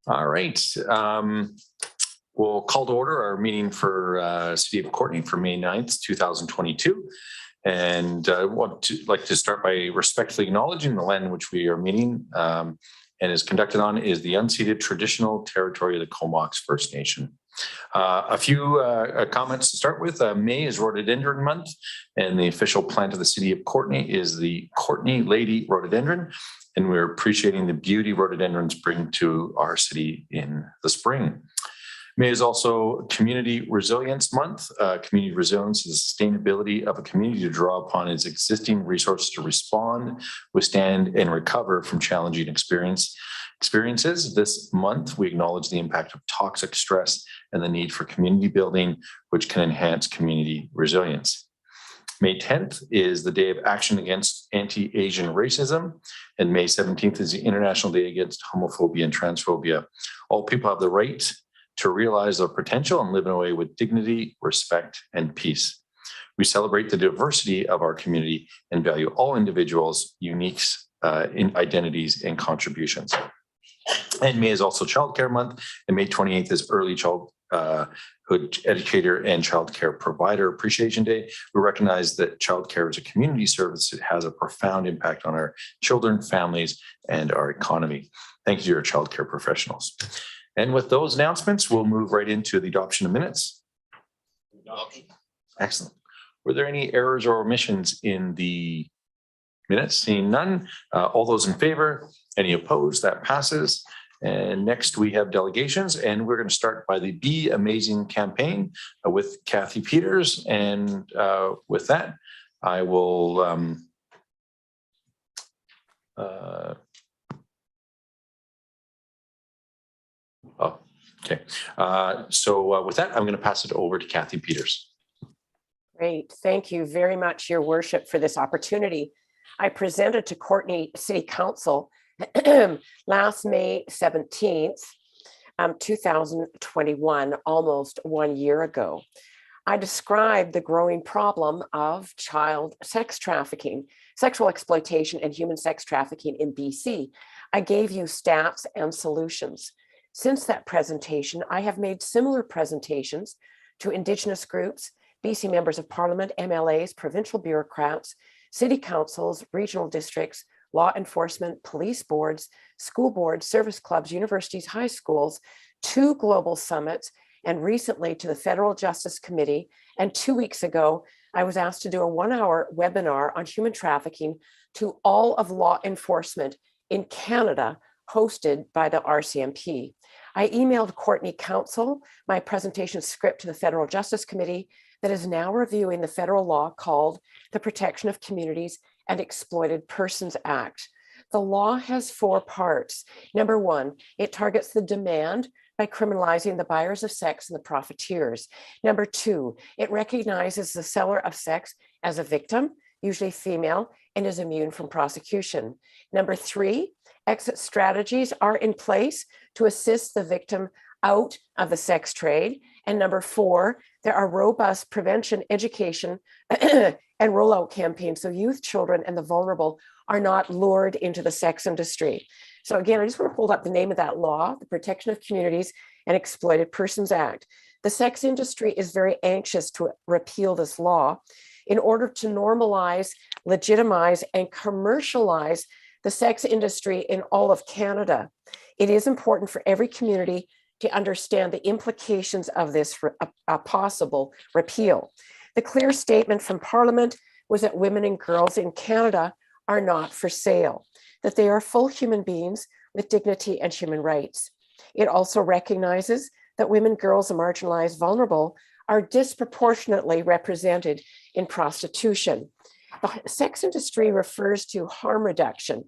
All right. We'll call to order our meeting for City of Courtenay for May 9th, 2022. And I like to start by respectfully acknowledging the land in which we are meeting and is conducted on is the unceded traditional territory of the Comox First Nation. A few comments to start with. May is Rhododendron Month, and the official plant of the City of Courtenay is the Courtenay Lady Rhododendron, and we're appreciating the beauty rhododendrons bring to our city in the spring. May is also Community Resilience Month. Community resilience is the sustainability of a community to draw upon its existing resources to respond, withstand, and recover from challenging experiences. This month, we acknowledge the impact of toxic stress and the need for community building, which can enhance community resilience. May 10th is the Day of Action Against Anti-Asian Racism, and May 17th is the International Day Against Homophobia and Transphobia. All people have the right to realize their potential and live in a way with dignity, respect, and peace. We celebrate the diversity of our community and value all individuals' unique identities and contributions. And May is also Childcare Month, and May 28th is Early Childhood Educator and Childcare Provider Appreciation Day. We recognize that childcare is a community service that has a profound impact on our children, families, and our economy. Thank you to our childcare professionals. And with those announcements, we'll move right into the adoption of minutes. Excellent. Were there any errors or omissions in the minutes? Seeing none. All those in favor? Any opposed? That passes. And next we have delegations, and we're going to start by the Be Amazing campaign with Kathy Peters. And with that, I will okay. So with that, I'm going to pass it over to Kathy Peters. Great. Thank you very much, Your Worship, for this opportunity. I presented to Courtenay City Council last May 17th, 2021, almost 1 year ago. I described the growing problem of child sex trafficking, sexual exploitation, and human sex trafficking in BC. I gave you stats and solutions. Since that presentation, I have made similar presentations to Indigenous groups, BC members of Parliament, MLAs, provincial bureaucrats, city councils, regional districts, law enforcement, police boards, school boards, service clubs, universities, high schools, 2 global summits, and recently to the Federal Justice Committee. And 2 weeks ago, I was asked to do a 1-hour webinar on human trafficking to all of law enforcement in Canada, hosted by the RCMP. I emailed Courtenay Council my presentation script to the Federal Justice Committee that is now reviewing the federal law called the Protection of Communities and Exploited Persons Act. The law has 4 parts. Number 1, it targets the demand by criminalizing the buyers of sex and the profiteers. Number 2, it recognizes the seller of sex as a victim, usually female, and is immune from prosecution. Number 3, exit strategies are in place to assist the victim out of the sex trade. And number 4, there are robust prevention, education, and rollout campaigns so youth, children, and the vulnerable are not lured into the sex industry. So again, I just want to hold up the name of that law, the Protection of Communities and Exploited Persons Act. The sex industry is very anxious to repeal this law in order to normalize, legitimize, and commercialize the sex industry in all of Canada. It is important for every community to understand the implications of this for a possible repeal. The clear statement from Parliament was that women and girls in Canada are not for sale, that they are full human beings with dignity and human rights. It also recognizes that women, girls, and marginalized, vulnerable are disproportionately represented in prostitution. The sex industry refers to harm reduction.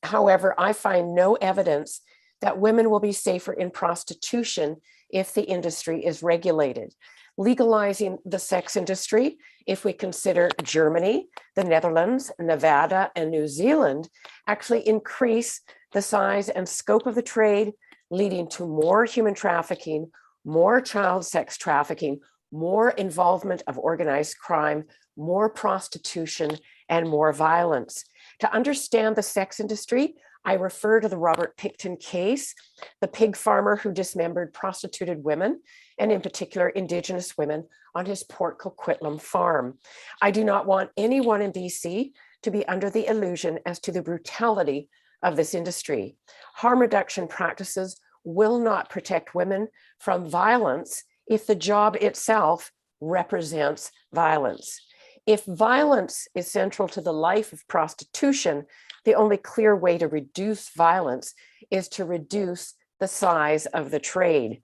However, I find no evidence that women will be safer in prostitution if the industry is regulated. Legalizing the sex industry, if we consider Germany, the Netherlands, Nevada, and New Zealand, actually increase the size and scope of the trade, leading to more human trafficking, more child sex trafficking, more involvement of organized crime, more prostitution, and more violence. To understand the sex industry, I refer to the Robert Pickton case, the pig farmer who dismembered prostituted women, and in particular, Indigenous women on his Port Coquitlam farm. I do not want anyone in BC to be under the illusion as to the brutality of this industry. Harm reduction practices will not protect women from violence if the job itself represents violence. If violence is central to the life of prostitution, the only clear way to reduce violence is to reduce the size of the trade.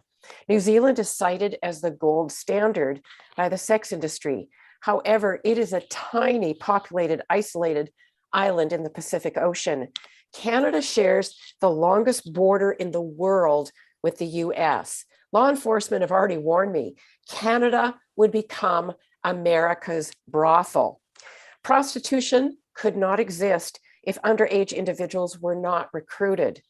New Zealand is cited as the gold standard by the sex industry. However, it is a tiny, populated, isolated island in the Pacific Ocean. Canada shares the longest border in the world with the US. Law enforcement have already warned me, Canada would become America's brothel. Prostitution could not exist if underage individuals were not recruited.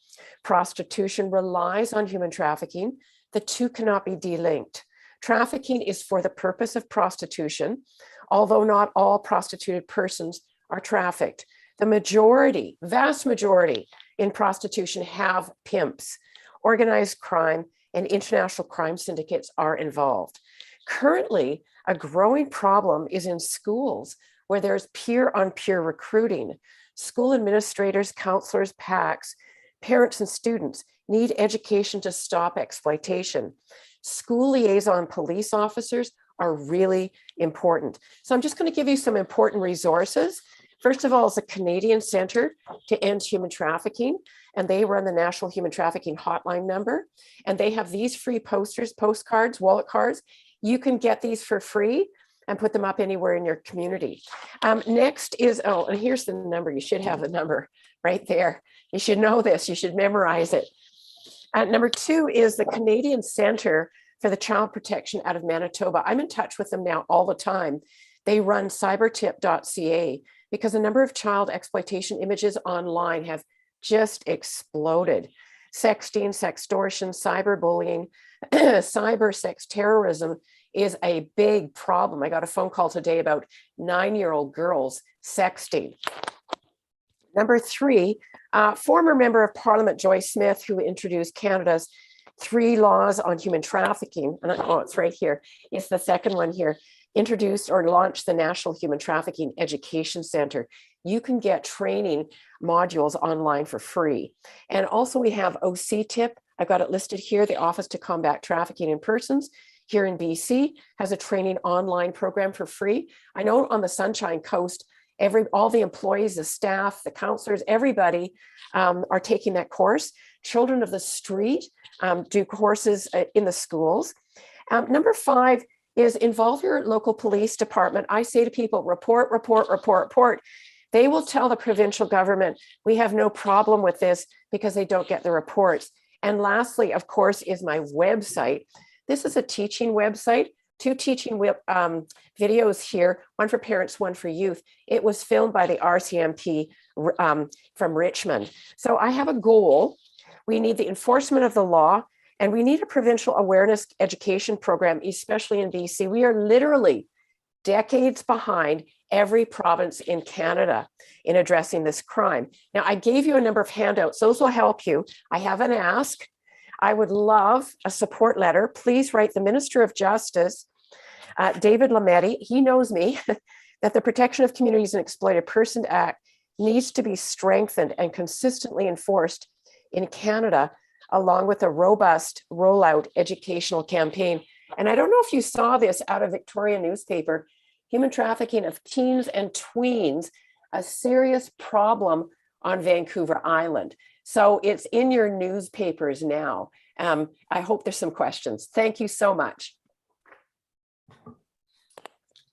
Prostitution relies on human trafficking. The two cannot be delinked. Trafficking is for the purpose of prostitution, although not all prostituted persons are trafficked. The majority, vast majority in prostitution have pimps. Organized crime and international crime syndicates are involved. Currently, a growing problem is in schools where there's peer-on-peer recruiting. School administrators, counselors, PACs, parents and students need education to stop exploitation. School liaison police officers are really important. So I'm just going to give you some important resources. First of all, is the Canadian Centre to End Human Trafficking, and they run the National Human Trafficking Hotline number. And they have these free posters, postcards, wallet cards. You can get these for free and put them up anywhere in your community. Next is, oh, and here's the number. You should have the number right there. You should know this. You should memorize it. Number 2 is the Canadian Centre for the Child Protection out of Manitoba. I'm in touch with them now all the time. They run cybertip.ca because the number of child exploitation images online have just exploded. Sexting, sextortion, cyberbullying, cyber sex terrorism is a big problem. I got a phone call today about 9-year-old girls sexting. Number 3, former member of Parliament Joyce Smith, who introduced Canada's 3 laws on human trafficking, and oh, it's right here. It's the second one here. Introduced or launched the National Human Trafficking Education Center. You can get training modules online for free. And also we have OCTIP. I've got it listed here. The Office to Combat Trafficking in Persons here in BC has a training online program for free. I know on the Sunshine Coast, all the employees, the staff, the counselors, everybody are taking that course. Children of the Street do courses in the schools. Number 5 is involve your local police department. I say to people, report, report, report, report. They will tell the provincial government, we have no problem with this because they don't get the reports. And lastly, of course, is my website. This is a teaching website, 2 teaching videos here, one for parents, one for youth. It was filmed by the RCMP from Richmond. So I have a goal. We need the enforcement of the law, and we need a provincial awareness education program, especially in BC. We are literally decades behind every province in Canada in addressing this crime. Now, I gave you a number of handouts. Those will help you. I have an ask. I would love a support letter. Please write the Minister of Justice, David Lametti. He knows me, that the Protection of Communities and Exploited Persons Act needs to be strengthened and consistently enforced in Canada, along with a robust rollout educational campaign. And I don't know if you saw this out of Victoria newspaper, human trafficking of teens and tweens, a serious problem on Vancouver Island. So it's in your newspapers now. I hope there's some questions. Thank you so much.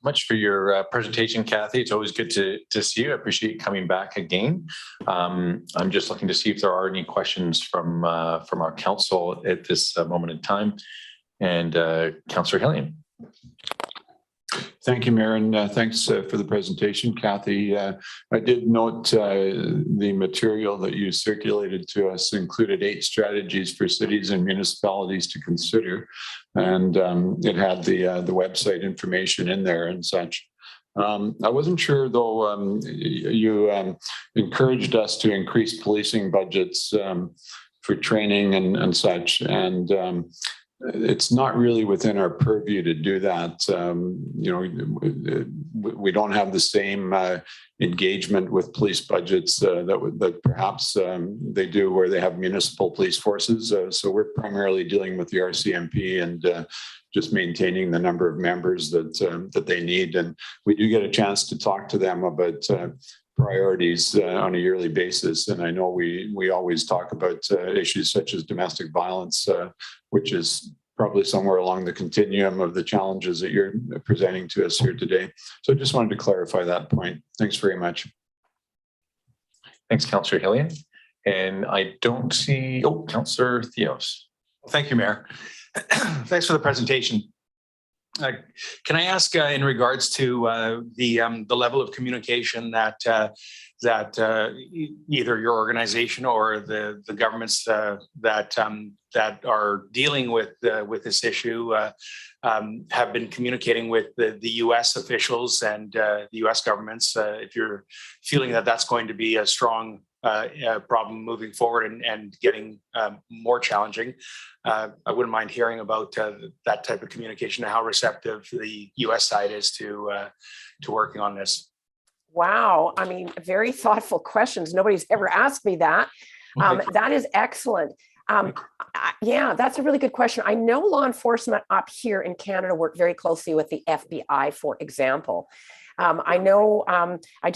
Much for your presentation, Kathy. It's always good to see you. I appreciate you coming back again. I'm just looking to see if there are any questions from our council at this moment in time. And Councillor Hillian. Thank you, Mayor, and thanks for the presentation, Kathy. I did note the material that you circulated to us included 8 strategies for cities and municipalities to consider, and it had the website information in there and such. I wasn't sure though, you encouraged us to increase policing budgets for training and such. And it's not really within our purview to do that. We don't have the same engagement with police budgets that perhaps they do where they have municipal police forces. So we're primarily dealing with the RCMP and just maintaining the number of members that they need. And we do get a chance to talk to them about priorities on a yearly basis. And I know we always talk about issues such as domestic violence, which is probably somewhere along the continuum of the challenges that you're presenting to us here today. So I just wanted to clarify that point. Thanks very much. Thanks, Councillor Hillian. And I don't see, Councillor Theos. Thank you, Mayor. Thanks for the presentation. Can I ask in regards to the level of communication that either your organization or the governments that are dealing with this issue have been communicating with the US officials and the US governments? If you're feeling that that's going to be a strong problem moving forward and getting more challenging, I wouldn't mind hearing about that type of communication and how receptive the US side is to working on this. Wow, I mean, very thoughtful questions. Nobody's ever asked me that. That is excellent. Yeah, that's a really good question. I know law enforcement up here in Canada work very closely with the FBI, for example. I know I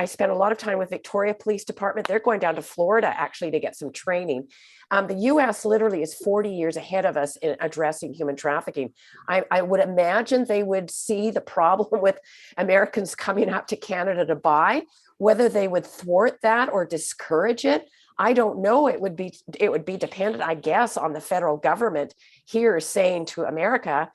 spent a lot of time with Victoria Police Department. They're going down to Florida actually to get some training. The US literally is 40 years ahead of us in addressing human trafficking. I would imagine they would see the problem with Americans coming up to Canada to buy. Whether they would thwart that or discourage it, I don't know. It would be dependent, I guess, on the federal government here saying to America,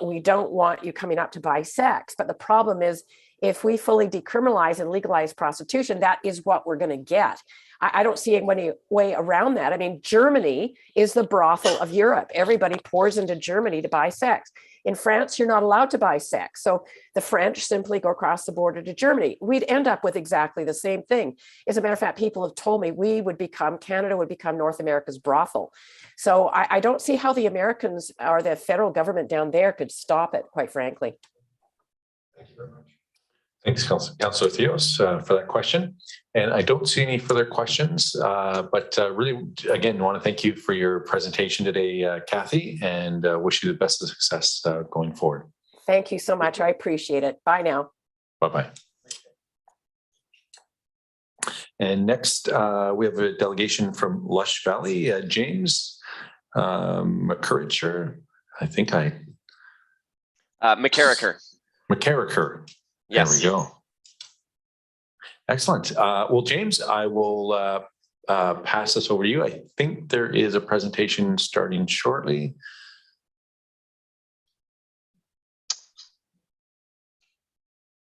we don't want you coming up to buy sex. But the problem is, if we fully decriminalize and legalize prostitution, that is what we're going to get. I don't see any way around that. I mean, Germany is the brothel of Europe. Everybody pours into Germany to buy sex. In France, you're not allowed to buy sex. So the French simply go across the border to Germany. We'd end up with exactly the same thing. As a matter of fact, people have told me Canada would become North America's brothel. So I don't see how the Americans or the federal government down there could stop it, quite frankly. Thank you very much. Thanks, Councillor Theos, for that question. And I don't see any further questions, but really, again, want to thank you for your presentation today, Kathy, and wish you the best of success going forward. Thank you so much. I appreciate it. Bye now. Bye-bye. And next, we have a delegation from Lush Valley, James McCarricker. McCarricker. McCarricker. Yes. There we go. Excellent. Well, James, I will pass this over to you. I think there is a presentation starting shortly.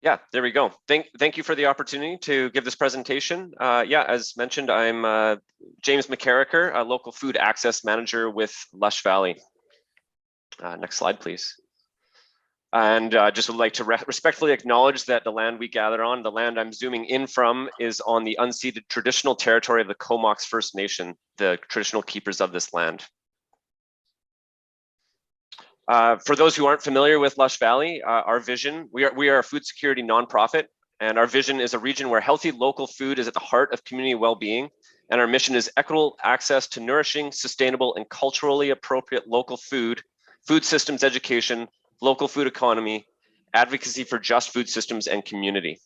Yeah, there we go. Thank you for the opportunity to give this presentation. Yeah, as mentioned, I'm James McCarricker, a local food access manager with Lush Valley. Next slide, please. And just would like to respectfully acknowledge that the land we gather on, the land I'm zooming in from, is on the unceded traditional territory of the Comox First Nation, the traditional keepers of this land. For those who aren't familiar with Lush Valley, our vision, we are a food security nonprofit, and our vision is a region where healthy local food is at the heart of community well-being, and our mission is equitable access to nourishing, sustainable, and culturally appropriate local food systems education, local food economy, advocacy for just food systems and community.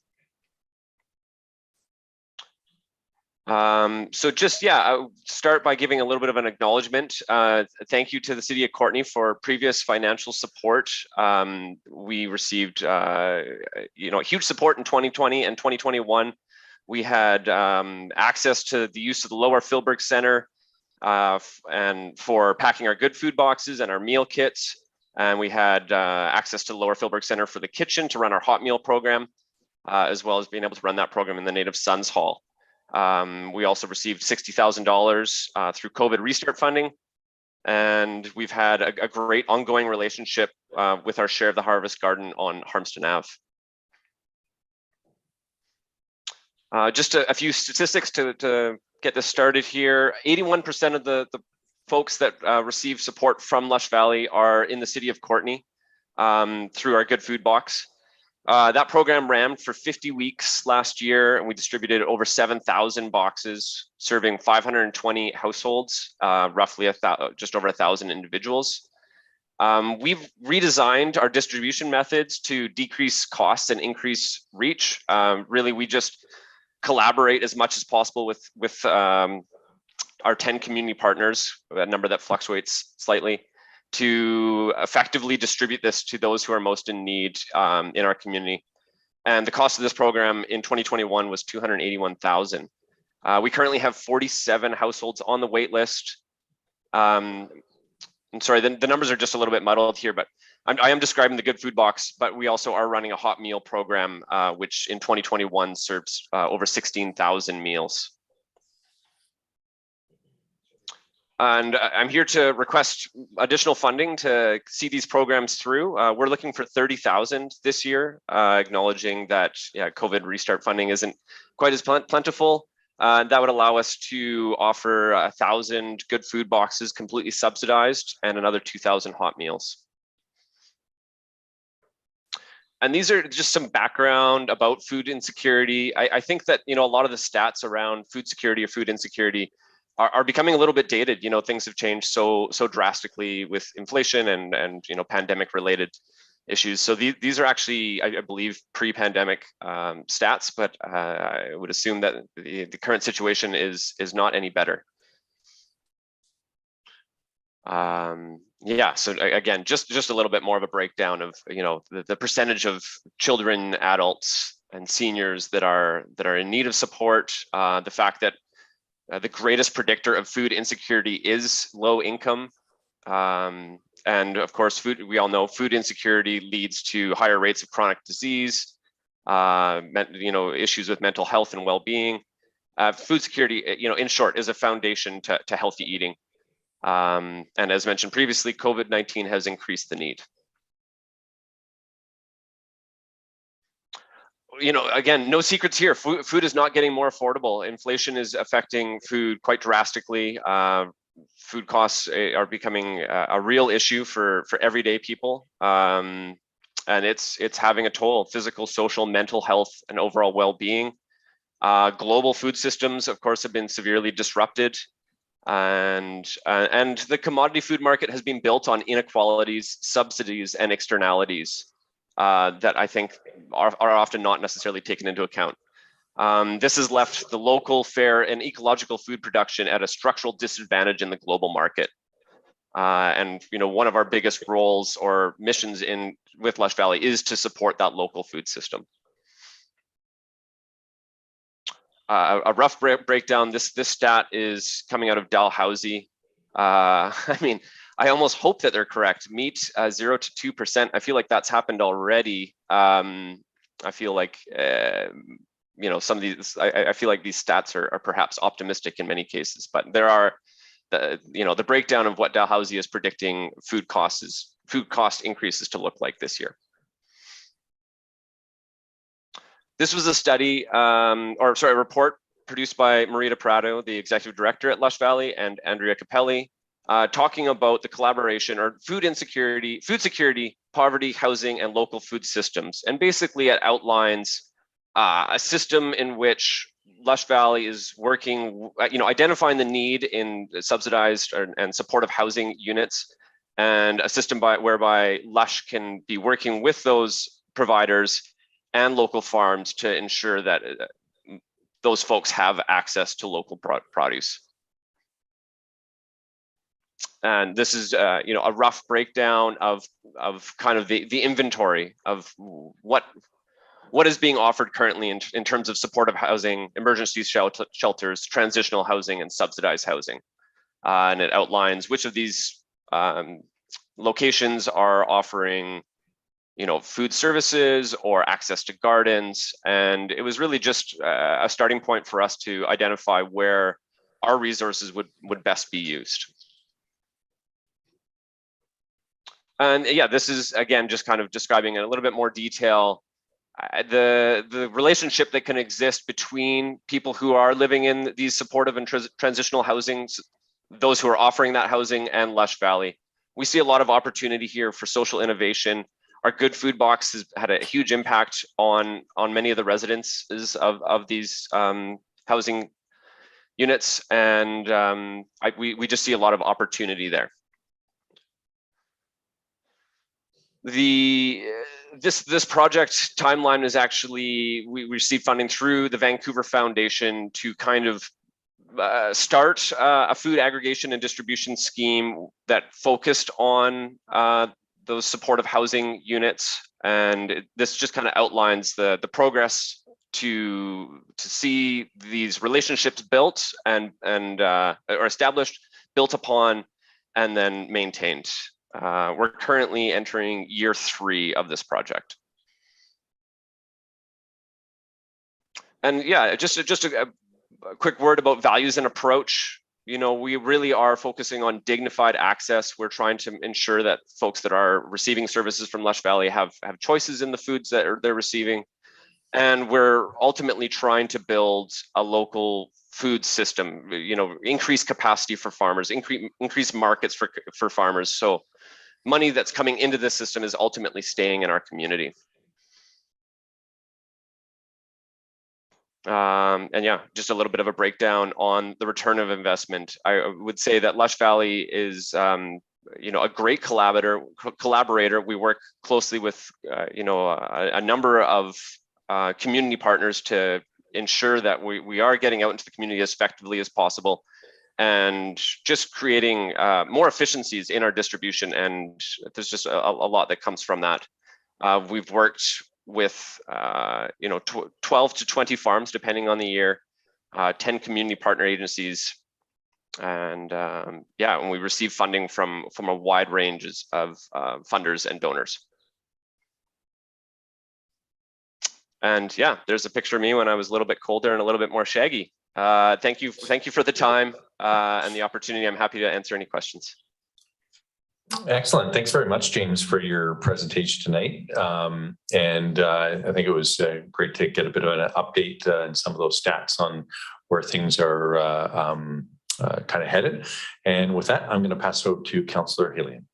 So just, yeah, I'll start by giving a little bit of an acknowledgement. Thank you to the City of Courtenay for previous financial support. We received, huge support in 2020 and 2021. We had access to the use of the Lower Philbrick Center and for packing our good food boxes and our meal kits. And we had access to the Lower Philbrick Center for the kitchen to run our hot meal program, as well as being able to run that program in the Native Sons Hall. We also received $60,000 through COVID restart funding. And we've had a great ongoing relationship with our share of the Harvest Garden on Harmston Ave. Just a few statistics to get this started here. 81% of the folks that receive support from Lush Valley are in the city of Courtenay through our Good Food Box. That program ran for 50 weeks last year, and we distributed over 7,000 boxes, serving 520 households, roughly just over 1,000 individuals. We've redesigned our distribution methods to decrease costs and increase reach. Really, we just collaborate as much as possible with our 10 community partners, a number that fluctuates slightly, to effectively distribute this to those who are most in need in our community. And the cost of this program in 2021 was $281,000. We currently have 47 households on the wait list. I'm sorry, the numbers are just a little bit muddled here, but I am describing the Good Food Box, but we also are running a hot meal program, which in 2021 serves over 16,000 meals. And I'm here to request additional funding to see these programs through. We're looking for 30,000 this year, acknowledging that COVID restart funding isn't quite as plentiful. That would allow us to offer 1,000 Good Food Boxes completely subsidized and another 2,000 hot meals. And these are just some background about food insecurity. I think that, a lot of the stats around food security or food insecurity are becoming a little bit dated. Things have changed so drastically with inflation and pandemic related issues. So these are actually, I believe, pre-pandemic stats, but I would assume that the current situation is not any better. So again, just a little bit more of a breakdown of the percentage of children, adults, and seniors that are in need of support. The fact that the greatest predictor of food insecurity is low income. And of course, we all know food insecurity leads to higher rates of chronic disease, issues with mental health and well-being. Food security, in short, is a foundation to healthy eating. And as mentioned previously, COVID-19 has increased the need. Again, no secrets here. Food is not getting more affordable. Inflation is affecting food quite drastically. Food costs are becoming a real issue for everyday people. And it's having a toll: physical, social, mental health, and overall well-being. Global food systems, of course, have been severely disrupted. And the commodity food market has been built on inequalities, subsidies, and externalities that I think are often not necessarily taken into account. This has left the local, fair, and ecological food production at a structural disadvantage in the global market. And one of our biggest roles or missions with Lush Valley is to support that local food system. A rough breakdown. This stat is coming out of Dalhousie. I almost hope that they're correct. Meat 0 to 2%. I feel like that's happened already. I feel like some of these. I feel like these stats are perhaps optimistic in many cases, but there are the breakdown of what Dalhousie is predicting food cost increases to look like this year. This was a study, a report produced by Marita Prado, the executive director at Lush Valley, and Andrea Capelli, talking about the collaboration or food security, poverty, housing, and local food systems. And basically it outlines a system in which Lush Valley is working, identifying the need in subsidized and supportive housing units, and a system whereby Lush can be working with those providers and local farms to ensure that those folks have access to local produce. And this is a rough breakdown of kind of the inventory of what is being offered currently in terms of supportive housing, emergency shelters, transitional housing, and subsidized housing. And it outlines which of these locations are offering food services or access to gardens. And it was really just a starting point for us to identify where our resources would best be used. And yeah, this is, again, just kind of describing in a little bit more detail the relationship that can exist between people who are living in these supportive and transitional housings, those who are offering that housing, and Lush Valley. We see a lot of opportunity here for social innovation. Our Good Food Box has had a huge impact on many of the residences of these housing units, and we just see a lot of opportunity there. This project timeline is actually, we received funding through the Vancouver Foundation to kind of start a food aggregation and distribution scheme that focused on those supportive housing units, and this just kind of outlines the progress to see these relationships built and or established, built upon, and then maintained. We're currently entering year 3 of this project. And yeah, just a quick word about values and approach. You know, we really are focusing on dignified access. We're trying to ensure that folks that are receiving services from Lush Valley have choices in the foods that they're receiving. And we're ultimately trying to build a local food system, you know, increase capacity for farmers, increase markets for farmers. So money that's coming into this system is ultimately staying in our community. And yeah, just a little bit of a breakdown on the return of investment. I would say that Lush Valley is, you know, a great collaborator. We work closely with, you know, a number of community partners to ensure that we are getting out into the community as effectively as possible, and just creating more efficiencies in our distribution. And there's just a lot that comes from that. We've worked with you know, 12 to 20 farms depending on the year, 10 community partner agencies, and yeah, and we receive funding from a wide range of funders and donors. And yeah, there's a picture of me when I was a little bit colder and a little bit more shaggy. Thank you for the time and the opportunity. I'm happy to answer any questions. Excellent. Thanks very much, James, for your presentation tonight. And I think it was great to get a bit of an update and some of those stats on where things are kind of headed. And with that, I'm going to pass it over to Councillor Hillian.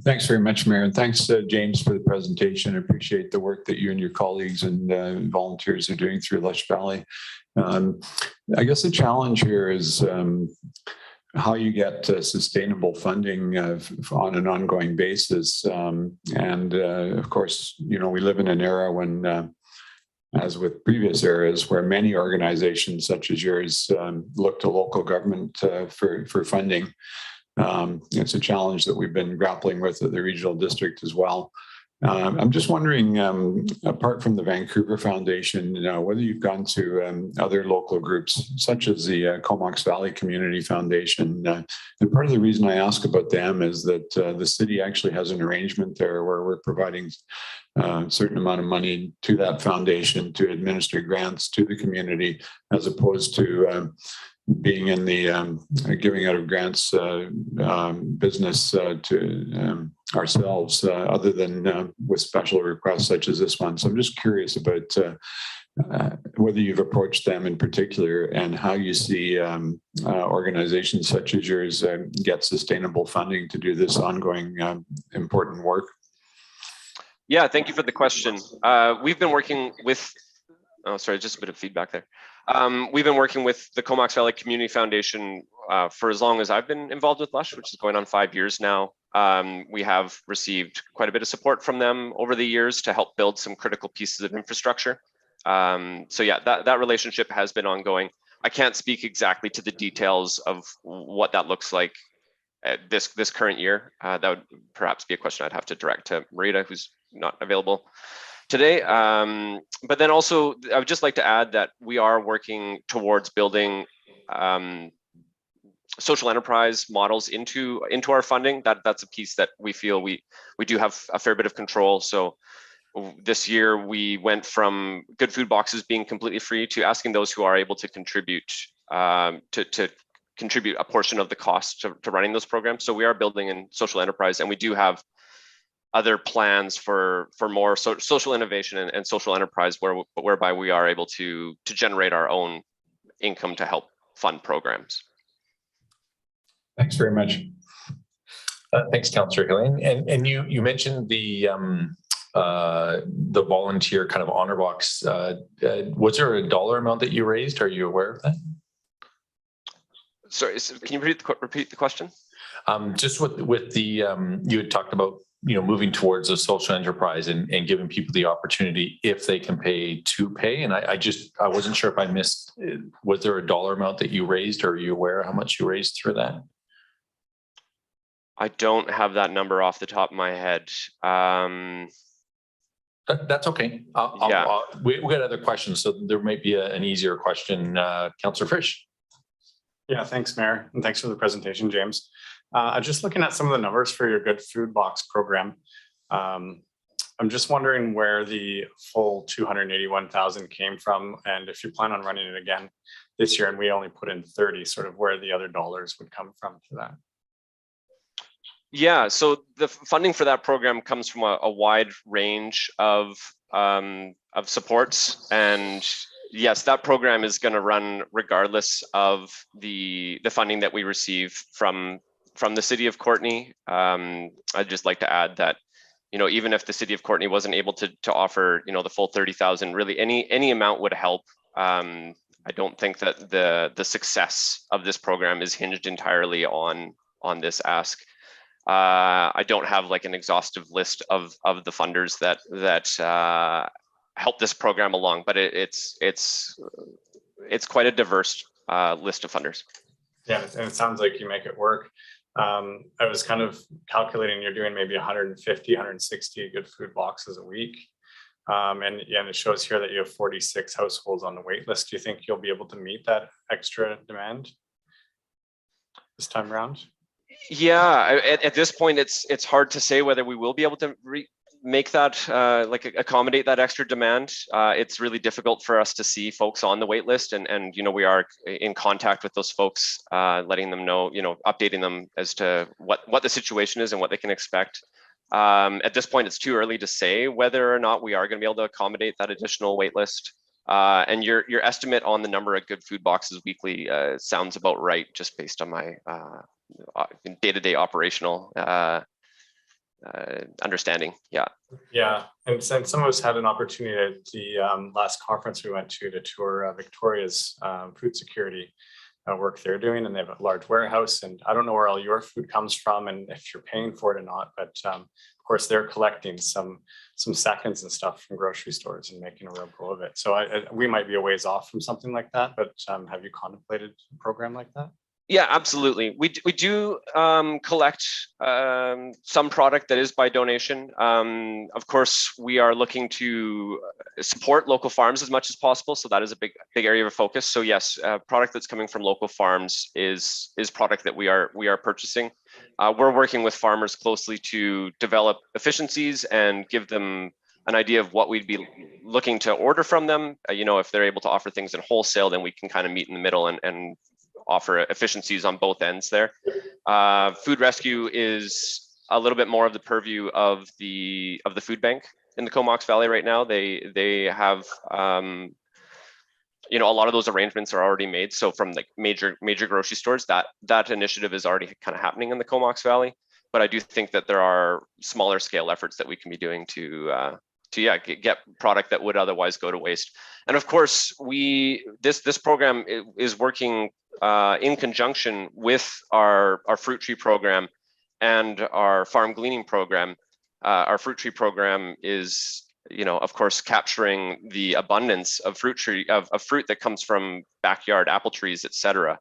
Thanks very much, Mayor. And thanks, James, for the presentation. I appreciate the work that you and your colleagues and volunteers are doing through Lush Valley. I guess the challenge here is how you get sustainable funding on an ongoing basis. Of course, you know, we live in an era when, as with previous eras, where many organizations such as yours look to local government for funding. It's a challenge that we've been grappling with at the regional district as well. I'm just wondering, apart from the Vancouver Foundation, whether you've gone to other local groups such as the Comox Valley Community Foundation. And part of the reason I ask about them is that the city actually has an arrangement there where we're providing a certain amount of money to that foundation to administer grants to the community, as opposed to being in the giving out of grants business to ourselves, other than with special requests such as this one. So I'm just curious about whether you've approached them in particular and how you see organizations such as yours get sustainable funding to do this ongoing important work. Yeah, thank you for the question. We've been working with, oh, sorry, just a bit of feedback there. We've been working with the Comox Valley Community Foundation for as long as I've been involved with Lush, which is going on 5 years now. We have received quite a bit of support from them over the years to help build some critical pieces of infrastructure. So yeah, that relationship has been ongoing. I can't speak exactly to the details of what that looks like this current year. That would perhaps be a question I'd have to direct to Marita, who's not available today. But then also, I would just like to add that we are working towards building social enterprise models into our funding. That's a piece that we feel we do have a fair bit of control. So this year we went from Good Food Boxes being completely free to asking those who are able to contribute to contribute a portion of the cost to running those programs. So we are building in social enterprise, and we do have other plans for more social innovation and social enterprise whereby we are able to generate our own income to help fund programs. Thanks very much. Thanks, Councillor Helene. And you mentioned the volunteer kind of honor box. Was there a dollar amount that you raised? Are you aware of that? Sorry, can you repeat the question? Just with the you had talked about moving towards a social enterprise and giving people the opportunity if they can pay to pay. And I wasn't sure if I missed. Was there a dollar amount that you raised, or are you aware how much you raised through that? I don't have that number off the top of my head. That's okay. We got other questions, so there might be an easier question. Councillor Frisch. Yeah, thanks, Mayor, and thanks for the presentation, James. Just looking at some of the numbers for your Good Food Box program. I'm just wondering where the full 281,000 came from, and if you plan on running it again this year, and we only put in 30, sort of where the other dollars would come from for that. Yeah, so the funding for that program comes from a wide range of supports, and yes, that program is going to run regardless of the funding that we receive from the City of Courtenay. I'd just like to add that, even if the City of Courtenay wasn't able to offer, the full 30,000, really any amount would help. I don't think that the success of this program is hinged entirely on this ask. I don't have like an exhaustive list of the funders that help this program along, but it's quite a diverse list of funders. Yeah, and it sounds like you make it work. I was kind of calculating you're doing maybe 150, 160 Good Food Boxes a week. And it shows here that you have 46 households on the wait list. Do you think you'll be able to meet that extra demand this time around? Yeah, at this point, it's hard to say whether we will be able to make that accommodate that extra demand. It's really difficult for us to see folks on the wait list, and we are in contact with those folks, letting them know, updating them as to what the situation is and what they can expect. At this point, it's too early to say whether or not we are going to be able to accommodate that additional wait list. And your estimate on the number of Good Food Boxes weekly sounds about right, just based on my day-to-day operational understanding. Yeah, and since some of us had an opportunity at the last conference we went to tour Victoria's food security work they're doing, and they have a large warehouse, and I don't know where all your food comes from and if you're paying for it or not, but of course they're collecting some seconds and stuff from grocery stores and making a real go of it. So we might be a ways off from something like that, but have you contemplated a program like that? Yeah, absolutely. We do collect some product that is by donation. Of course, we are looking to support local farms as much as possible, so that is a big area of focus. So yes, product that's coming from local farms is product that we are purchasing. We're working with farmers closely to develop efficiencies and give them an idea of what we'd be looking to order from them. If they're able to offer things in wholesale, then we can kind of meet in the middle and offer efficiencies on both ends there. Food rescue is a little bit more of the purview of the food bank in the Comox Valley right now. They have a lot of those arrangements are already made. So from like major grocery stores, that initiative is already kind of happening in the Comox Valley. But I do think that there are smaller scale efforts that we can be doing to get product that would otherwise go to waste. And of course, this program is working in conjunction with our fruit tree program and our farm gleaning program. Our fruit tree program is, of course, capturing the abundance of fruit that comes from backyard apple trees, etc.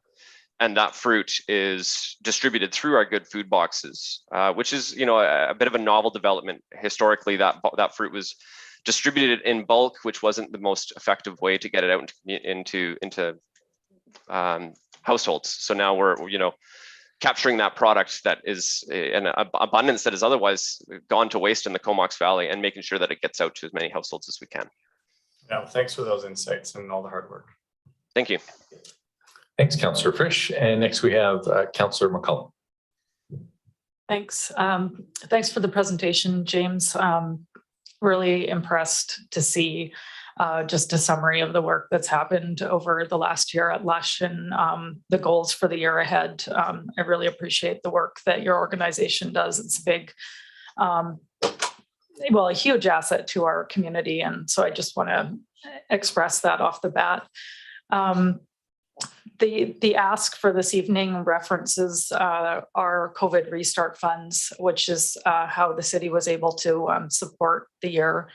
And that fruit is distributed through our Good Food Boxes, which is, a bit of a novel development. Historically, that fruit was distributed in bulk, which wasn't the most effective way to get it out into households. So now we're, capturing that product that is an abundance that is otherwise gone to waste in the Comox Valley and making sure that it gets out to as many households as we can. Yeah, well, thanks for those insights and all the hard work. Thank you. Thanks, Councillor Frisch. And next we have Councillor McCullum. Thanks. Thanks for the presentation, James. Really impressed to see just a summary of the work that's happened over the last year at Lush and the goals for the year ahead. I really appreciate the work that your organization does. It's big, well, a huge asset to our community. And so I just want to express that off the bat. The ask for this evening references our COVID restart funds, which is how the city was able to support the year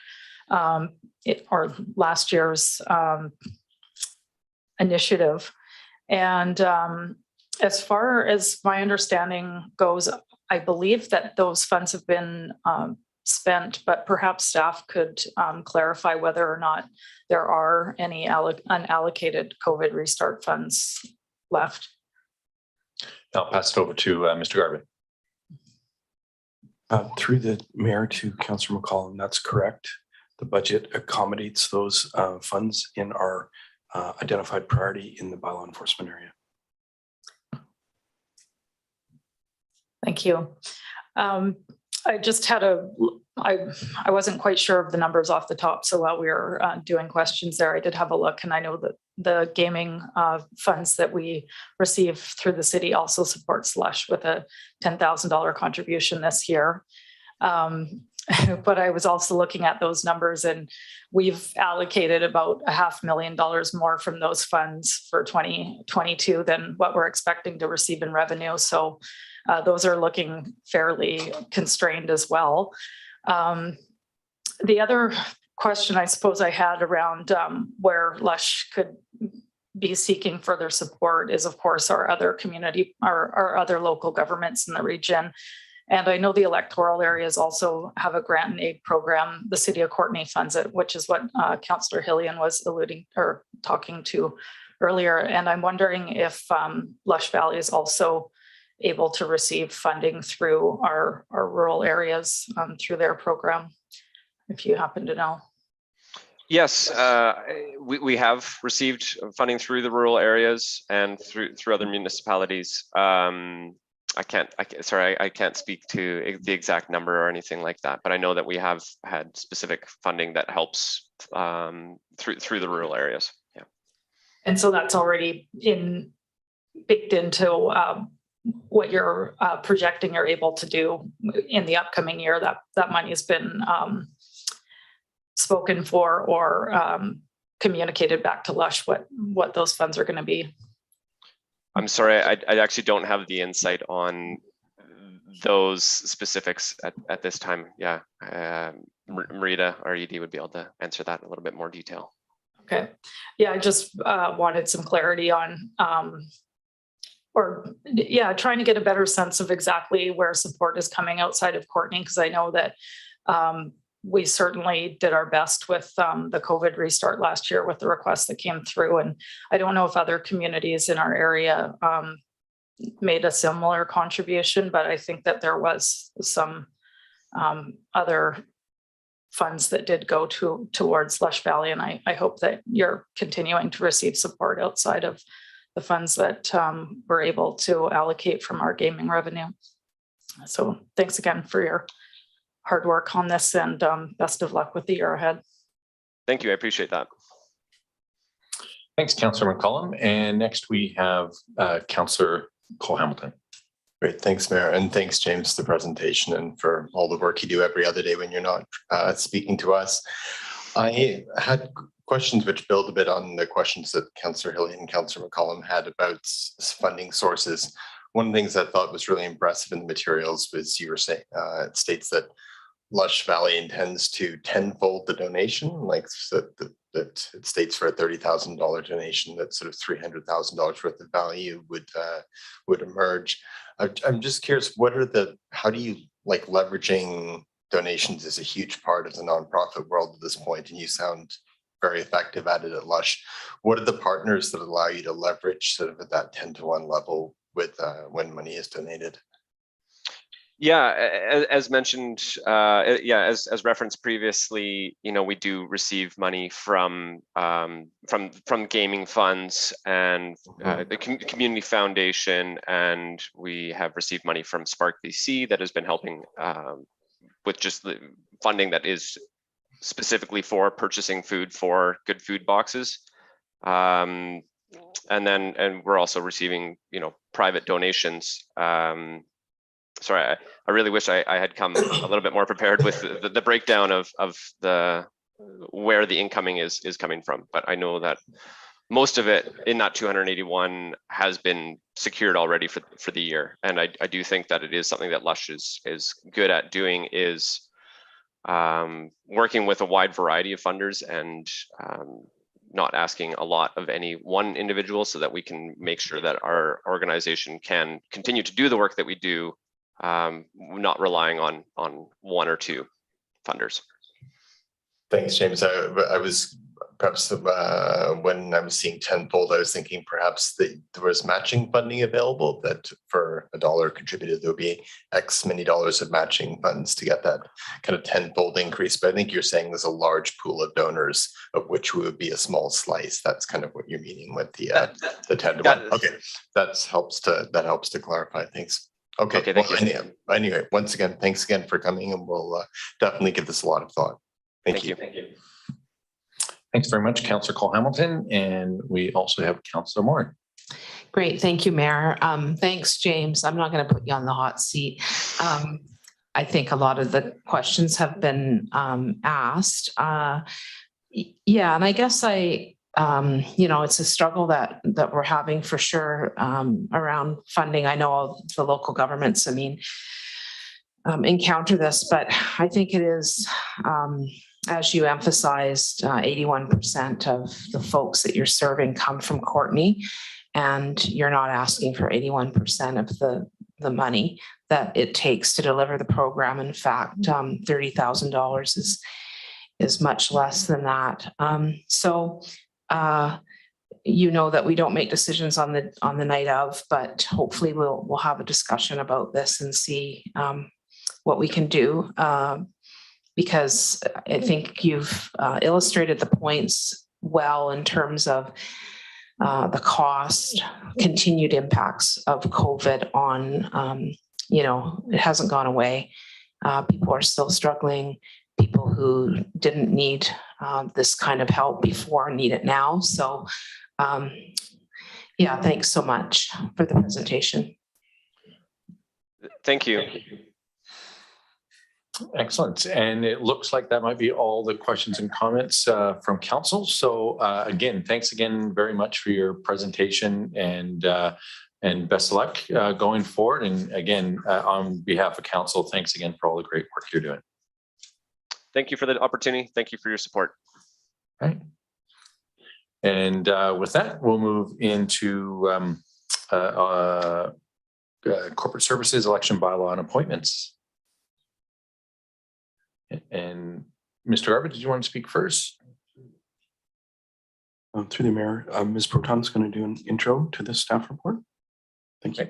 or last year's initiative. And as far as my understanding goes, I believe that those funds have been spent, but perhaps staff could clarify whether or not there are any unallocated COVID restart funds left. I'll pass it over to Mr. Garvin. Through the mayor to Councillor McCollum, that's correct. The budget accommodates those funds in our identified priority in the bylaw enforcement area. Thank you. I just had I wasn't quite sure of the numbers off the top. So while we were doing questions there, I did have a look, and I know that the gaming funds that we receive through the city also supports Lush with a $10,000 contribution this year. But I was also looking at those numbers, and we've allocated about $500,000 more from those funds for 2022 than what we're expecting to receive in revenue. So those are looking fairly constrained as well. The other question I suppose I had around where Lush could be seeking further support is, of course, our other community, our other local governments in the region. And I know the electoral areas also have a grant and aid program. The city of Courtenay funds it, which is what Councillor Hillian was alluding or talking to earlier. And I'm wondering if Lush Valley is also able to receive funding through our rural areas through their program, if you happen to know. Yes, we have received funding through the rural areas and through other municipalities. I can't speak to the exact number or anything like that, but I know that we have had specific funding that helps through the rural areas. Yeah. And so that's already baked into what you're projecting you're able to do in the upcoming year. That money has been spoken for or communicated back to Lush what those funds are going to be. I'm sorry, I actually don't have the insight on those specifics at this time. Yeah, Marita, our ED, would be able to answer that in a little bit more detail. Okay, yeah, I just wanted some clarity on, trying to get a better sense of exactly where support is coming outside of Courtenay, because I know that we certainly did our best with the COVID restart last year with the requests that came through. And I don't know if other communities in our area made a similar contribution, but I think that there was some other funds that did go towards Lush Valley. And I hope that you're continuing to receive support outside of the funds that we're able to allocate from our gaming revenue. So thanks again for your hard work on this, and best of luck with the year ahead. Thank you, I appreciate that. Thanks, Councillor McCollum. And next we have Councillor Cole Hamilton. Great, thanks, Mayor, and thanks, James, for the presentation and for all the work you do every other day when you're not speaking to us. I had questions which build a bit on the questions that Councillor Hillian and Councillor McCollum had about funding sources. One of the things I thought was really impressive in the materials was you were saying, it states that Lush Valley intends to tenfold the donation, like that it states for a $30,000 donation that sort of $300,000 worth of value would emerge. I'm just curious, how do you like leveraging donations is a huge part of the nonprofit world at this point, and you sound very effective at it at Lush. What are the partners that allow you to leverage sort of at that 10-to-1 level with when money is donated? Yeah, as mentioned, as referenced previously, we do receive money from gaming funds and the community foundation, and we have received money from Spark BC that has been helping with just the funding that is specifically for purchasing food for Good Food Boxes. And we're also receiving, private donations. Sorry, I really wish I had come a little bit more prepared with the breakdown of where the incoming is coming from. But I know that most of it in that 281 has been secured already for the year. And I do think that it is something that Lush is good at doing, is working with a wide variety of funders and not asking a lot of any one individual, so that we can make sure that our organization can continue to do the work that we do, not relying on one or two funders. Thanks, James. I was perhaps when I was seeing tenfold, I was thinking perhaps that there was matching funding available, that for $1 contributed, there would be X many dollars of matching funds to get that kind of tenfold increase. But I think you're saying there's a large pool of donors, of which would be a small slice. That's kind of what you're meaning with the 10 to 1. Okay, that helps to clarify. Thanks. Okay, thank you. Anyway, once again, thanks again for coming, and we'll definitely give this a lot of thought. Thank you. Thanks very much, Councillor Cole-Hamilton. And we also have Councillor Moore. Great. Thank you, Mayor. Thanks, James. I'm not going to put you on the hot seat. I think a lot of the questions have been asked. Yeah, and I guess it's a struggle that we're having for sure around funding. I know all the local governments, encounter this, but I think it is, as you emphasized, 81% of the folks that you're serving come from Courtenay, and you're not asking for 81% of the money that it takes to deliver the program. In fact, $30,000 is much less than that. That we don't make decisions on the night of, but hopefully we'll have a discussion about this and see what we can do, because I think you've illustrated the points well in terms of the cost, continued impacts of COVID on, it hasn't gone away. People are still struggling. People who didn't need this kind of help before need it now. So, thanks so much for the presentation. Thank you. Excellent. And it looks like that might be all the questions and comments from council. So again, thanks again very much for your presentation, and best of luck going forward. And again, on behalf of council, thanks again for all the great work you're doing. Thank you for the opportunity. Thank you for your support. All right. And with that, we'll move into corporate services, election bylaw, and appointments. And Mr. Garbutt, did you want to speak first? Through the mayor, Ms. Proton is going to do an intro to the staff report. Thank you.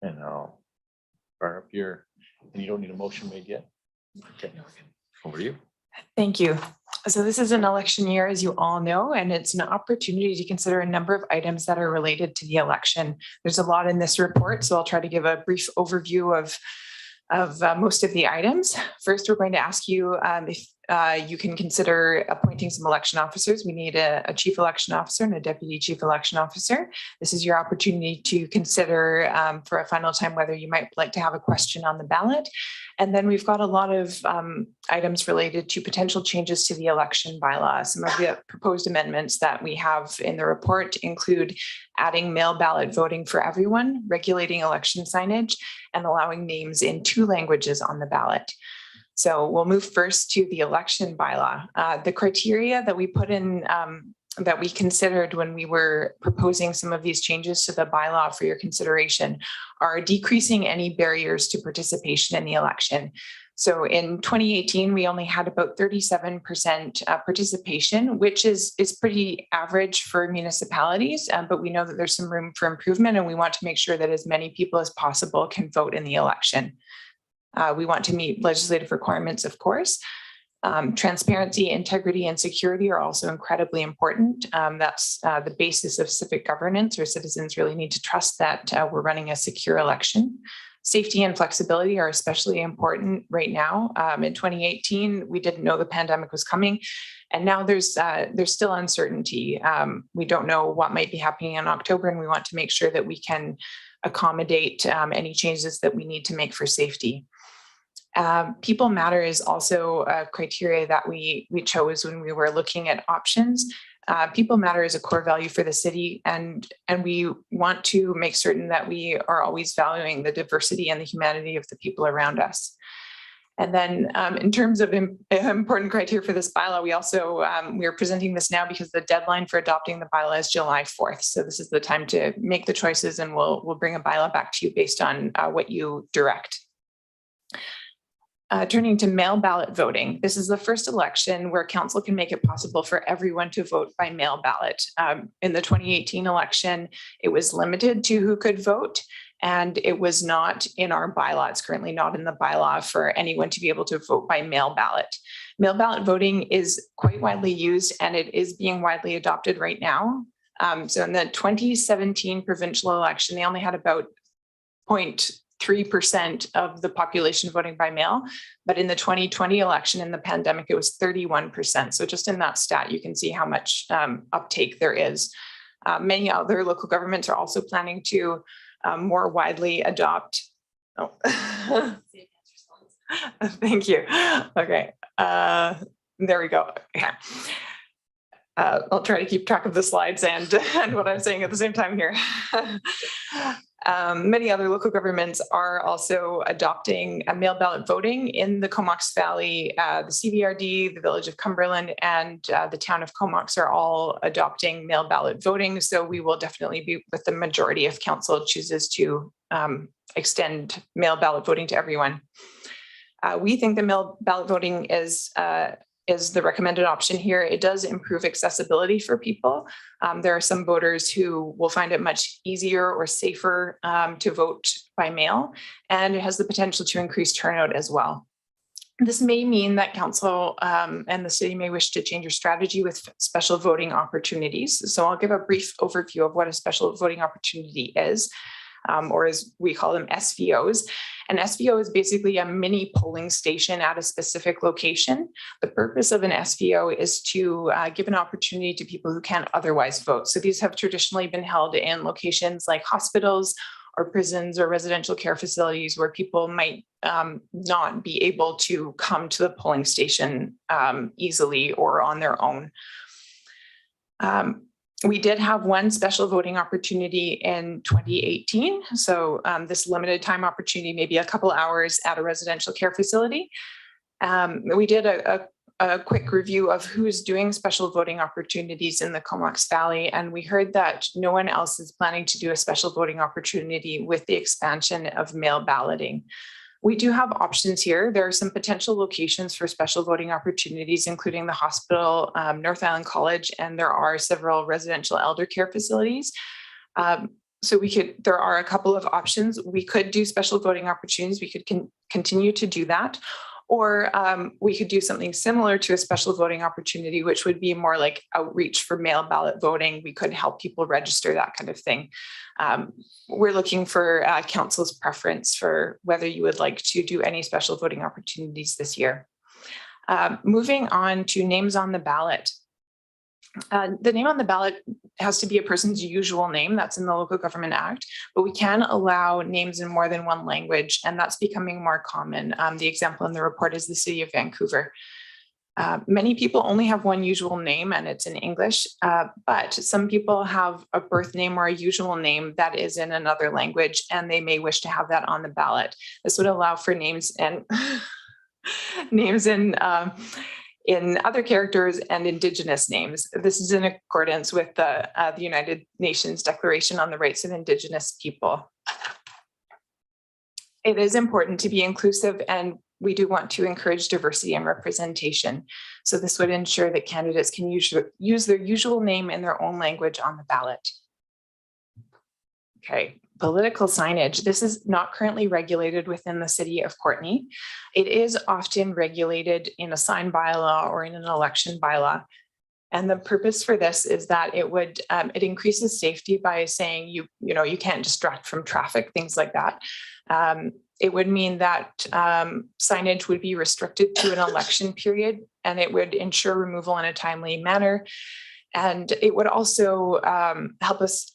And I'll fire up your, and you don't need a motion made yet. Okay, over to you. Thank you. So this is an election year, as you all know, and it's an opportunity to consider a number of items that are related to the election. There's a lot in this report, so I'll try to give a brief overview of most of the items. First, we're going to ask you if you can consider appointing some election officers. We need a chief election officer and a deputy chief election officer. This is your opportunity to consider for a final time whether you might like to have a question on the ballot. And then we've got a lot of items related to potential changes to the election bylaw. Some of the proposed amendments that we have in the report include adding mail ballot voting for everyone, regulating election signage, and allowing names in 2 languages on the ballot. So we'll move first to the election bylaw. The criteria that we put in, that we considered when we were proposing some of these changes to the bylaw for your consideration, are decreasing any barriers to participation in the election. So in 2018, we only had about 37% participation, which is pretty average for municipalities, but we know that there's some room for improvement, and we want to make sure that as many people as possible can vote in the election. We want to meet legislative requirements, of course. Transparency, integrity, and security are also incredibly important. That's the basis of civic governance, where citizens really need to trust that we're running a secure election. Safety and flexibility are especially important right now. In 2018, we didn't know the pandemic was coming, and now there's still uncertainty. We don't know what might be happening in October, and we want to make sure that we can accommodate any changes that we need to make for safety. People matter is also a criteria that we chose when we were looking at options. People matter is a core value for the city, and we want to make certain that we are always valuing the diversity and the humanity of the people around us. And then in terms of important criteria for this bylaw, we also, we are presenting this now because the deadline for adopting the bylaw is July 4th. So this is the time to make the choices, and we'll bring a bylaw back to you based on what you direct. Turning to mail ballot voting. This is the first election where council can make it possible for everyone to vote by mail ballot. In the 2018 election, it was limited to who could vote, and it was not in our bylaw. It's currently not in the bylaw for anyone to be able to vote by mail ballot. Mail ballot voting is quite widely used, and it is being widely adopted right now. So in the 2017 provincial election, they only had about 0.3% of the population voting by mail. But in the 2020 election, in the pandemic, it was 31%. So just in that stat, you can see how much uptake there is. Many other local governments are also planning to more widely adopt. Oh, thank you. Okay, there we go. Okay. I'll try to keep track of the slides and what I'm saying at the same time here. Many other local governments are also adopting a mail ballot voting in the Comox Valley. The CVRD, the Village of Cumberland, and the town of Comox are all adopting mail ballot voting. So we will definitely be with the majority if council chooses to extend mail ballot voting to everyone. We think the mail ballot voting is the recommended option here. It does improve accessibility for people. There are some voters who will find it much easier or safer to vote by mail, and it has the potential to increase turnout as well. This may mean that council and the city may wish to change your strategy with special voting opportunities. So I'll give a brief overview of what a special voting opportunity is. Or as we call them, SVOs. An SVO is basically a mini polling station at a specific location. The purpose of an SVO is to give an opportunity to people who can't otherwise vote. So these have traditionally been held in locations like hospitals or prisons or residential care facilities where people might not be able to come to the polling station easily or on their own. We did have one special voting opportunity in 2018. So this limited time opportunity, maybe a couple hours at a residential care facility. We did a quick review of who's doing special voting opportunities in the Comox Valley. And we heard that no one else is planning to do a special voting opportunity with the expansion of mail balloting. We do have options here. There are some potential locations for special voting opportunities, including the hospital, North Island College, and there are several residential elder care facilities. So there are a couple of options. We could do special voting opportunities. We could continue to do that. Or we could do something similar to a special voting opportunity, which would be more like outreach for mail ballot voting. We could help people register, that kind of thing. We're looking for council's preference for whether you would like to do any special voting opportunities this year. Moving on to names on the ballot. The name on the ballot has to be a person's usual name. That's in the Local Government Act, but we can allow names in more than one language, and that's becoming more common. The example in the report is the City of Vancouver. Many people only have one usual name, and it's in English, but some people have a birth name or a usual name that is in another language, and they may wish to have that on the ballot. This would allow for names and names in other characters and Indigenous names. This is in accordance with the United Nations Declaration on the Rights of Indigenous People. It is important to be inclusive, and we do want to encourage diversity and representation. So this would ensure that candidates can use their usual name in their own language on the ballot. Okay, political signage. This is not currently regulated within the city of Courtenay. It is often regulated in a sign bylaw or in an election bylaw. And the purpose for this is that it increases safety by saying you can't distract from traffic, things like that. It would mean that signage would be restricted to an election period, and it would ensure removal in a timely manner. And it would also help us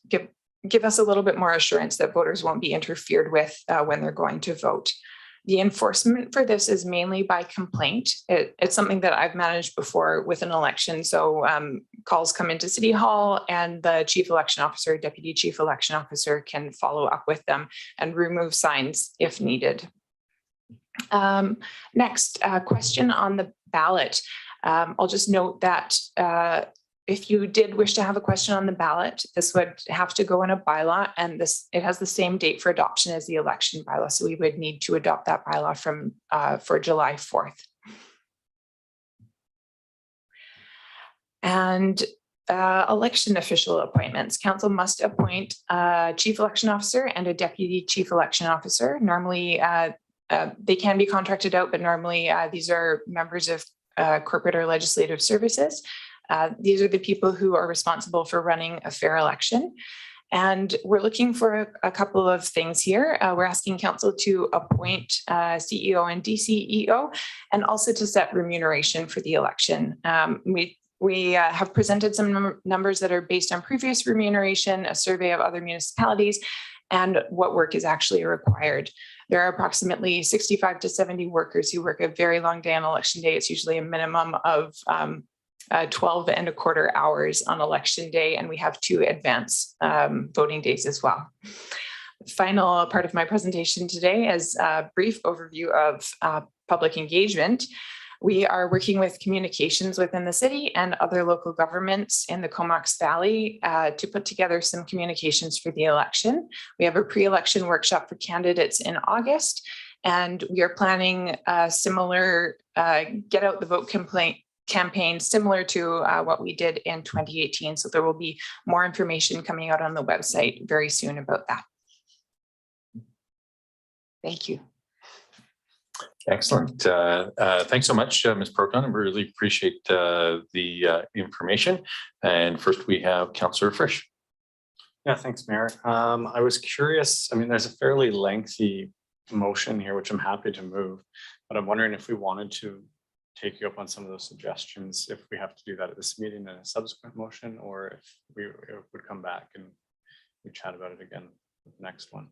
give us a little bit more assurance that voters won't be interfered with when they're going to vote. The enforcement for this is mainly by complaint. It's something that I've managed before with an election. So calls come into City Hall and the chief election officer, deputy chief election officer can follow up with them and remove signs if needed. Next, question on the ballot. I'll just note that if you did wish to have a question on the ballot, this would have to go in a bylaw, and it has the same date for adoption as the election bylaw. So we would need to adopt that bylaw for July 4th. And election official appointments. Council must appoint a chief election officer and a deputy chief election officer. Normally, they can be contracted out, but normally these are members of corporate or legislative services. These are the people who are responsible for running a fair election. And we're looking for a couple of things here. We're asking council to appoint CEO and DCEO, and also to set remuneration for the election. We have presented some numbers that are based on previous remuneration, a survey of other municipalities, and what work is actually required. There are approximately 65 to 70 workers who work a very long day on election day. It's usually a minimum of 12 and a quarter hours on election day, and we have 2 advance voting days as well. Final part of my presentation today is a brief overview of public engagement. We are working with communications within the city and other local governments in the Comox Valley to put together some communications for the election. We have a pre-election workshop for candidates in August, and we are planning a similar get out the vote campaign similar to what we did in 2018. So there will be more information coming out on the website very soon about that. Thank you. Excellent. Thanks so much, Ms. Proton. I really appreciate the information. And first we have Councillor Frisch. Yeah, thanks, Mayor. I was curious, I mean, there's a fairly lengthy motion here, which I'm happy to move, but I'm wondering if we wanted to take you up on some of those suggestions, if we have to do that at this meeting in a subsequent motion, or if we would come back and we chat about it again with the next one.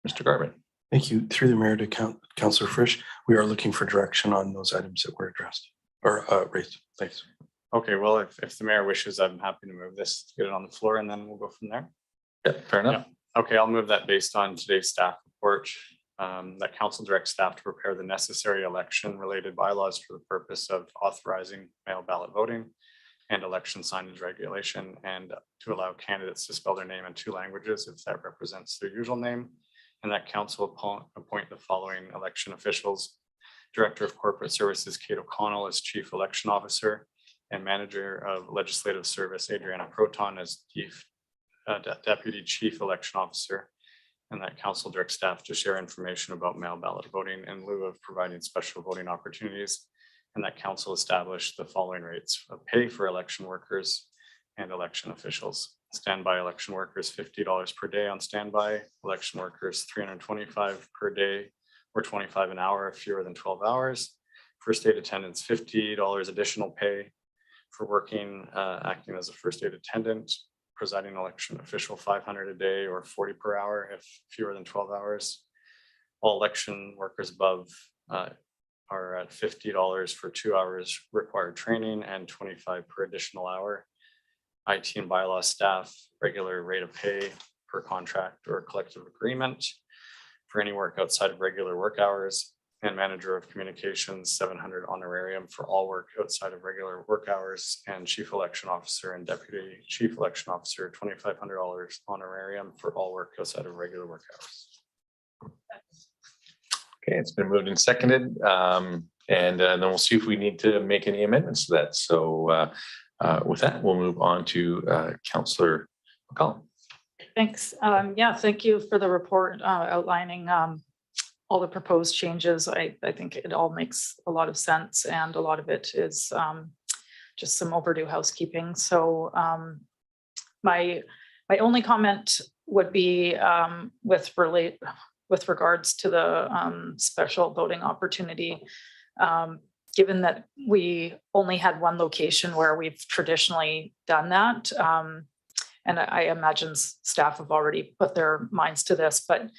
Mr. Garvin. Thank you. Through the mayor to Councillor Frisch, we are looking for direction on those items that were addressed or raised. Thanks. Okay, well, if the mayor wishes, I'm happy to move this, get it on the floor, and then we'll go from there. Yeah, fair enough. Yeah. Okay, I'll move that based on today's staff report. That council directs staff to prepare the necessary election related bylaws for the purpose of authorizing mail ballot voting and election signage regulation, and to allow candidates to spell their name in 2 languages if that represents their usual name. And that council appoint the following election officials: Director of Corporate Services Kate O'Connell as Chief Election Officer, and Manager of Legislative Service Adriana Proton as Deputy Chief Election Officer. And that council directs staff to share information about mail ballot voting in lieu of providing special voting opportunities. And that council established the following rates of pay for election workers and election officials. Standby election workers, $50 per day on standby. Election workers, $325 per day or $25 an hour if fewer than 12 hours. First aid attendants, $50 additional pay for working, acting as a first aid attendant. Presiding election official, $500 a day or $40 per hour if fewer than 12 hours. All election workers above are at $50 for 2 hours required training and $25 per additional hour. IT and bylaw staff, regular rate of pay per contract or collective agreement for any work outside of regular work hours. And manager of communications, $700 honorarium for all work outside of regular work hours. And chief election officer and deputy chief election officer, $2,500 honorarium for all work outside of regular work hours. Okay, it's been moved and seconded. And then we'll see if we need to make any amendments to that. So with that, we'll move on to Councillor McCollum. Thanks. Yeah, thank you for the report outlining all the proposed changes. I think it all makes a lot of sense, and a lot of it is just some overdue housekeeping. So my only comment would be with regards to the special voting opportunity. Given that we only had one location where we've traditionally done that, and I imagine staff have already put their minds to this, but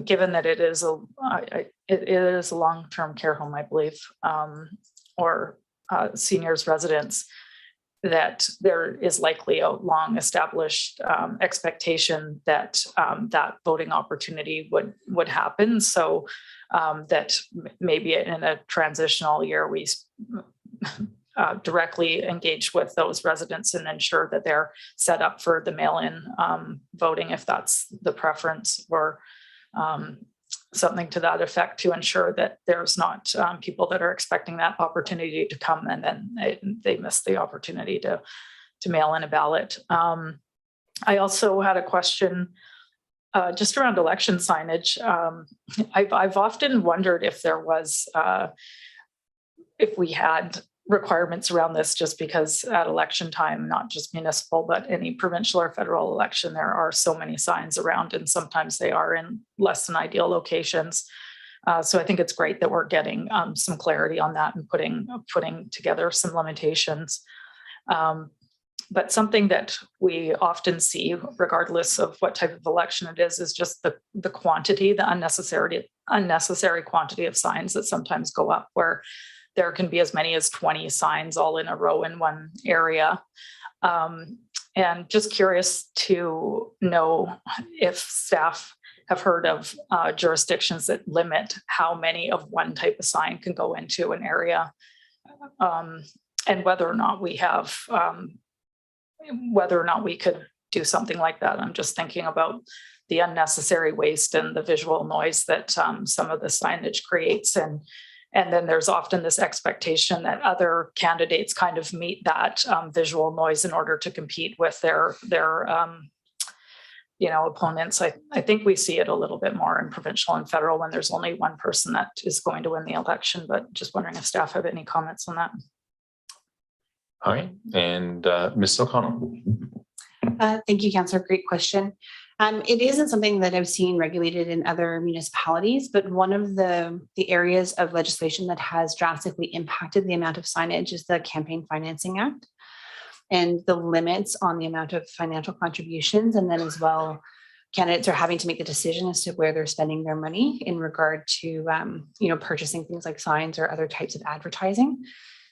given that it is a long-term care home, I believe, or seniors residence, that there is likely a long established expectation that that voting opportunity would happen. So that maybe in a transitional year, we directly engage with those residents and ensure that they're set up for the mail-in voting, if that's the preference, or something to that effect, to ensure that there's not people that are expecting that opportunity to come and then they miss the opportunity to mail in a ballot. I also had a question just around election signage. I've often wondered if there was, if we had requirements around this, just because at election time, not just municipal, but any provincial or federal election, there are so many signs around, and sometimes they are in less than ideal locations. So I think it's great that we're getting some clarity on that and putting together some limitations. But something that we often see, regardless of what type of election it is just the quantity, the unnecessary quantity of signs that sometimes go up, where there can be as many as 20 signs all in a row in one area. And just curious to know if staff have heard of jurisdictions that limit how many of one type of sign can go into an area, and whether or not we have, whether or not we could do something like that. I'm just thinking about the unnecessary waste and the visual noise that some of the signage creates. And then there's often this expectation that other candidates kind of meet that visual noise in order to compete with their opponents. I think we see it a little bit more in provincial and federal when there's only one person that is going to win the election, but just wondering if staff have any comments on that. All right, and Ms. O'Connell. Thank you, Councillor. Great question. It isn't something that I've seen regulated in other municipalities, but one of the areas of legislation that has drastically impacted the amount of signage is the Campaign Financing Act and the limits on the amount of financial contributions. And then as well, candidates are having to make the decision as to where they're spending their money in regard to, purchasing things like signs or other types of advertising.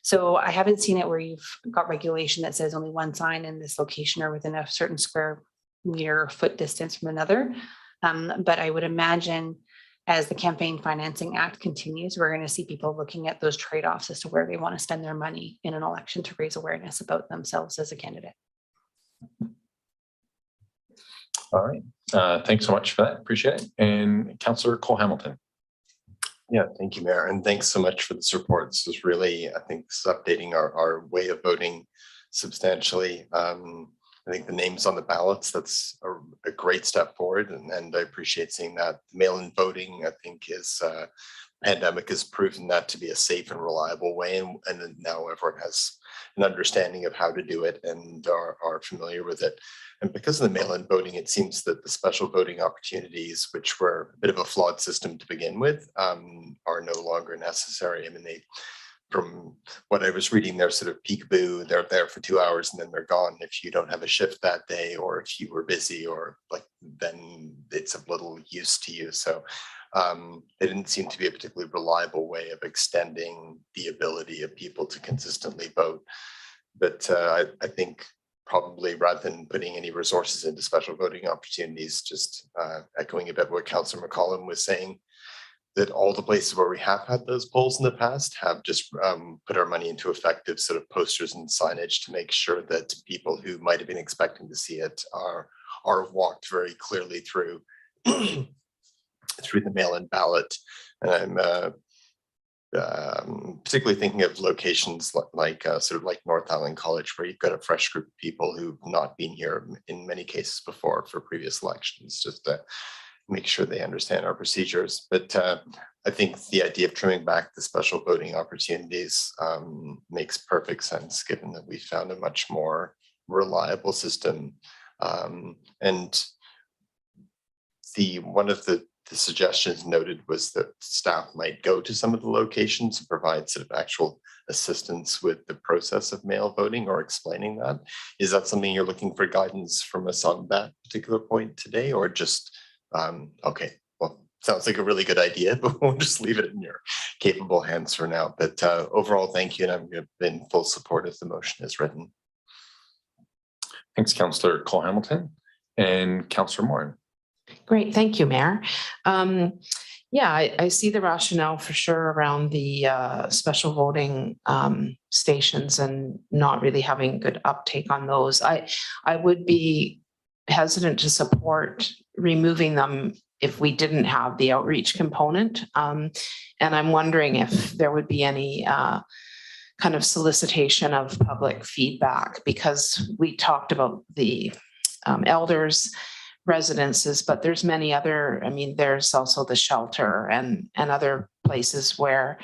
So I haven't seen it where you've got regulation that says only one sign in this location or within a certain square meter or foot distance from another. But I would imagine as the Campaign Financing Act continues, we're going to see people looking at those trade-offs as to where they want to spend their money in an election to raise awareness about themselves as a candidate. All right, thanks so much for that. Appreciate it. And Councillor Cole Hamilton. Yeah, thank you, Mayor. And thanks so much for this report. This is really, I think, this is updating our way of voting substantially. I think the names on the ballots, that's a great step forward. And I appreciate seeing that. Mail-in voting, I think, is pandemic has proven that to be a safe and reliable way. And now everyone has an understanding of how to do it and are familiar with it. And because of the mail-in voting, it seems that the special voting opportunities, which were a bit of a flawed system to begin with, are no longer necessary. I mean, from what I was reading, they're sort of peekaboo, they're there for 2 hours and then they're gone if you don't have a shift that day, or if you were busy, or then it's of little use to you. So it didn't seem to be a particularly reliable way of extending the ability of people to consistently vote. But I think probably rather than putting any resources into special voting opportunities, just echoing a bit what Councillor McCollum was saying, that all the places where we have had those polls in the past have just put our money into effective sort of posters and signage to make sure that people who might have been expecting to see it are walked very clearly through. through the mail-in ballot. And I'm particularly thinking of locations like sort of like North Island College, where you've got a fresh group of people who've not been here in many cases before for previous elections, just to make sure they understand our procedures. But I think the idea of trimming back the special voting opportunities makes perfect sense, given that we found a much more reliable system. And one of the suggestions noted was that staff might go to some of the locations and provide sort of actual assistance with the process of mail voting or explaining that. Is that something you're looking for guidance from us on that particular point today, or just, okay, well, sounds like a really good idea, but we'll just leave it in your capable hands for now. But overall, thank you, and I'm in full support of the motion as written. Thanks, Councillor Cole Hamilton and Councillor Morin. Great, thank you, Mayor. Yeah, I see the rationale for sure around the special voting stations and not really having good uptake on those. I would be hesitant to support removing them if we didn't have the outreach component. And I'm wondering if there would be any kind of solicitation of public feedback, because we talked about the elders residences, but there's many other, I mean, there's also the shelter and other places where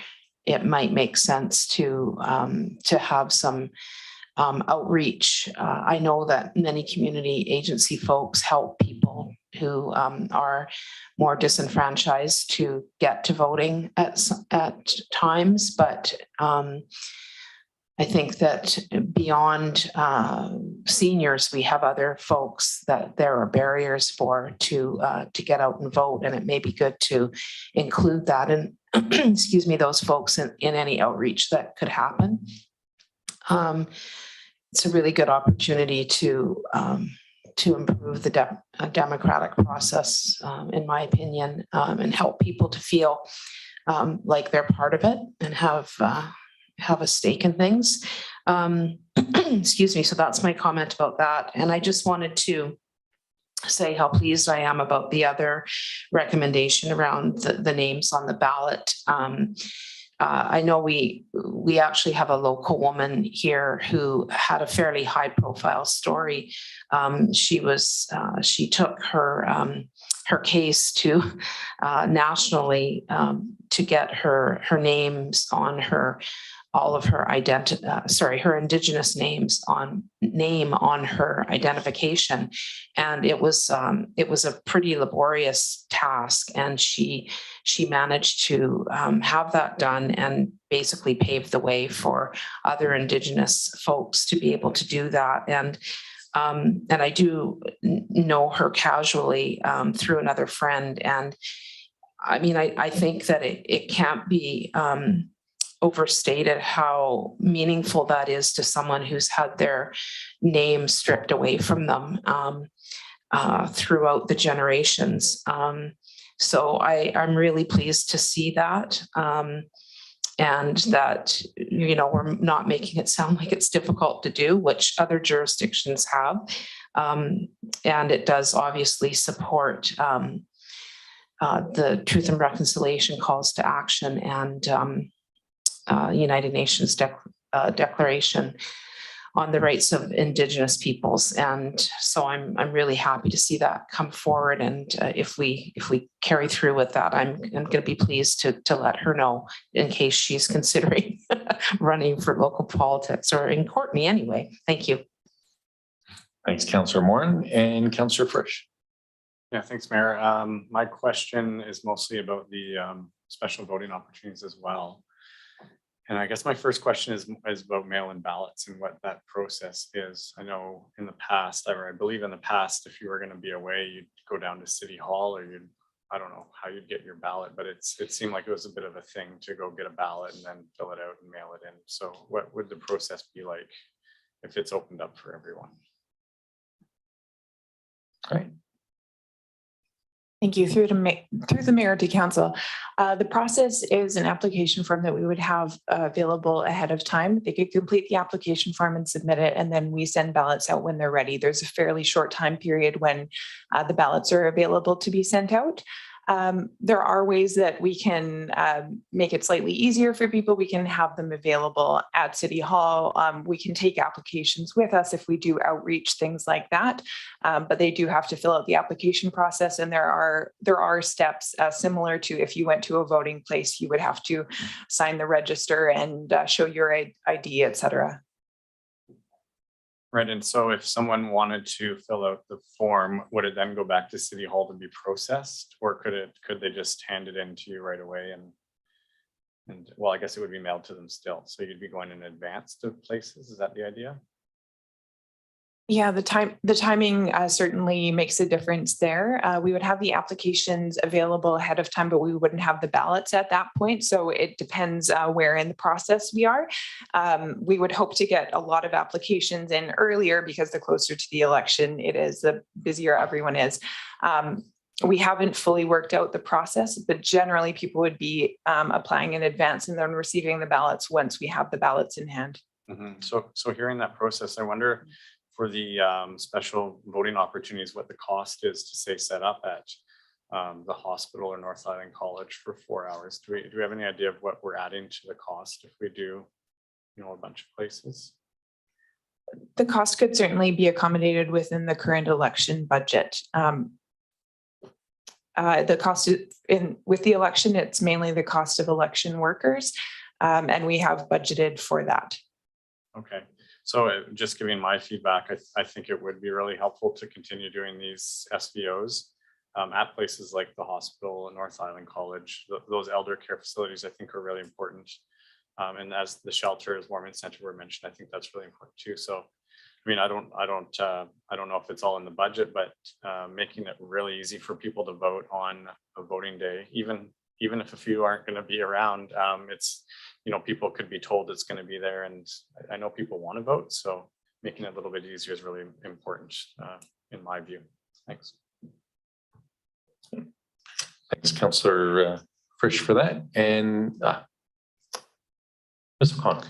it might make sense to have some outreach. I know that many community agency folks help people who are more disenfranchised to get to voting at times, but I think that beyond seniors, we have other folks that there are barriers for to get out and vote, and it may be good to include that in, excuse me, those folks in any outreach that could happen. It's a really good opportunity to improve the democratic process, in my opinion, and help people to feel like they're part of it and have a stake in things. Excuse me. So that's my comment about that. And I just wanted to say how pleased I am about the other recommendation around the names on the ballot. I know we actually have a local woman here who had a fairly high profile story. She took her case to nationally to get her names on all of her her Indigenous name on her identification, and it was a pretty laborious task, and she managed to have that done and basically pave the way for other Indigenous folks to be able to do that. And I do know her casually through another friend, and I mean, I think that it can't be overstated how meaningful that is to someone who's had their name stripped away from them throughout the generations. So I'm really pleased to see that, and that, you know, we're not making it sound like it's difficult to do, which other jurisdictions have. And it does obviously support the Truth and Reconciliation calls to action and United Nations Declaration on the Rights of Indigenous Peoples. And so I'm really happy to see that come forward. And if we carry through with that, I'm going to be pleased to let her know in case she's considering running for local politics, or in Courtenay anyway. Thank you. Thanks, Councillor Morin and Councillor Frisch. Yeah, thanks, Mayor. My question is mostly about the special voting opportunities as well. And I guess my first question is about mail-in ballots and what that process is. I know in the past, or I believe in the past, if you were going to be away, you'd go down to City Hall, or I don't know how you'd get your ballot, but it seemed like it was a bit of a thing to go get a ballot and then fill it out and mail it in. So what would the process be like if it's opened up for everyone? All right. Thank you. Through the mayor to council. The process is an application form that we would have available ahead of time. They could complete the application form and submit it, and then we send ballots out when they're ready. There's a fairly short time period when the ballots are available to be sent out. There are ways that we can make it slightly easier for people. We can have them available at City Hall. We can take applications with us if we do outreach, things like that. But they do have to fill out the application process, and there are steps similar to if you went to a voting place, you would have to sign the register and show your ID, et cetera. Right, and so if someone wanted to fill out the form, would it then go back to City Hall to be processed, or could they just hand it in to you right away? And well, I guess it would be mailed to them still. So you'd be going in advance to places. Is that the idea? Yeah, the timing certainly makes a difference there. We would have the applications available ahead of time, but we wouldn't have the ballots at that point. So it depends where in the process we are. We would hope to get a lot of applications in earlier, because the closer to the election it is, the busier everyone is. We haven't fully worked out the process, but generally people would be applying in advance and then receiving the ballots once we have the ballots in hand. Mm-hmm. So hearing that process, I wonder, for the special voting opportunities, what the cost is to, say, set up at the hospital or North Island College for 4 hours. Do we have any idea of what we're adding to the cost if we do, a bunch of places? The cost could certainly be accommodated within the current election budget. The cost with the election, it's mainly the cost of election workers, and we have budgeted for that. Okay. So just giving my feedback, I think it would be really helpful to continue doing these SVOs at places like the hospital and North Island College. Those elder care facilities, I think, are really important. And as the shelters, warming center were mentioned, I think that's really important too. So, I mean, I don't know if it's all in the budget, but making it really easy for people to vote on a voting day, even if a few aren't going to be around, it's, people could be told it's going to be there, and I know people want to vote, so making it a little bit easier is really important in my view. Thanks. Thanks, Councillor Frisch, for that. And Ms. O'Connor.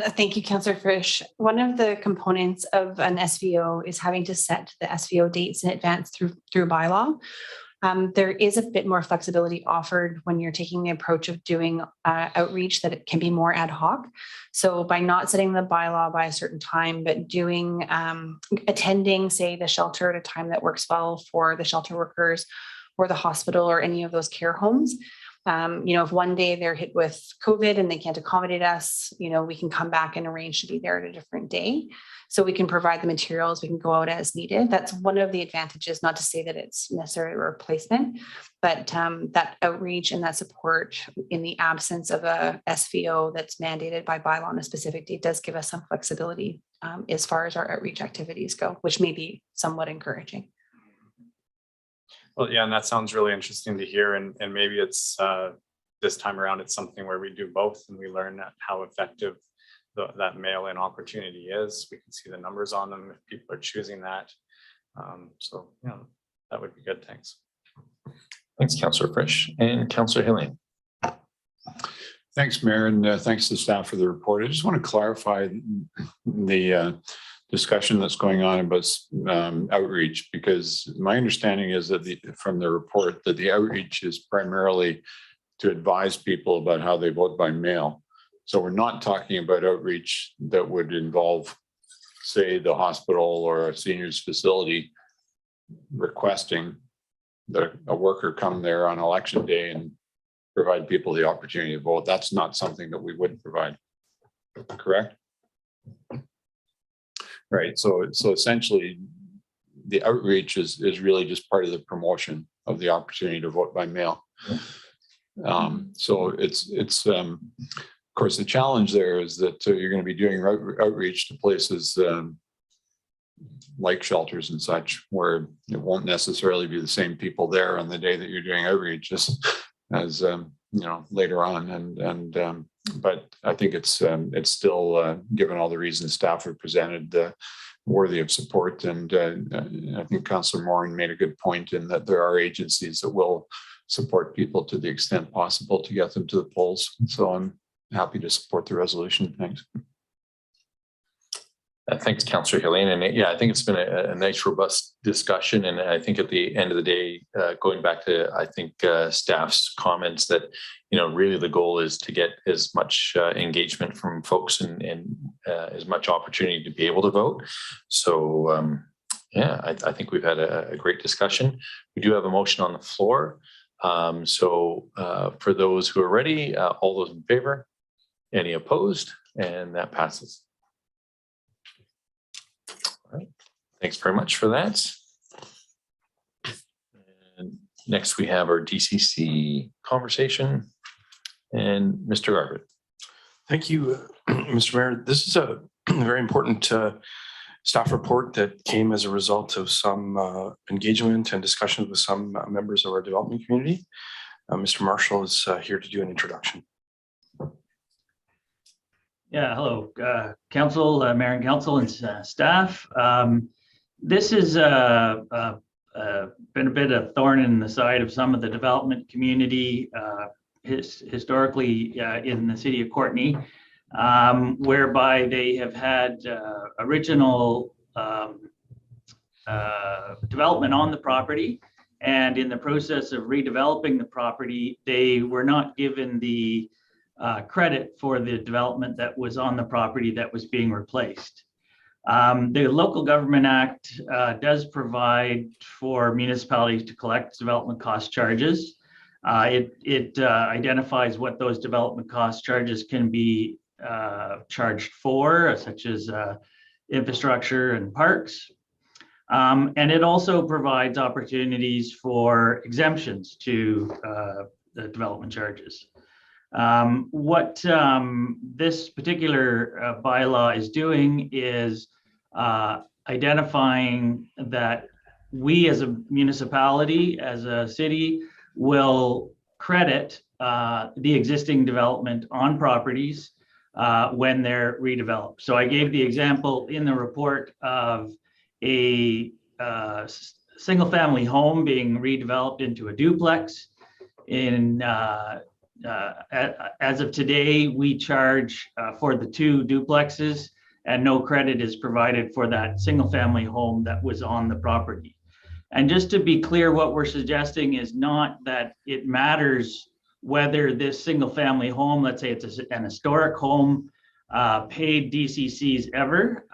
Thank you, Councillor Frisch. One of the components of an SVO is having to set the SVO dates in advance through bylaw. There is a bit more flexibility offered when you're taking the approach of doing outreach, that it can be more ad hoc. So by not setting the bylaw by a certain time, but doing attending, say, the shelter at a time that works well for the shelter workers or the hospital or any of those care homes. If one day they're hit with COVID and they can't accommodate us, we can come back and arrange to be there at a different day. So we can provide the materials, we can go out as needed. That's one of the advantages, not to say that it's necessarily a replacement, but that outreach and that support in the absence of a SVO that's mandated by bylaw on a specific date does give us some flexibility as far as our outreach activities go, which may be somewhat encouraging. Well, yeah, and that sounds really interesting to hear. And maybe it's this time around, it's something where we do both and we learn how effective that mail-in opportunity is. We can see the numbers on them if people are choosing that. So yeah, that would be good. Thanks. Thanks, Councillor Frisch. And Councillor Hillian. Thanks, Mayor, and thanks to staff for the report. I just want to clarify the discussion that's going on about outreach, because my understanding is that from the report that the outreach is primarily to advise people about how they vote by mail. So we're not talking about outreach that would involve, say, the hospital or a seniors facility requesting that a worker come there on election day and provide people the opportunity to vote. That's not something that we would provide. Correct? Right. So essentially, the outreach is really just part of the promotion of the opportunity to vote by mail. So it's of course, the challenge there is that you're going to be doing outreach to places like shelters and such, where it won't necessarily be the same people there on the day that you're doing outreach as later on. But I think it's still, given all the reasons staff have presented, worthy of support. And I think Councillor Moran made a good point in that there are agencies that will support people to the extent possible to get them to the polls. So I'm happy to support the resolution. Thanks. Thanks, Councillor Helene. And yeah, I think it's been a nice, robust discussion. And I think at the end of the day, going back to, I think, staff's comments that, really the goal is to get as much engagement from folks and as much opportunity to be able to vote. So yeah, I think we've had a great discussion. We do have a motion on the floor. So for those who are ready, all those in favor, any opposed, and that passes. Thanks very much for that. And next we have our DCC conversation and Mr. Garbutt. Thank you, Mr. Mayor. This is a very important staff report that came as a result of some engagement and discussions with some members of our development community. Mr. Marshall is here to do an introduction. Yeah, hello, Council, Mayor and Council and staff. This has been a bit of thorn in the side of some of the development community historically in the city of Courtenay, whereby they have had original development on the property, and in the process of redeveloping the property, they were not given the credit for the development that was on the property that was being replaced. The Local Government Act does provide for municipalities to collect development cost charges. It identifies what those development cost charges can be charged for, such as infrastructure and parks. And it also provides opportunities for exemptions to the development charges. What this particular bylaw is doing is identifying that we as a municipality, as a city, will credit the existing development on properties when they're redeveloped. So I gave the example in the report of a single family home being redeveloped into a duplex. As of today, we charge for the 2 duplexes, and no credit is provided for that single family home that was on the property. And just to be clear, what we're suggesting is not that it matters whether this single family home, let's say it's an historic home, paid DCCs ever,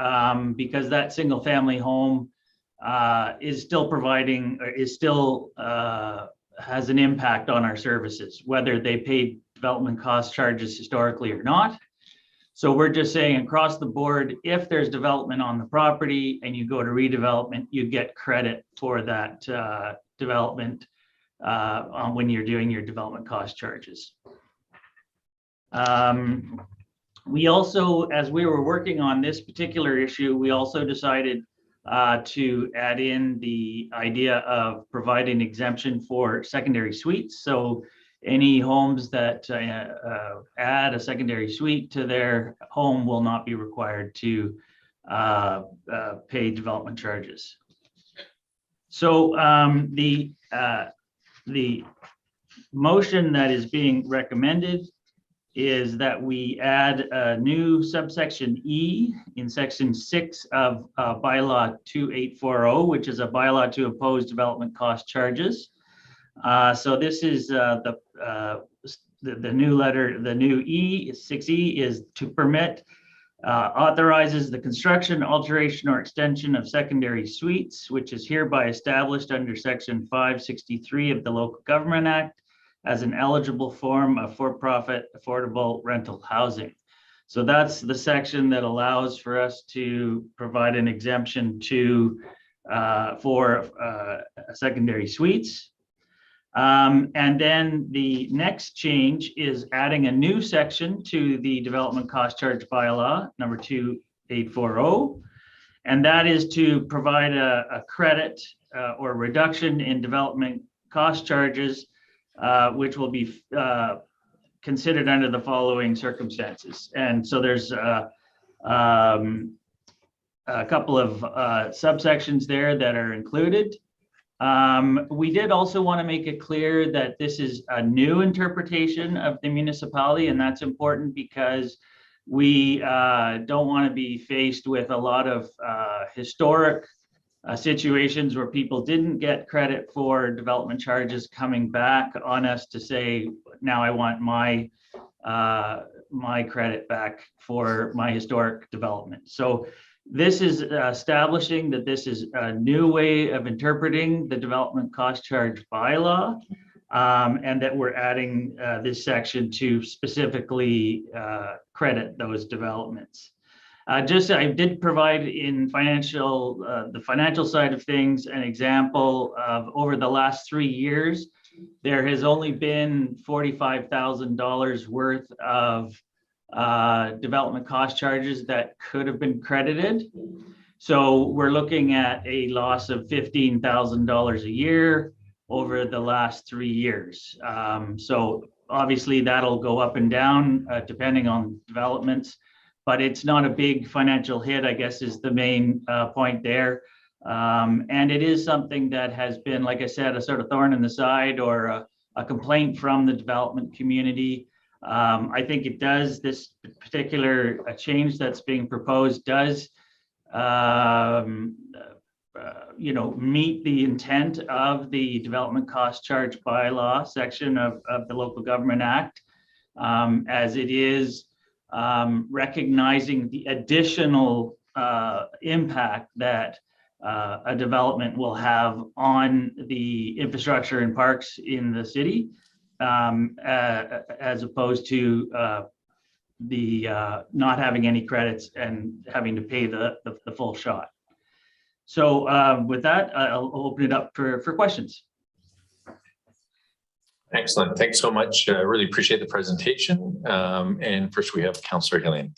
because that single family home is still providing, or is still has an impact on our services, whether they paid development cost charges historically or not. So we're just saying across the board, if there's development on the property and you go to redevelopment, you get credit for that development when you're doing your development cost charges. We also, as we were working on this particular issue, we also decided to add in the idea of providing exemption for secondary suites. So any homes that add a secondary suite to their home will not be required to pay development charges. So the motion that is being recommended is that we add a new subsection E in section 6 of bylaw 2840, which is a bylaw to impose development cost charges. So this is the new letter, the new E, 6E, is to permit, authorizes the construction, alteration, or extension of secondary suites, which is hereby established under section 563 of the Local Government Act as an eligible form of for-profit affordable rental housing. So that's the section that allows for us to provide an exemption to for secondary suites. And then the next change is adding a new section to the development cost charge bylaw number 2840. And that is to provide a credit or reduction in development cost charges, which will be considered under the following circumstances. And so there's a couple of subsections there that are included. We did also want to make it clear that this is a new interpretation of the municipality, and that's important because We don't want to be faced with a lot of historic situations where people didn't get credit for development charges coming back on us to say, now I want my credit back for my historic development. So this is establishing that this is a new way of interpreting the development cost charge bylaw, and that we're adding this section to specifically credit those developments. I did provide in the financial side of things, an example of over the last 3 years, there has only been $45,000 worth of development cost charges that could have been credited. So we're looking at a loss of $15,000 a year over the last 3 years. So obviously that'll go up and down depending on developments, but it's not a big financial hit, I guess, is the main point there. And it is something that has been, like I said, a sort of thorn in the side or a complaint from the development community. I think it does, this particular change that's being proposed does meet the intent of the development cost charge bylaw section of the Local Government Act, as it is recognizing the additional impact that a development will have on the infrastructure and parks in the city, as opposed to the not having any credits and having to pay the full shot. So with that, I'll open it up for questions. Excellent. Thanks so much. I really appreciate the presentation. And first we have Councillor Hillian.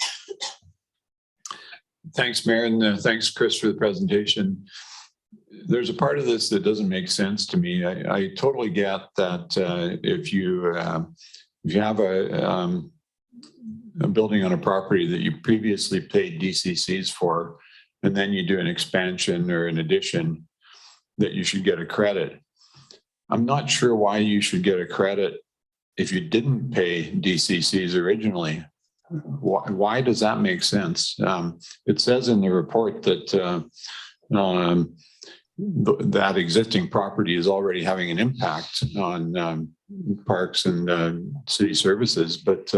Thanks, Mayor, and thanks, Chris, for the presentation. There's a part of this that doesn't make sense to me. I totally get that if you have a building on a property that you previously paid DCCs for, and then you do an expansion or an addition, that you should get a credit. I'm not sure why you should get a credit if you didn't pay DCCs originally. Why does that make sense? It says in the report that that existing property is already having an impact on parks and city services, but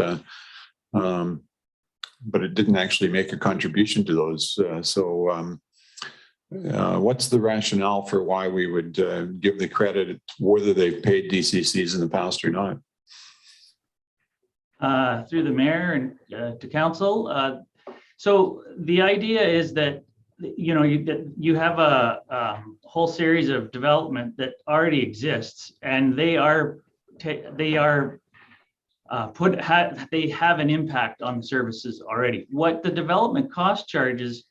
it didn't actually make a contribution to those. What's the rationale for why we would give the credit, whether they've paid DCCs in the past or not? Through the mayor and to council. So the idea is that, you have a whole series of development that already exists, and they have an impact on the services already. What the development cost charges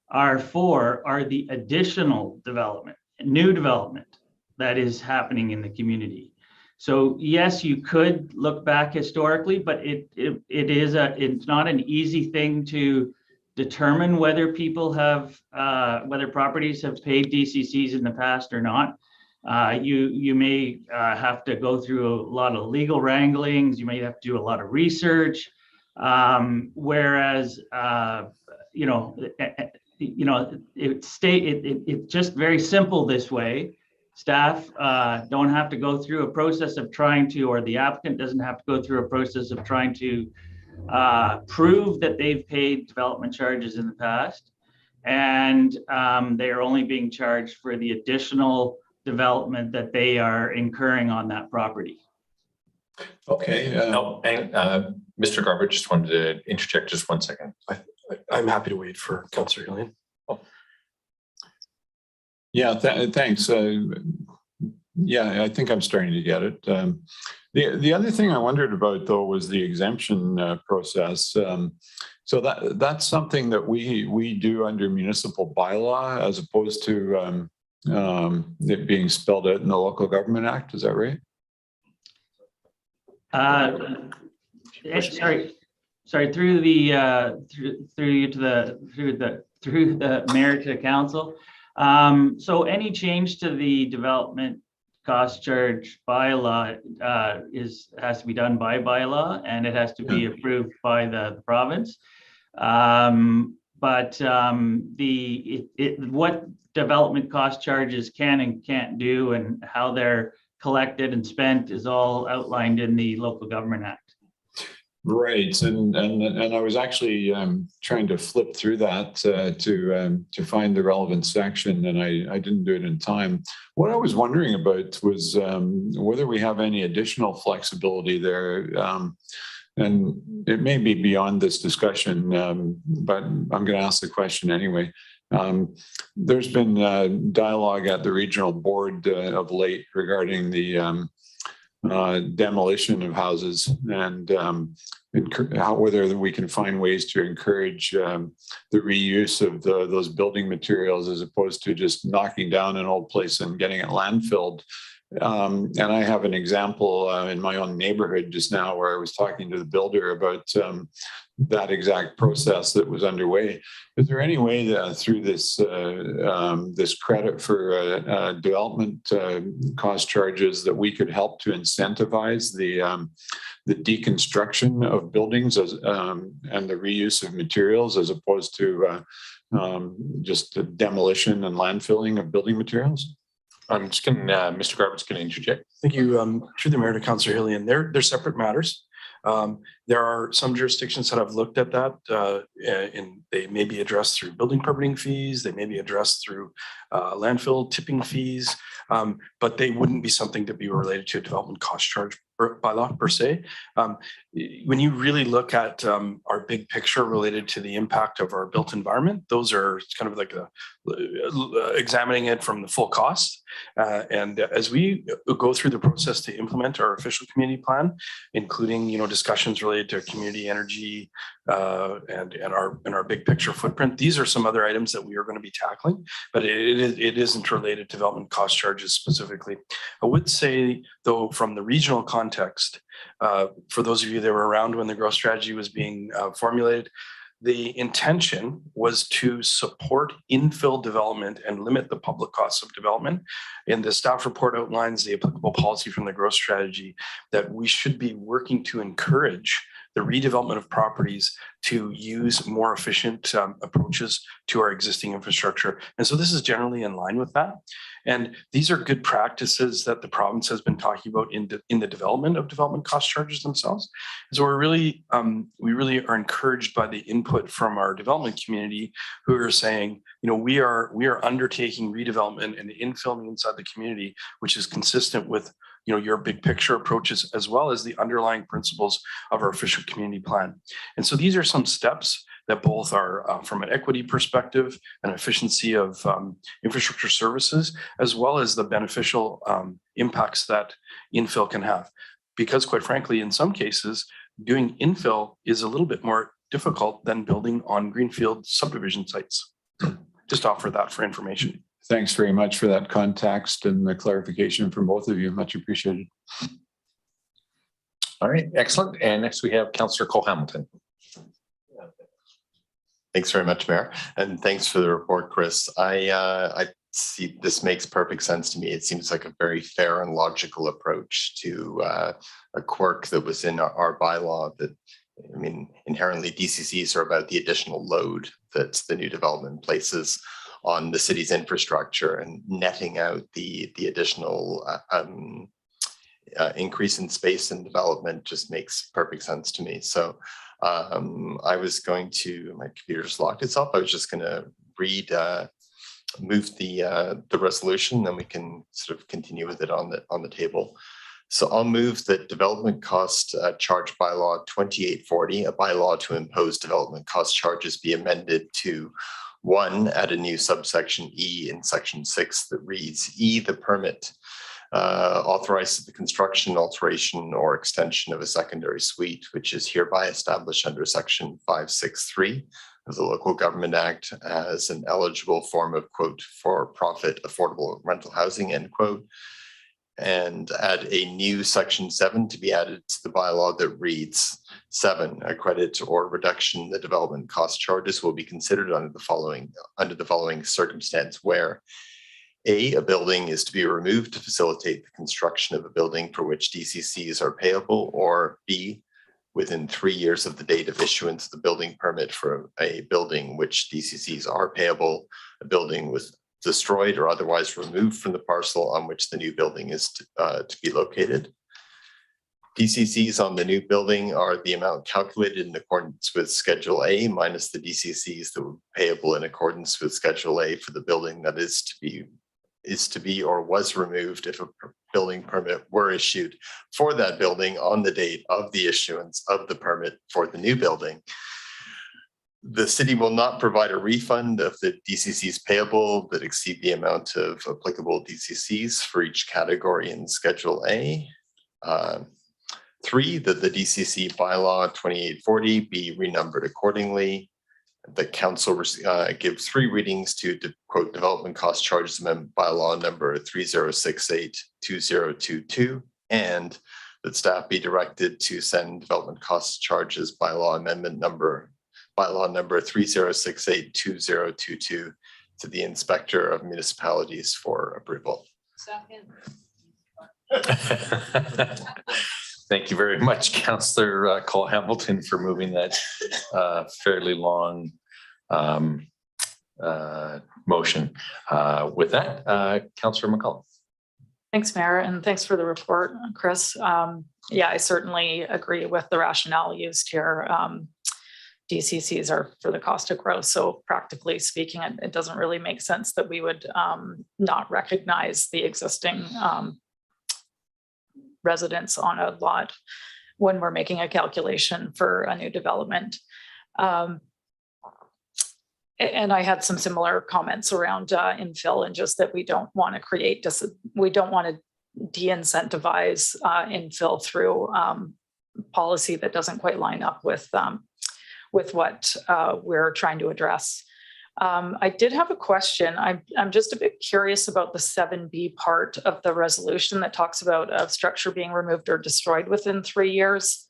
are for are the additional development, new development that is happening in the community. So yes, you could look back historically, but it's not an easy thing to determine whether people have whether properties have paid DCCs in the past or not. You may have to go through a lot of legal wranglings. You may have to do a lot of research. Whereas it's just very simple this way. Staff don't have to go through a process of trying to, or the applicant doesn't have to go through a process of trying to prove that they've paid development charges in the past. And they are only being charged for the additional development that they are incurring on that property. Okay. Mr. Garber, just wanted to interject just 1 second. I'm happy to wait for Councillor Hillian. Yeah, thanks. Yeah, I think I'm starting to get it. The other thing I wondered about, though, was the exemption process. So that's something that we do under municipal bylaw, as opposed to it being spelled out in the Local Government Act. Is that right? Sorry, through the mayor to council. So any change to the development cost charge bylaw has to be done by bylaw, and it has to be approved by the province. But what development cost charges can and can't do and how they're collected and spent is all outlined in the Local Government Act. Right, and I was actually trying to flip through that to find the relevant section, and I didn't do it in time. What I was wondering about was whether we have any additional flexibility there, and it may be beyond this discussion, but I'm going to ask the question anyway. There's been dialogue at the regional board of late regarding the demolition of houses and whether we can find ways to encourage the reuse of those building materials as opposed to just knocking down an old place and getting it landfilled. And I have an example in my own neighborhood just now where I was talking to the builder about that exact process that was underway. Is there any way that through this this credit for development cost charges that we could help to incentivize the deconstruction of buildings and the reuse of materials as opposed to just the demolition and landfilling of building materials? I'm just going to, Mr. Garbutt's going to interject. Thank you. Through the mayor to Councillor Hillian, they're separate matters. There are some jurisdictions that have looked at that and they may be addressed through building permitting fees. They may be addressed through landfill tipping fees, but they wouldn't be something to be related to a development cost charge bylaw per se. When you really look at our big picture related to the impact of our built environment, those are kind of like examining it from the full cost. And as we go through the process to implement our official community plan, including discussions related to community energy and our big picture footprint, these are some other items that we are going to be tackling, but it isn't related to development cost charges specifically. I would say though, from the regional context, for those of you that were around when the growth strategy was being formulated, the intention was to support infill development and limit the public costs of development. And the staff report outlines the applicable policy from the growth strategy that we should be working to encourage the redevelopment of properties to use more efficient approaches to our existing infrastructure. And so this is generally in line with that. And these are good practices that the province has been talking about in the development of development cost charges themselves. And so we really are encouraged by the input from our development community who are saying, we are undertaking redevelopment and infilling inside the community, which is consistent with your big picture approaches, as well as the underlying principles of our official community plan. And so these are some steps that both are from an equity perspective and efficiency of infrastructure services, as well as the beneficial impacts that infill can have. Because quite frankly, in some cases, doing infill is a little bit more difficult than building on greenfield subdivision sites. Just offer that for information. Thanks very much for that context and the clarification from both of you. Much appreciated. All right, excellent. And next we have Councillor Cole Hamilton. Thanks very much, Mayor. And thanks for the report, Chris. I see this makes perfect sense to me. It seems like a very fair and logical approach to a quirk that was in our bylaw that, inherently DCCs are about the additional load that the new development places on the city's infrastructure, and netting out the additional increase in space and development just makes perfect sense to me. So I was going to, my computer just locked itself. I was just going to move the resolution, then we can sort of continue with it on the table. So I'll move that development cost charge bylaw 2840, a bylaw to impose development cost charges, be amended to 1, add a new subsection E in section 6 that reads, E, the permit authorizes the construction, alteration, or extension of a secondary suite, which is hereby established under section 563 of the Local Government Act as an eligible form of, quote, for profit affordable rental housing, end quote. And add a new section 7 to be added to the bylaw that reads 7, a credit or reduction in the development cost charges will be considered under the following circumstance where A building is to be removed to facilitate the construction of a building for which DCCs are payable, or B, within 3 years of the date of issuance of the building permit for a building which DCCs are payable, a building was destroyed or otherwise removed from the parcel on which the new building is to be located. DCCs on the new building are the amount calculated in accordance with Schedule A minus the DCCs that were payable in accordance with Schedule A for the building that is to be or was removed if a building permit were issued for that building on the date of the issuance of the permit for the new building. The city will not provide a refund of the DCCs payable that exceed the amount of applicable DCCs for each category in Schedule A. 3, that the DCC bylaw 2840 be renumbered accordingly. The council give 3 readings to quote development cost charges amendment bylaw number 3068-2022, and that staff be directed to send development cost charges bylaw amendment number 3068-2022 to the Inspector of Municipalities for approval. Second. Thank you very much, Councillor Cole Hamilton, for moving that fairly long motion. With that, Councillor McCullough. Thanks, Mayor, and thanks for the report, Chris. Yeah, I certainly agree with the rationale used here. DCCs are for the cost of growth. So practically speaking, it doesn't really make sense that we would not recognize the existing residents on a lot when we're making a calculation for a new development. And I had some similar comments around infill, and just that we don't want to we don't want to de-incentivize infill through policy that doesn't quite line up with what we're trying to address. I did have a question. I'm just a bit curious about the 7B part of the resolution that talks about a structure being removed or destroyed within 3 years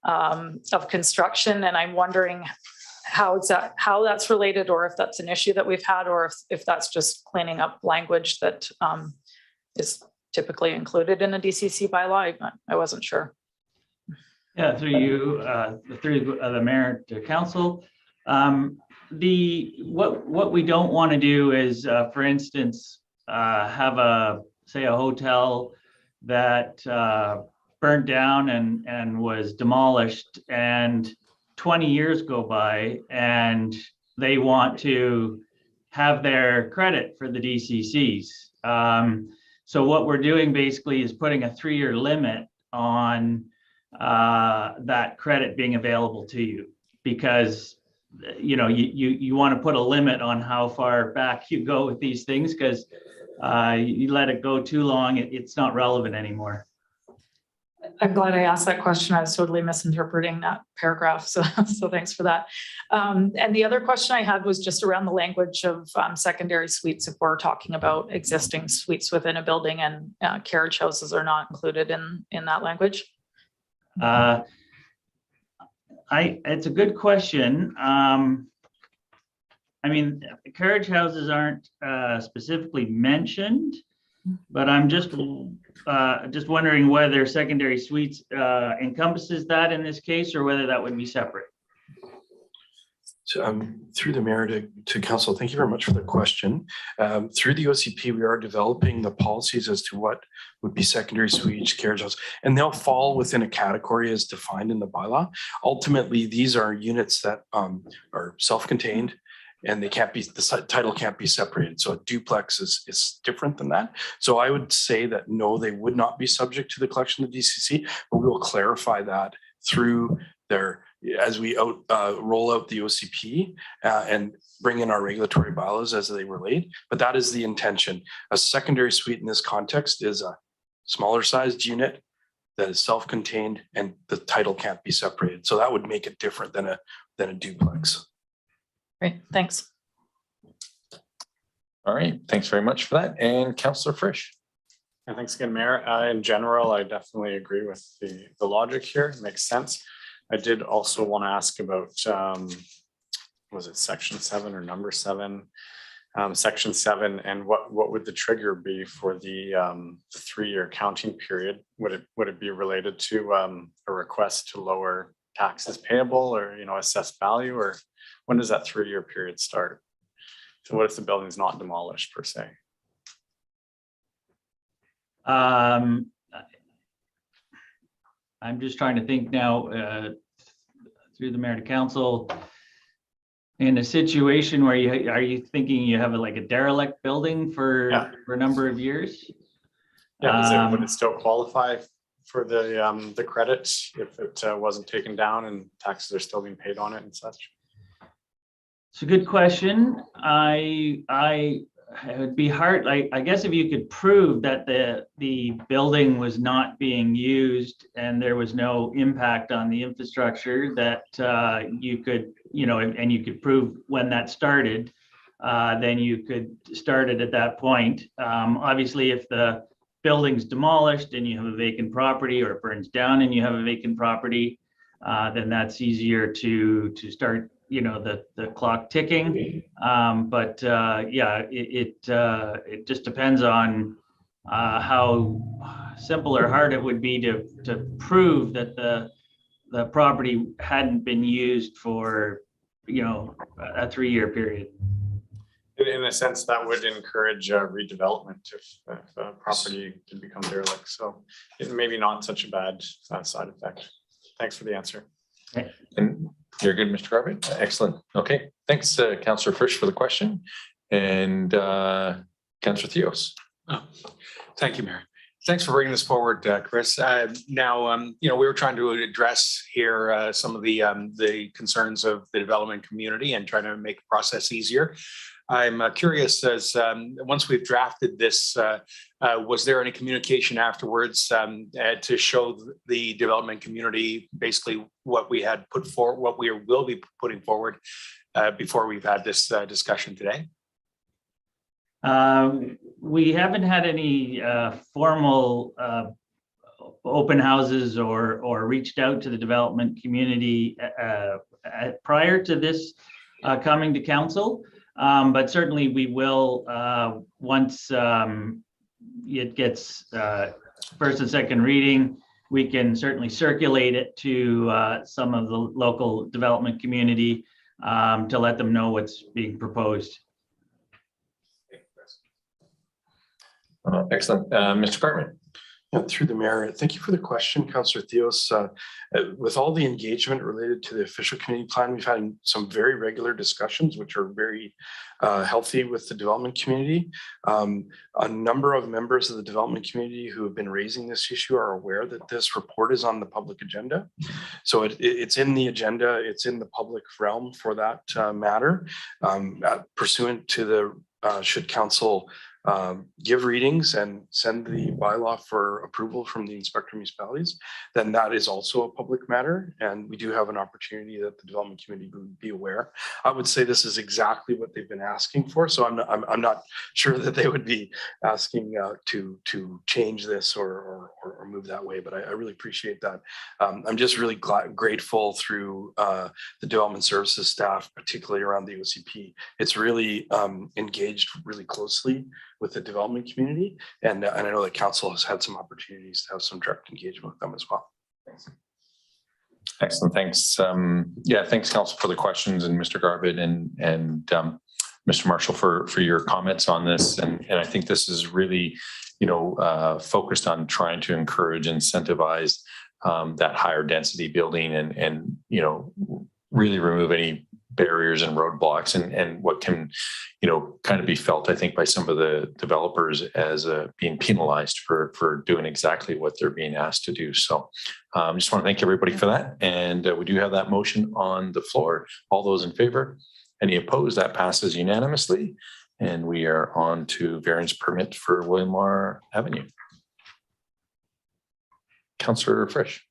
of construction. And I'm wondering how that's related, or if that's an issue that we've had, or if that's just cleaning up language that is typically included in a DCC bylaw. I wasn't sure. Yeah, through you, through the mayor to council. What we don't want to do is, for instance, have a hotel that burned down and was demolished, and 20 years go by and they want to have their credit for the DCCs. So what we're doing basically is putting a 3-year limit on that credit being available to you, because you want to put a limit on how far back you go with these things, because you let it go too long, it's not relevant anymore. I'm glad I asked that question. I was totally misinterpreting that paragraph. So thanks for that. And the other question I had was just around the language of secondary suites. If we're talking about existing suites within a building, and carriage houses are not included in that language. It's a good question. I mean, carriage houses aren't specifically mentioned, but I'm just wondering whether secondary suites encompasses that in this case, or whether that would be separate. So, through the mayor to council, thank you very much for the question. Through the OCP, we are developing the policies as to what would be secondary suites, carriage house, and they'll fall within a category as defined in the bylaw. Ultimately, these are units that are self-contained, and the title can't be separated. So a duplex is different than that. So I would say that no, they would not be subject to the collection of DCC, but we will clarify that through as we roll out the OCP and bring in our regulatory bylaws as they relate. But that is the intention. A secondary suite in this context is a smaller sized unit that is self-contained, and the title can't be separated. So that would make it different than a duplex. Great, thanks. All right, thanks very much for that. And Councillor Frisch. And thanks again, Mayor. In general, I definitely agree with the logic here. It makes sense. I did also want to ask about, was it section 7 or number 7? section 7, and what would the trigger be for the 3-year counting period? Would it be related to a request to lower taxes payable, or assessed value, or when does that 3-year period start? So what if the building is not demolished per se? I'm just trying to think now, through the mayor to council, in a situation where are you thinking you have like a derelict building for a number of years? Yeah, would it still qualify for the credit if it wasn't taken down and taxes are still being paid on it and such? It's a good question. It would be hard. I guess if you could prove that the building was not being used and there was no impact on the infrastructure, that you could, and you could prove when that started, then you could start it at that point. Obviously, if the building's demolished and you have a vacant property, or it burns down and you have a vacant property, then that's easier to start the clock ticking. But it just depends on how simple or hard it would be to prove that the property hadn't been used for a 3-year period. In a sense, that would encourage redevelopment if property can become derelict. So it maybe not such a bad side effect. Thanks for the answer. Okay. And you're good, Mr. Garbutt. Excellent. Okay. Thanks, Councillor Frisch, for the question. And Councillor Theos. Thank you, Mayor. Thanks for bringing this forward, Chris. Now, we were trying to address here some of the concerns of the development community and trying to make the process easier. I'm curious, as once we've drafted this, was there any communication afterwards to show the development community basically what we had put forward, what we will be putting forward before we've had this discussion today? We haven't had any formal open houses or reached out to the development community prior to this coming to council. But certainly we will, once it gets first and second reading, we can certainly circulate it to some of the local development community to let them know what's being proposed. Excellent. Mr. Cartman. Through the mayor, thank you for the question, Councillor Theos. With all the engagement related to the official community plan, we've had some very regular discussions, which are very healthy with the development community. A number of members of the development community who have been raising this issue are aware that this report is on the public agenda. So it's in the agenda, it's in the public realm for that matter. Pursuant to the should council give readings and send the bylaw for approval from the inspector of municipalities, then that is also a public matter. And we do have an opportunity that the development community would be aware. I would say this is exactly what they've been asking for. So I'm not sure that they would be asking to change this or move that way, but I really appreciate that. I'm just really grateful through the development services staff, particularly around the OCP. It's really engaged really closely with the development community. And I know that council has had some opportunities to have some direct engagement with them as well. Thanks. Excellent. Thanks. Thanks, council, for the questions, and Mr. Garbutt and Mr. Marshall for your comments on this. And I think this is really, focused on trying to encourage, incentivize that higher density building and really remove any barriers and roadblocks and what can, kind of be felt, I think, by some of the developers as being penalized for doing exactly what they're being asked to do. So just want to thank everybody for that. And we do have that motion on the floor. All those in favor? Any opposed? That passes unanimously. And we are on to variance permit for Williamar Avenue. Councillor Frisch.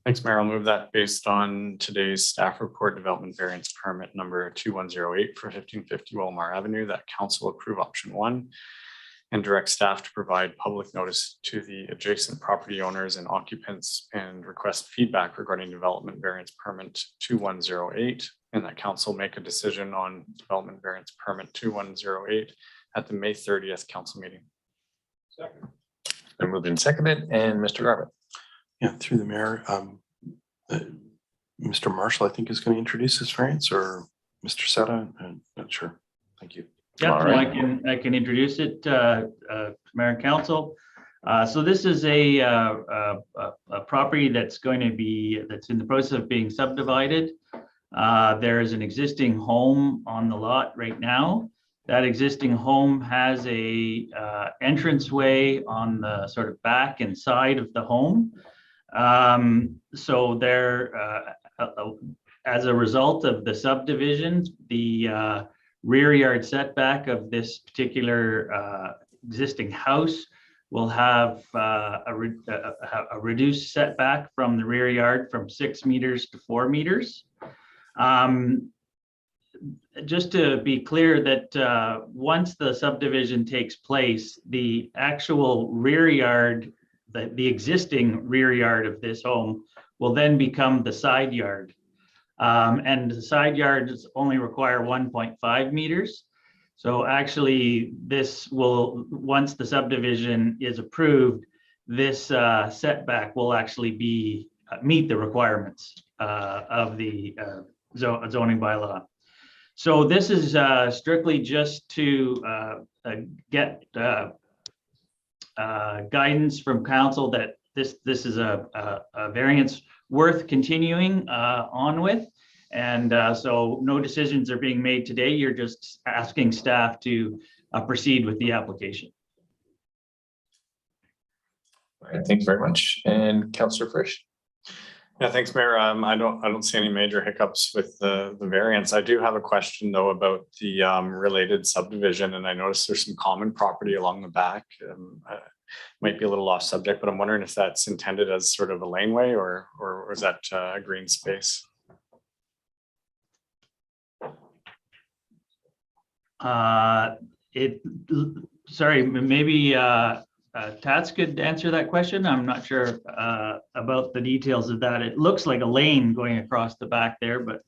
Thanks, Mayor. I'll move that based on today's staff report, development variance permit number 2108 for 1550 Williamar Avenue, that council approve option 1 and direct staff to provide public notice to the adjacent property owners and occupants and request feedback regarding development variance permit 2108 and that council make a decision on development variance permit 2108 at the May 30th council meeting. And moved and seconded, and Mr. Garbutt. Yeah, through the mayor, Mr. Marshall, I think is going to introduce this variance, or Mr. Seta, I'm not sure. Thank you. Yeah, All so right. I can introduce it, Mayor and Council. So this is a property that's in the process of being subdivided. There is an existing home on the lot right now. That existing home has a entranceway on the sort of back and side of the home. So there, as a result of the subdivision, the rear yard setback of this particular existing house will have a reduced setback from the rear yard from 6 meters to 4 meters. Just to be clear that once the subdivision takes place, the actual rear yard, the existing rear yard of this home will then become the side yard. And the side yards only require 1.5 meters. So actually this will, once the subdivision is approved, this setback will actually be meet the requirements of the zoning bylaw. So this is strictly just to get guidance from council that this is a variance worth continuing on with. And so no decisions are being made today. You're just asking staff to proceed with the application. All right, thank you very much. And Councillor Frisch. Yeah, thanks, Mayor. I don't see any major hiccups with the variance. I do have a question though about the related subdivision, and I noticed there's some common property along the back. Might be a little off subject, but I'm wondering if that's intended as sort of a laneway or is that a green space? Sorry, maybe Tats could answer that question. I'm not sure about the details of that. It looks like a lane going across the back there, but.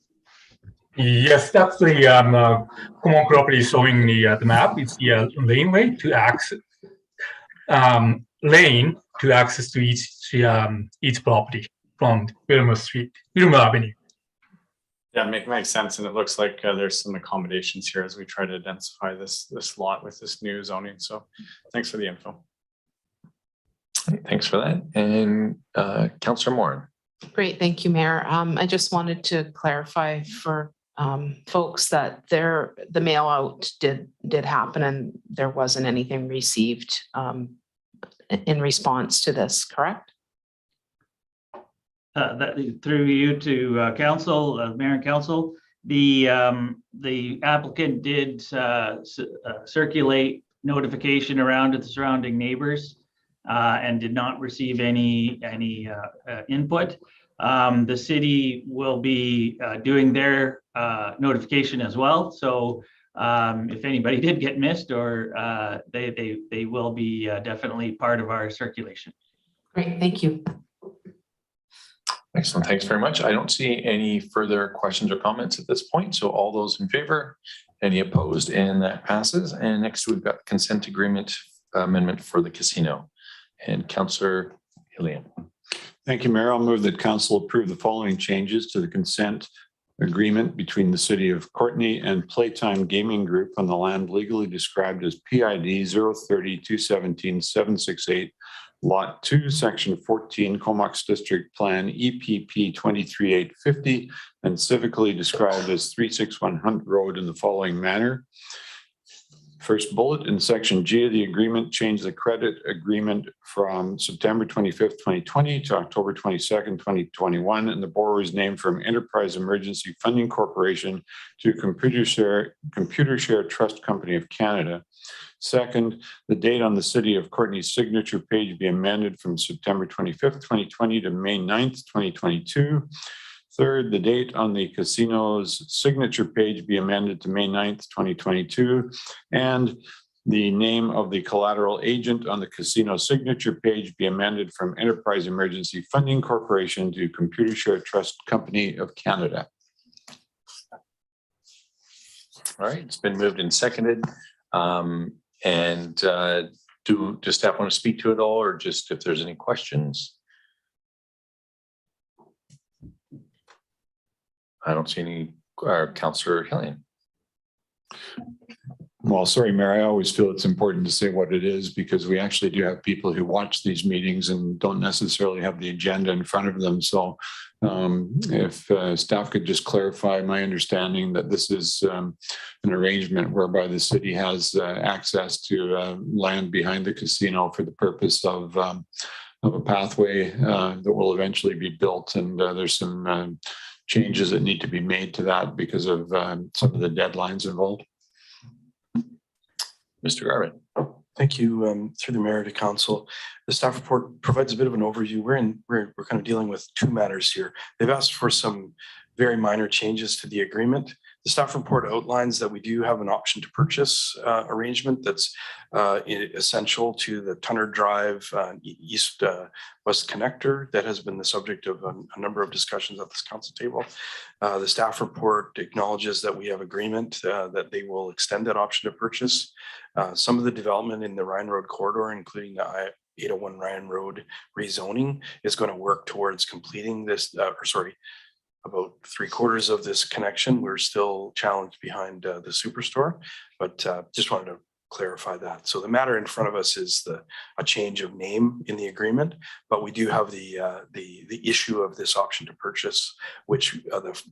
Yes, that's the common property showing the map. It's the laneway to access lane to access to each property from Wilmer Avenue. Yeah, makes sense, and it looks like there's some accommodations here as we try to densify this lot with this new zoning. So, thanks for the info. Thanks for that. And Councillor Moore. Great, thank you, Mayor. I just wanted to clarify for folks that the mail out did happen and there wasn't anything received in response to this, correct? That through you to council, Mayor and Council, the applicant did circulate notification around to the surrounding neighbors and did not receive any input. The city will be doing their notification as well. So if anybody did get missed, or they will be definitely part of our circulation. Great, thank you. Excellent. Thanks very much. I don't see any further questions or comments at this point. So all those in favor, any opposed, and that passes. And next we've got consent agreement amendment for the casino. And Councillor Hillian. Thank you, Mayor. I'll move that council approve the following changes to the consent agreement between the city of Courtenay and Playtime Gaming Group on the land legally described as PID 030-217-768, Lot 2, Section 14, Comox District Plan, EPP 23850, and civically described as 361 Hunt Road in the following manner. First bullet in Section G of the agreement, change the credit agreement from September 25th, 2020 to October 22nd, 2021, and the borrower's name from Enterprise Emergency Funding Corporation to Computer Share Trust Company of Canada. Second, the date on the City of Courtenay's signature page be amended from September 25th, 2020 to May 9th, 2022. Third, the date on the casino's signature page be amended to May 9th, 2022. And the name of the collateral agent on the casino signature page be amended from Enterprise Emergency Funding Corporation to Computer Share Trust Company of Canada. All right, it's been moved and seconded. And does staff want to speak to it all, or just if there's any questions? I don't see any. Councillor Hillian. Well, sorry, Mayor, I always feel it's important to say what it is because we actually do have people who watch these meetings and don't necessarily have the agenda in front of them. So if staff could just clarify my understanding that this is an arrangement whereby the city has access to land behind the casino for the purpose of a pathway that will eventually be built. And there's some changes that need to be made to that because of some of the deadlines involved. Mr. Garvin. Thank you. Through the mayor to council, the staff report provides a bit of an overview. We're kind of dealing with two matters here. They've asked for some very minor changes to the agreement. The staff report outlines that we do have an option to purchase arrangement that's essential to the Tunner Drive east-west connector that has been the subject of a number of discussions at this council table. The staff report acknowledges that we have agreement that they will extend that option to purchase. Some of the development in the Ryan Road corridor, including the 801 Ryan Road rezoning, is going to work towards completing this, about 3/4 of this connection. We're still challenged behind the superstore, but just wanted to clarify that. So the matter in front of us is a change of name in the agreement, but we do have the issue of this option to purchase, which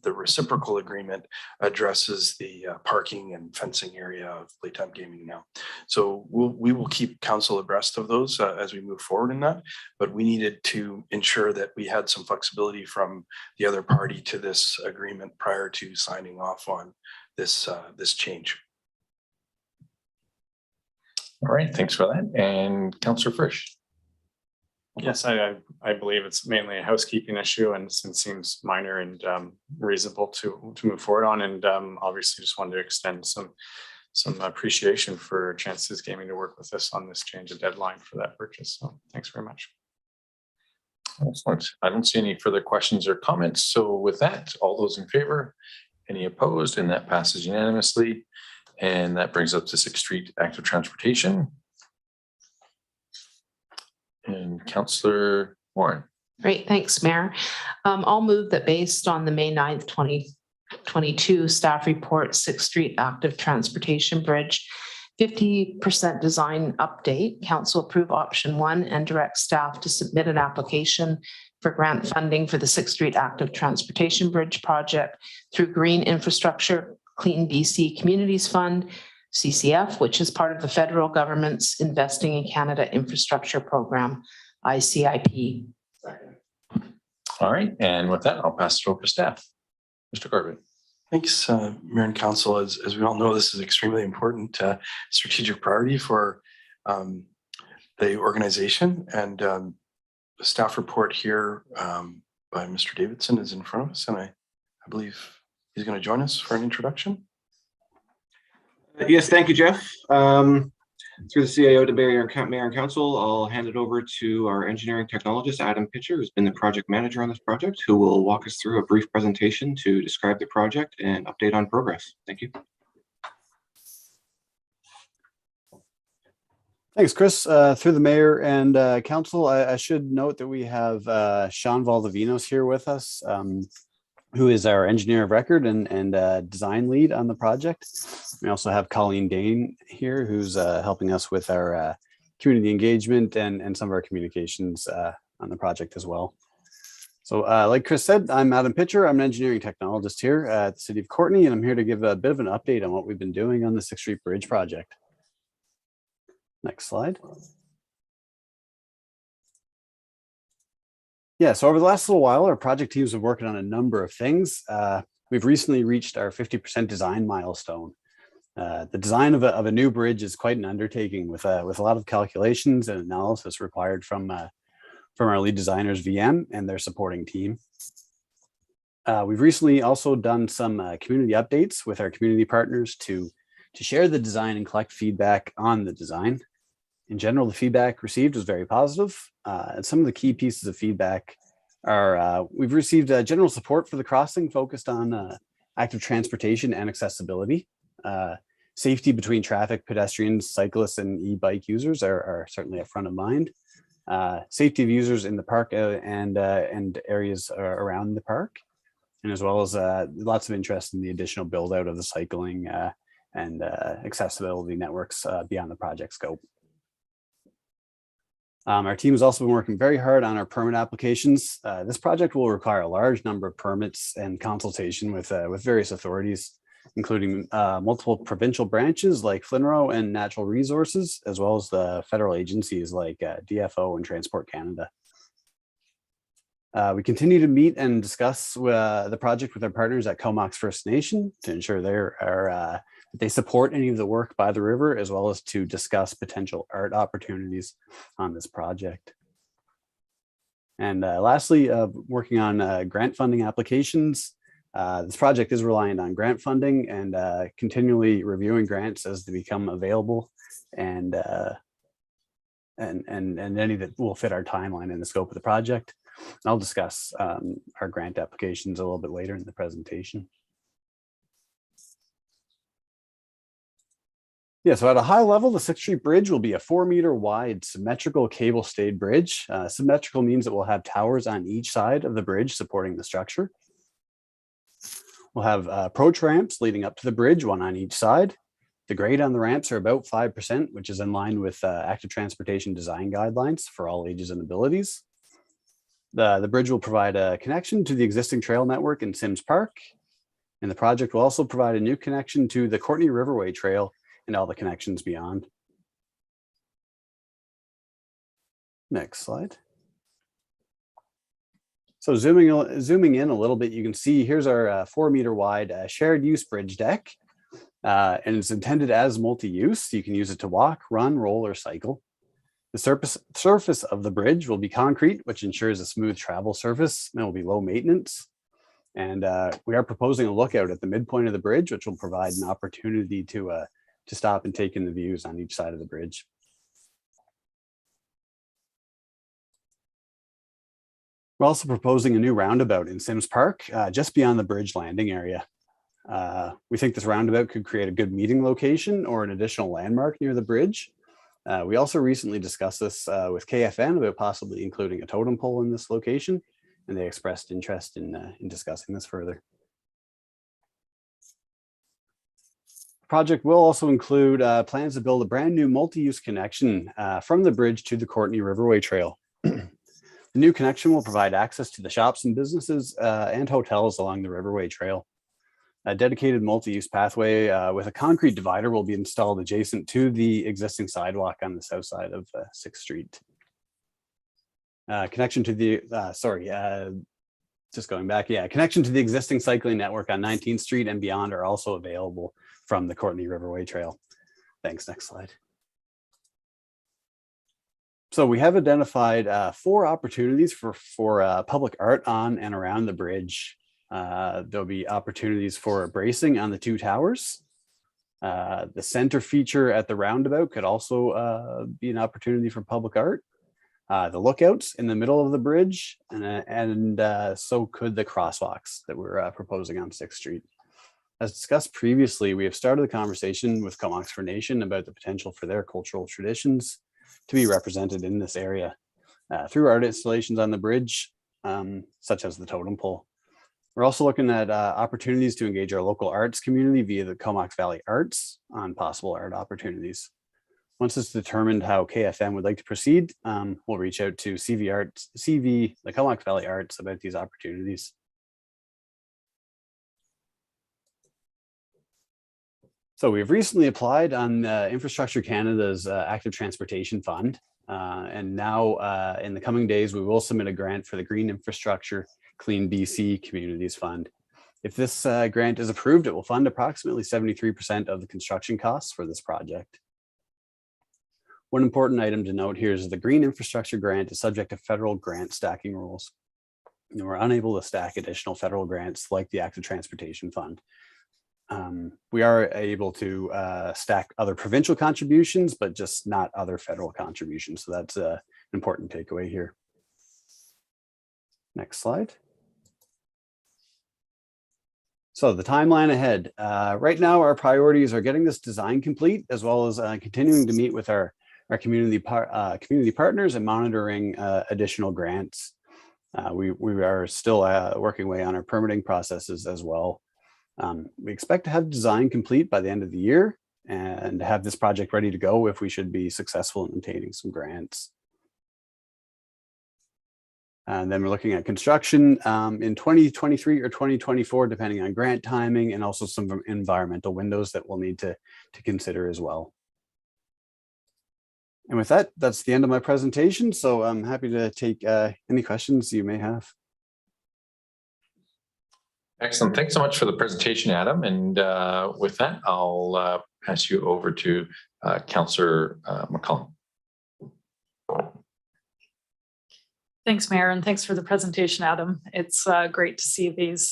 the reciprocal agreement addresses the parking and fencing area of Playtime Gaming now. So we will keep council abreast of those as we move forward in that, but we needed to ensure that we had some flexibility from the other party to this agreement prior to signing off on this change. All right, thanks for that. And Councillor Frisch. Yes, I believe it's mainly a housekeeping issue and seems minor and reasonable to move forward on. And obviously just wanted to extend some appreciation for Chances Gaming to work with us on this change of deadline for that purchase. So thanks very much. Excellent. I don't see any further questions or comments. So with that, all those in favor, any opposed, and that passes unanimously. And that brings up to 6th Street Active Transportation. And Councillor Warren. Great, thanks, Mayor. I'll move that based on the May 9th, 2022 staff report, 6th Street Active Transportation Bridge, 50% design update, council approve option 1 and direct staff to submit an application for grant funding for the 6th Street Active Transportation Bridge project through Green Infrastructure Clean BC Communities Fund, CCF, which is part of the federal government's Investing in Canada Infrastructure Program, ICIP. All right, and with that, I'll pass it over to staff. Mr. Garvin. Thanks, Mayor and Council. As we all know, this is extremely important strategic priority for the organization, and the staff report here by Mr. Davidson is in front of us, and I believe he's going to join us for an introduction. Yes, thank you, Jeff. Through the CIO to Mayor and Council, I'll hand it over to our engineering technologist, Adam Pitcher, who's been the project manager on this project, who will walk us through a brief presentation to describe the project and update on progress. Thank you. Thanks, Chris. Through the mayor and council, I should note that we have Sean Valdovinos here with us, who is our engineer of record and design lead on the project. We also have Colleen Dane here, who's helping us with our community engagement and some of our communications on the project as well. So like Chris said, I'm Adam Pitcher. I'm an engineering technologist here at the City of Courtenay, and I'm here to give a bit of an update on what we've been doing on the 6th Street Bridge project. Next slide. Yeah, so over the last little while, our project teams have been working on a number of things. We've recently reached our 50% design milestone. The design of a new bridge is quite an undertaking with a lot of calculations and analysis required from our lead designers, VM, and their supporting team. We've recently also done some community updates with our community partners to share the design and collect feedback on the design. In general, the feedback received was very positive. And some of the key pieces of feedback are we've received general support for the crossing focused on active transportation and accessibility. Safety between traffic, pedestrians, cyclists, and e-bike users are certainly at front of mind. Safety of users in the park and areas around the park, and as well as lots of interest in the additional build out of the cycling and accessibility networks beyond the project scope. Our team has also been working very hard on our permit applications. This project will require a large number of permits and consultation with various authorities, including multiple provincial branches like FLNRO and Natural Resources, as well as the federal agencies like DFO and Transport Canada. We continue to meet and discuss the project with our partners at Comox First Nation to ensure they support any of the work by the river, as well as to discuss potential art opportunities on this project. And lastly, working on grant funding applications. This project is reliant on grant funding and continually reviewing grants as they become available, and any that will fit our timeline and the scope of the project. I'll discuss our grant applications a little bit later in the presentation. Yeah, so at a high level, the 6th Street Bridge will be a 4-meter wide symmetrical cable stayed bridge. Symmetrical means it will have towers on each side of the bridge supporting the structure. We'll have approach ramps leading up to the bridge, one on each side. The grade on the ramps are about 5%, which is in line with active transportation design guidelines for all ages and abilities. The bridge will provide a connection to the existing trail network in Sims Park, and the project will also provide a new connection to the Courtenay Riverway Trail and all the connections beyond. Next slide. So zooming in a little bit, you can see here's our 4-meter wide shared use bridge deck, and it's intended as multi-use. You can use it to walk, run, roll, or cycle. The surface of the bridge will be concrete, which ensures a smooth travel surface, and it will be low maintenance. And we are proposing a lookout at the midpoint of the bridge, which will provide an opportunity to stop and take in the views on each side of the bridge. We're also proposing a new roundabout in Sims Park, just beyond the bridge landing area. We think this roundabout could create a good meeting location or an additional landmark near the bridge. We also recently discussed this with KFN about possibly including a totem pole in this location, and they expressed interest in discussing this further. The project will also include plans to build a brand new multi-use connection from the bridge to the Courtenay Riverway Trail. The new connection will provide access to the shops and businesses and hotels along the Riverway Trail. A dedicated multi-use pathway with a concrete divider will be installed adjacent to the existing sidewalk on the south side of 6th Street. Connection to the, connection to the existing cycling network on 19th Street and beyond are also available from the Courtenay Riverway Trail. Thanks, next slide. So we have identified 4 opportunities for public art on and around the bridge. There'll be opportunities for bracing on the 2 towers. The center feature at the roundabout could also be an opportunity for public art. The lookouts in the middle of the bridge, and so could the crosswalks that we're proposing on 6th Street. As discussed previously, we have started a conversation with Comox First Nation about the potential for their cultural traditions to be represented in this area through art installations on the bridge, such as the totem pole. We're also looking at opportunities to engage our local arts community via the Comox Valley Arts on possible art opportunities. Once it's determined how KFM would like to proceed, we'll reach out to CV, the Comox Valley Arts, about these opportunities. So we've recently applied on Infrastructure Canada's Active Transportation Fund. And now in the coming days, we will submit a grant for the Green Infrastructure Clean BC Communities Fund. If this grant is approved, it will fund approximately 73% of the construction costs for this project. One important item to note here is the Green Infrastructure Grant is subject to federal grant stacking rules. And we're unable to stack additional federal grants like the Active Transportation Fund. We are able to stack other provincial contributions, but just not other federal contributions. So that's an important takeaway here. Next slide. So the timeline ahead. Right now, our priorities are getting this design complete, as well as continuing to meet with our community partners and monitoring additional grants. We are still working away on our permitting processes as well. We expect to have design complete by the end of the year and have this project ready to go if we should be successful in obtaining some grants. And then we're looking at construction in 2023 or 2024, depending on grant timing and also some environmental windows that we'll need to consider as well. And with that, that's the end of my presentation. So I'm happy to take any questions you may have. Excellent. Thanks so much for the presentation, Adam. And with that, I'll pass you over to Councillor McCollum. Thanks, Mayor, and thanks for the presentation, Adam. It's great to see these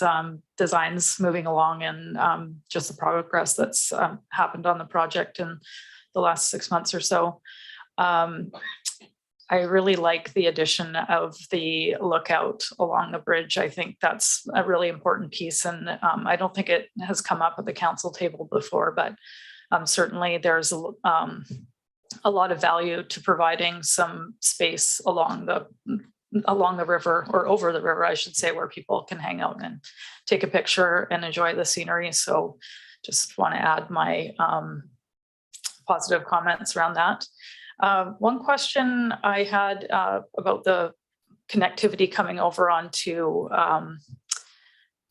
designs moving along and just the progress that's happened on the project in the last 6 months or so. I really like the addition of the lookout along the bridge. I think that's a really important piece, and I don't think it has come up at the council table before, but certainly there's a lot of value to providing some space along the river, or over the river, I should say, where people can hang out and take a picture and enjoy the scenery. So just want to add my positive comments around that. One question I had about the connectivity coming over onto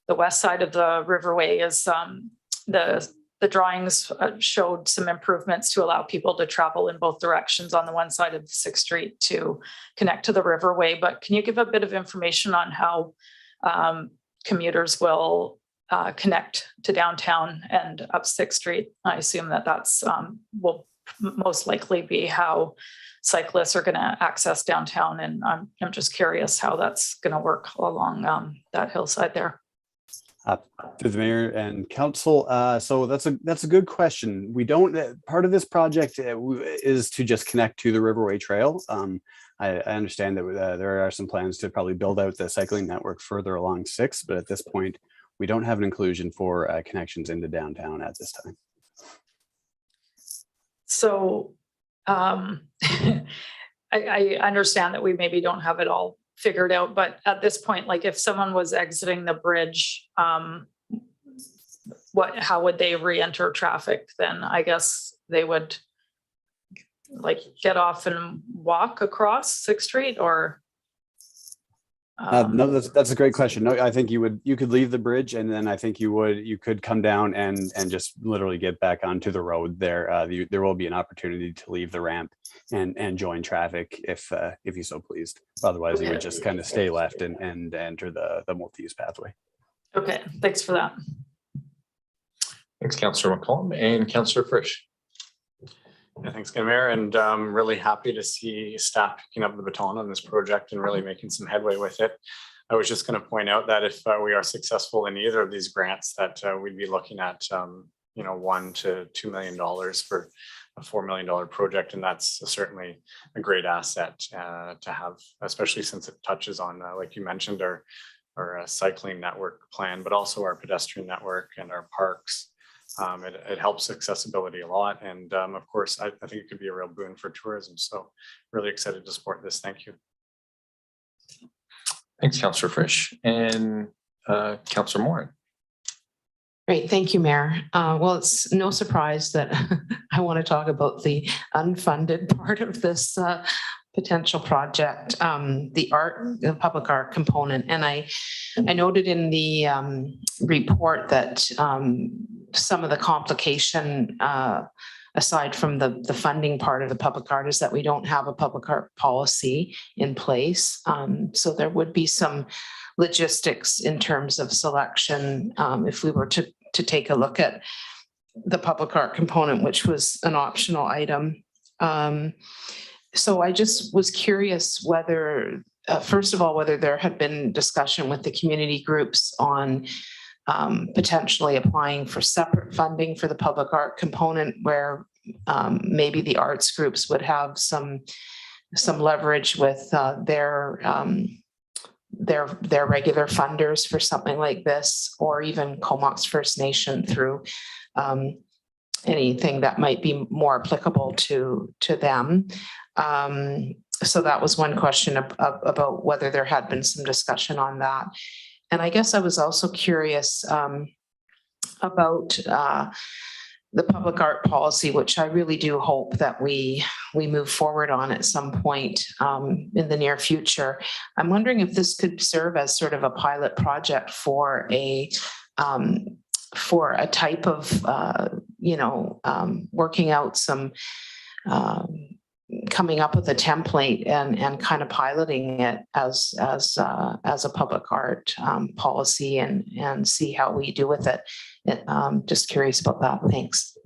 the west side of the riverway is the drawings showed some improvements to allow people to travel in both directions on the one side of 6th Street to connect to the riverway. But can you give a bit of information on how commuters will connect to downtown and up 6th Street? I assume that that's will most likely be how cyclists are going to access downtown, and I'm just curious how that's going to work along that hillside there. To the mayor and council, so that's a good question. We don't. Part of this project is to just connect to the Riverway Trail. I understand that there are some plans to probably build out the cycling network further along 6th, but at this point, we don't have an inclusion for connections into downtown at this time. So I understand that we maybe don't have it all figured out, but at this point, like if someone was exiting the bridge, how would they re-enter traffic then? I guess they would like get off and walk across 6th Street, or no, that's a great question. No, I think you could leave the bridge, and then I think you could come down and just literally get back onto the road there. There will be an opportunity to leave the ramp and join traffic if you so pleased. Otherwise, you would just kind of stay left and enter the multi-use pathway. Okay, thanks for that. Thanks, Councillor McCollum. And Councillor Frisch. Yeah, thanks, Mayor, and really happy to see staff picking up the baton on this project and really making some headway with it. I was just going to point out that if we are successful in either of these grants, that we'd be looking at $1 to $2 million for a $4 million project, and that's certainly a great asset to have, especially since it touches on, like you mentioned, our cycling network plan, but also our pedestrian network and our parks. It helps accessibility a lot. And of course, I think it could be a real boon for tourism. So really excited to support this. Thank you. Thanks, Councillor Frisch. And Councillor Morin. Great, thank you, Mayor. Well, it's no surprise that I want to talk about the unfunded part of this potential project, the public art component. And I noted in the report that some of the complication, aside from the funding part of the public art, is that we don't have a public art policy in place. So there would be some logistics in terms of selection if we were to take a look at the public art component, which was an optional item. So I just was curious whether, first of all, whether there had been discussion with the community groups on potentially applying for separate funding for the public art component, where maybe the arts groups would have some leverage with their regular funders for something like this, or even Comox First Nation through anything that might be more applicable to them. So that was one question about whether there had been some discussion on that. And I guess I was also curious about the public art policy, which I really do hope that we move forward on at some point in the near future. I'm wondering if this could serve as sort of a pilot project for a type of working out some coming up with a template and kind of piloting it as a public art policy and see how we do with it. Just curious about that. Thanks.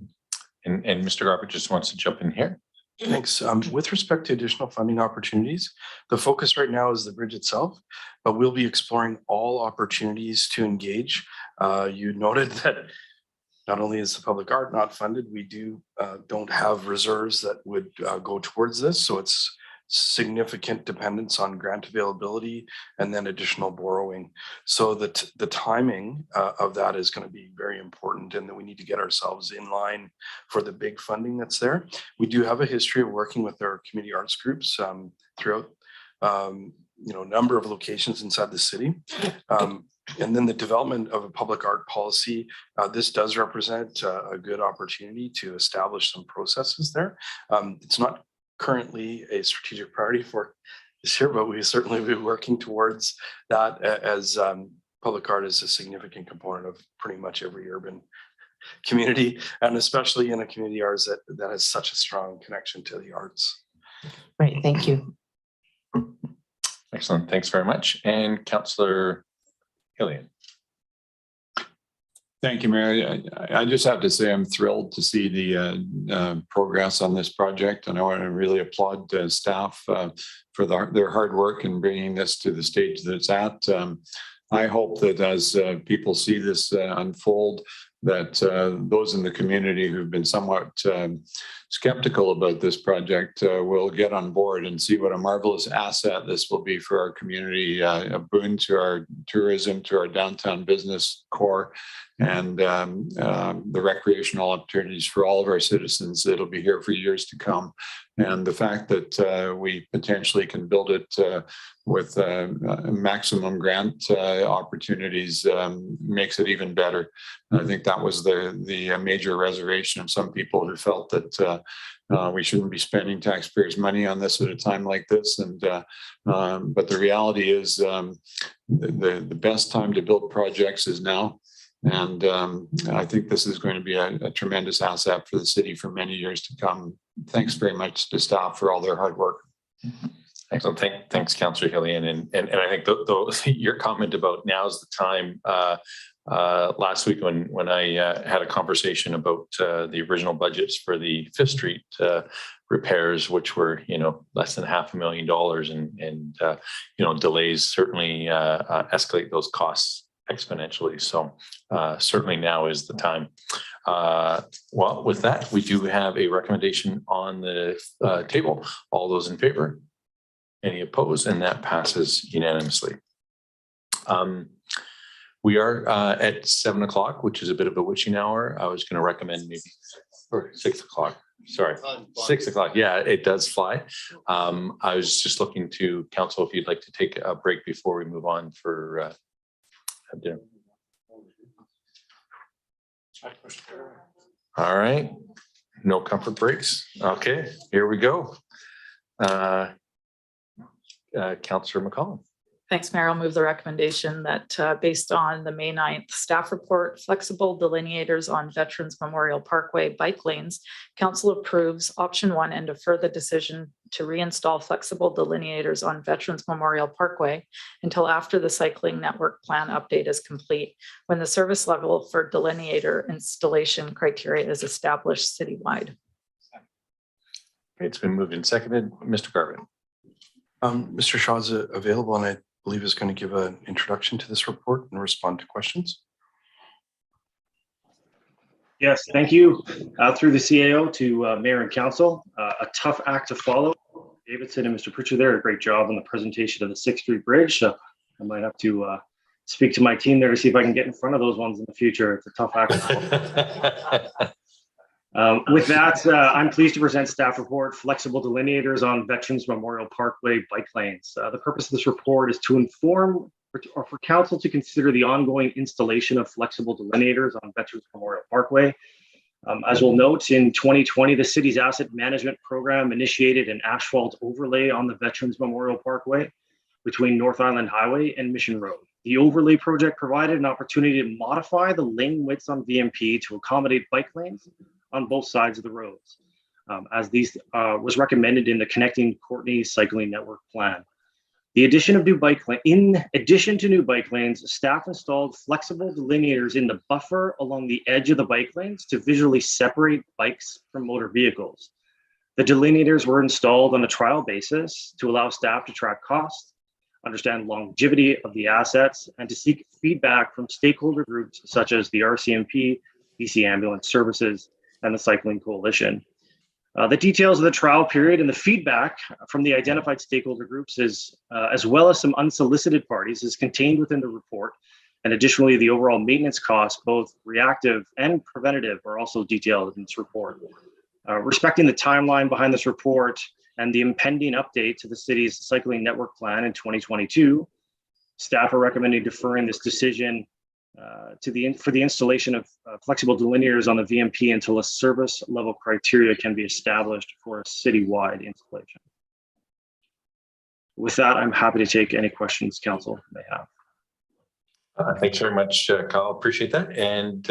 And Mr. Garbutt just wants to jump in here. Thanks. With respect to additional funding opportunities, the focus right now is the bridge itself, but we'll be exploring all opportunities to engage. You noted that not only is the public art not funded, we don't have reserves that would go towards this. So it's significant dependence on grant availability and then additional borrowing. So that the timing of that is going to be very important, and that we need to get ourselves in line for the big funding that's there. We do have a history of working with our community arts groups throughout a number of locations inside the city. And then the development of a public art policy, this does represent a good opportunity to establish some processes there. It's not currently a strategic priority for this year, but we certainly will be working towards that, as public art is a significant component of pretty much every urban community, and especially in a community ours that has such a strong connection to the arts. Great, thank you. Excellent, thanks very much. And Councillor Hillian. Thank you, Mayor. I just have to say I'm thrilled to see the progress on this project, and I want to really applaud staff for their hard work in bringing this to the stage that it's at. I hope that as people see this unfold, that those in the community who've been somewhat skeptical about this project will get on board and see what a marvelous asset this will be for our community, a boon to our tourism, to our downtown business core, and the recreational opportunities for all of our citizens that'll be here for years to come. And the fact that we potentially can build it with maximum grant opportunities makes it even better. I think that was the major reservation of some people who felt that we shouldn't be spending taxpayers' money on this at a time like this. And but the reality is the best time to build projects is now. And I think this is going to be a tremendous asset for the city for many years to come. Thanks very much to staff for all their hard work. Excellent. Thanks, Councillor Hillian. And I think your comment about now's the time, last week when I had a conversation about the original budgets for the Fifth Street repairs, which were less than $500,000, and delays certainly escalate those costs exponentially. So certainly now is the time. Well, with that, we do have a recommendation on the table. All those in favor? Any opposed? And that passes unanimously. We are at 7 o'clock, which is a bit of a witching hour. I was going to recommend maybe or 6 o'clock. Sorry, 6 o'clock. Yeah, it does fly. I was just looking to council if you'd like to take a break before we move on for dinner. All right, no comfort breaks. Okay, here we go. Councillor McCollum. Thanks, Mayor. I'll move the recommendation that based on the May 9th staff report, flexible delineators on Veterans Memorial Parkway bike lanes, council approves option 1 and defer the decision to reinstall flexible delineators on Veterans Memorial Parkway until after the cycling network plan update is complete, when the service level for delineator installation criteria is established citywide. It's been moved and seconded. Mr. Garbutt. Mr. Shaw is available, and I believe is going to give an introduction to this report and respond to questions. Yes, thank you. Through the CAO to Mayor and Council, a tough act to follow. Davidson and Mr. Pritchard there, a great job on the presentation of the 6th Street Bridge. I might have to speak to my team there to see if I can get in front of those ones in the future. It's a tough act. With that, I'm pleased to present staff report, flexible delineators on Veterans Memorial Parkway bike lanes. The purpose of this report is to inform or for council to consider the ongoing installation of flexible delineators on Veterans Memorial Parkway. As we'll note, in 2020, the city's asset management program initiated an asphalt overlay on the Veterans Memorial Parkway between North Island Highway and Mission Road. The overlay project provided an opportunity to modify the lane widths on VMP to accommodate bike lanes on both sides of the roads, as these was recommended in the Connecting Courtenay Cycling Network plan. In addition to new bike lanes, staff installed flexible delineators in the buffer along the edge of the bike lanes to visually separate bikes from motor vehicles. The delineators were installed on a trial basis to allow staff to track costs, understand longevity of the assets, and to seek feedback from stakeholder groups such as the RCMP, BC Ambulance Services, and the Cycling Coalition. The details of the trial period and the feedback from the identified stakeholder groups is, as well as some unsolicited parties, is contained within the report. And additionally, the overall maintenance costs, both reactive and preventative, are also detailed in this report. Respecting the timeline behind this report and the impending update to the city's cycling network plan in 2022, staff are recommending deferring this decision for the installation of flexible delineators on the VMP until a service level criteria can be established for a citywide installation. With that, I'm happy to take any questions council may have. Thanks very much, Kyle. Appreciate that. And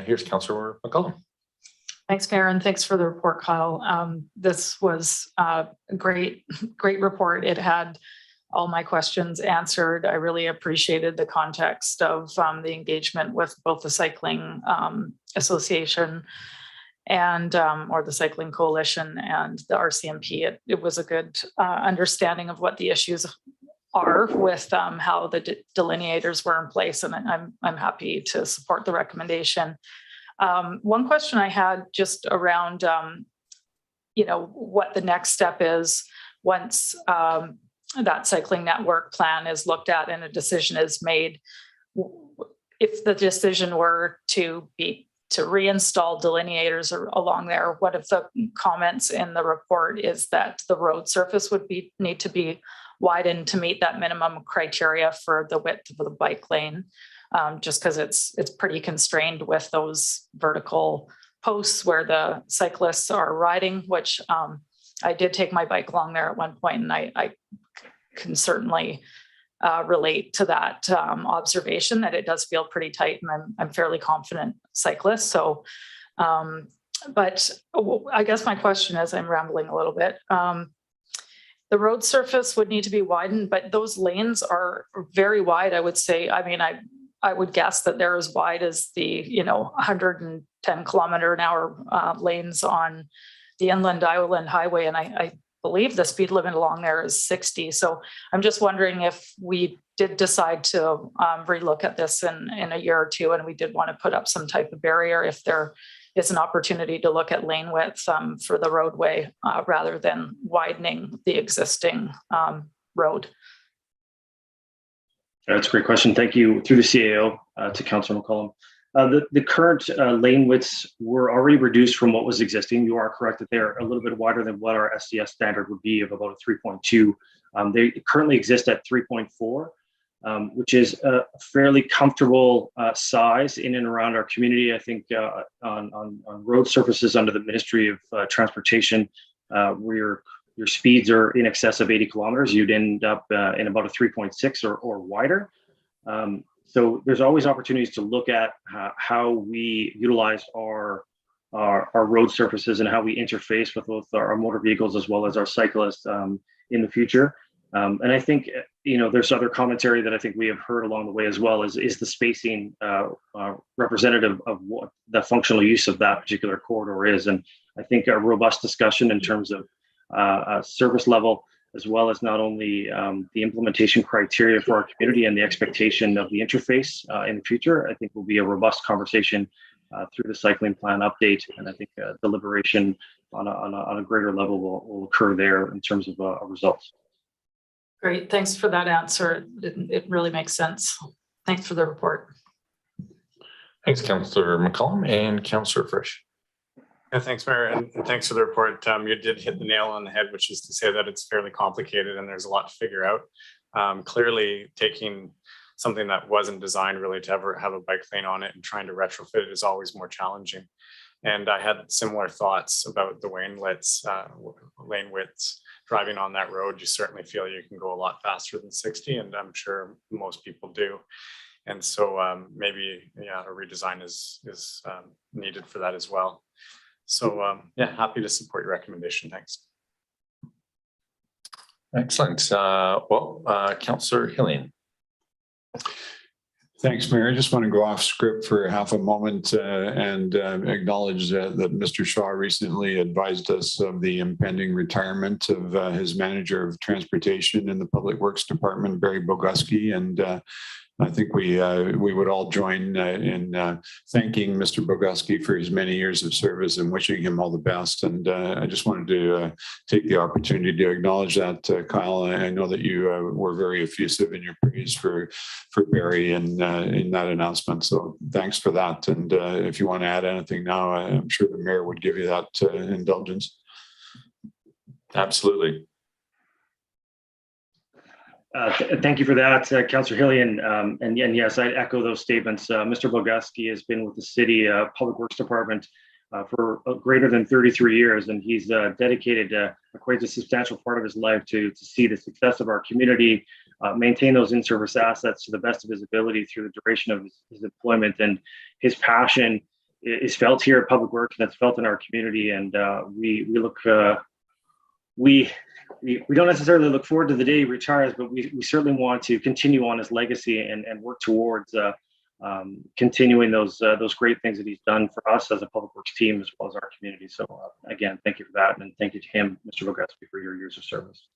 here's Councillor McCollum. Thanks, Mayor, and thanks for the report, Kyle. This was a great report. It had all my questions answered. I really appreciated the context of the engagement with both the Cycling Association and or the Cycling Coalition and the RCMP. It was a good understanding of what the issues are with how the delineators were in place, and I'm happy to support the recommendation. One question I had just around, what the next step is once that cycling network plan is looked at and a decision is made. If the decision were to reinstall delineators along there, what if the comments in the report is that the road surface would need to be widened to meet that minimum criteria for the width of the bike lane, just because it's pretty constrained with those vertical posts where the cyclists are riding, which I did take my bike along there at one point, and I can certainly relate to that observation that it does feel pretty tight, and I'm fairly confident cyclist. So, but I guess my question is, I'm rambling a little bit. The road surface would need to be widened, but those lanes are very wide, I would say. I mean, I would guess that they're as wide as the 110 kilometer an hour lanes on the Inland Island Highway, and I believe the speed limit along there is 60. So I'm just wondering if we did decide to relook at this in a year or two, and we did want to put up some type of barrier, if there is an opportunity to look at lane width for the roadway rather than widening the existing road. That's a great question. Thank you. Through the CAO to Councillor McCollum. The current lane widths were already reduced from what was existing. You are correct that they're a little bit wider than what our SDS standard would be of about a 3.2. They currently exist at 3.4, which is a fairly comfortable size in and around our community. I think on road surfaces under the Ministry of Transportation, where your speeds are in excess of 80 kilometers, you'd end up in about a 3.6 or wider. So there's always opportunities to look at how we utilize our road surfaces and how we interface with both our motor vehicles as well as our cyclists in the future. And I think, there's other commentary that I think we have heard along the way as well, is the spacing representative of what the functional use of that particular corridor is. And I think a robust discussion in terms of service level, as well as not only the implementation criteria for our community and the expectation of the interface in the future, I think will be a robust conversation through the cycling plan update. And I think deliberation on a greater level will occur there in terms of results. Great, thanks for that answer. It really makes sense. Thanks for the report. Thanks, Councillor McCollum and Councillor Frisch. Yeah, thanks, Mayor, and thanks for the report. You did hit the nail on the head, which is to say that it's fairly complicated and there's a lot to figure out. Clearly, taking something that wasn't designed really to ever have a bike lane on it and trying to retrofit it is always more challenging. And I had similar thoughts about the lane widths. Driving on that road, you certainly feel you can go a lot faster than 60, and I'm sure most people do. And so maybe a redesign is needed for that as well. So yeah, happy to support your recommendation. Thanks. Excellent. Councillor Hillian. Thanks, Mayor. I just want to go off script for half a moment and acknowledge that Mr. Shaw recently advised us of the impending retirement of his manager of transportation in the Public Works Department, Barry Boguski, and I think we would all join in thanking Mr. Boguski for his many years of service and wishing him all the best. And I just wanted to take the opportunity to acknowledge that, Kyle. I know that you were very effusive in your praise for Barry in that announcement. So thanks for that. And if you want to add anything now, I'm sure the mayor would give you that indulgence. Absolutely. Thank you for that, Councillor Hillian. And yes, I echo those statements. Mr. Boguski has been with the city Public Works Department for greater than 33 years, and he's dedicated quite a substantial part of his life to see the success of our community, maintain those in-service assets to the best of his ability through the duration of his employment. And his passion is felt here at Public Works, and it's felt in our community. And we don't necessarily look forward to the day he retires, but we certainly want to continue on his legacy and work towards continuing those great things that he's done for us as a public works team as well as our community. So again, thank you for that, and thank you to him, Mr. Boguski, for your years of service.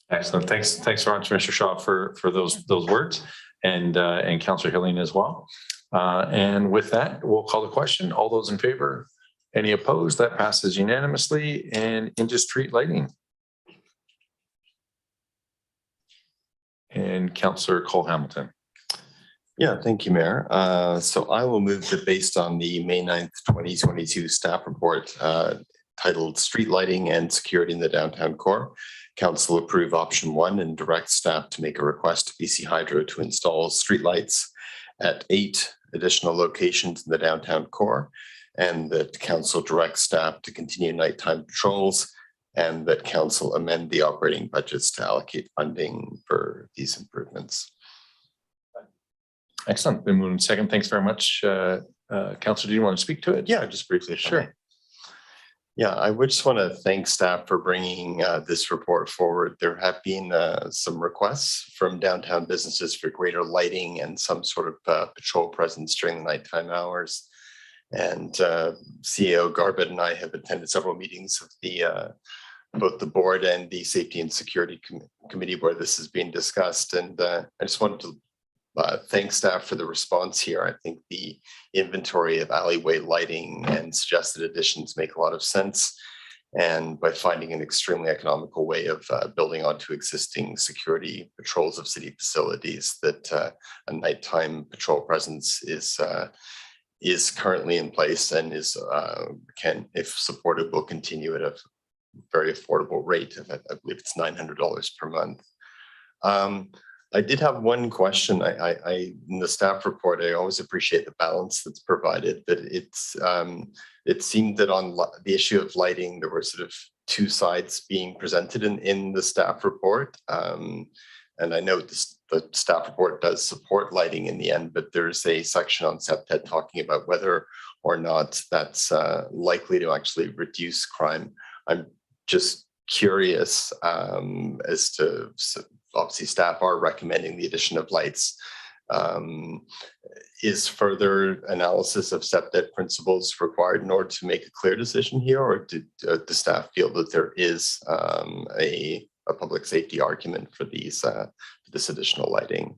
Excellent. Thanks very much, Mr. Shaw, for those words, and Councillor Hillian as well. And with that, we'll call the question. All those in favor? Any opposed? That passes unanimously. And into street lighting. And Councillor Cole Hamilton. Yeah, thank you, Mayor. So I will move that based on the May 9th, 2022 staff report titled Street Lighting and Security in the Downtown Core, Council approve option 1 and direct staff to make a request to BC Hydro to install streetlights at 8 additional locations in the downtown core, and that Council directs staff to continue nighttime patrols, and that Council amend the operating budgets to allocate funding for these improvements. Excellent. Been moved in second. Thanks very much. Councillor, do you want to speak to it? Yeah, just briefly. Sure. Yeah, I would just want to thank staff for bringing this report forward. There have been some requests from downtown businesses for greater lighting and some sort of patrol presence during the nighttime hours. And CEO Garbutt and I have attended several meetings of both the board and the Safety and Security Committee where this is being discussed. And I just wanted to thank staff for the response here. I think the inventory of alleyway lighting and suggested additions make a lot of sense. And by finding an extremely economical way of building onto existing security patrols of city facilities, that a nighttime patrol presence is currently in place and can, if supported, will continue at a very affordable rate. I believe it's $900 per month. I did have one question. In the staff report, I always appreciate the balance that's provided, but it seemed that on the issue of lighting, there were sort of two sides being presented in the staff report. And I know the staff report does support lighting in the end, but there's a section on SEPTED talking about whether or not that's likely to actually reduce crime. I'm just curious as to, obviously staff are recommending the addition of lights. Is further analysis of SEPTED principles required in order to make a clear decision here, or did the staff feel that there is a public safety argument for this additional lighting?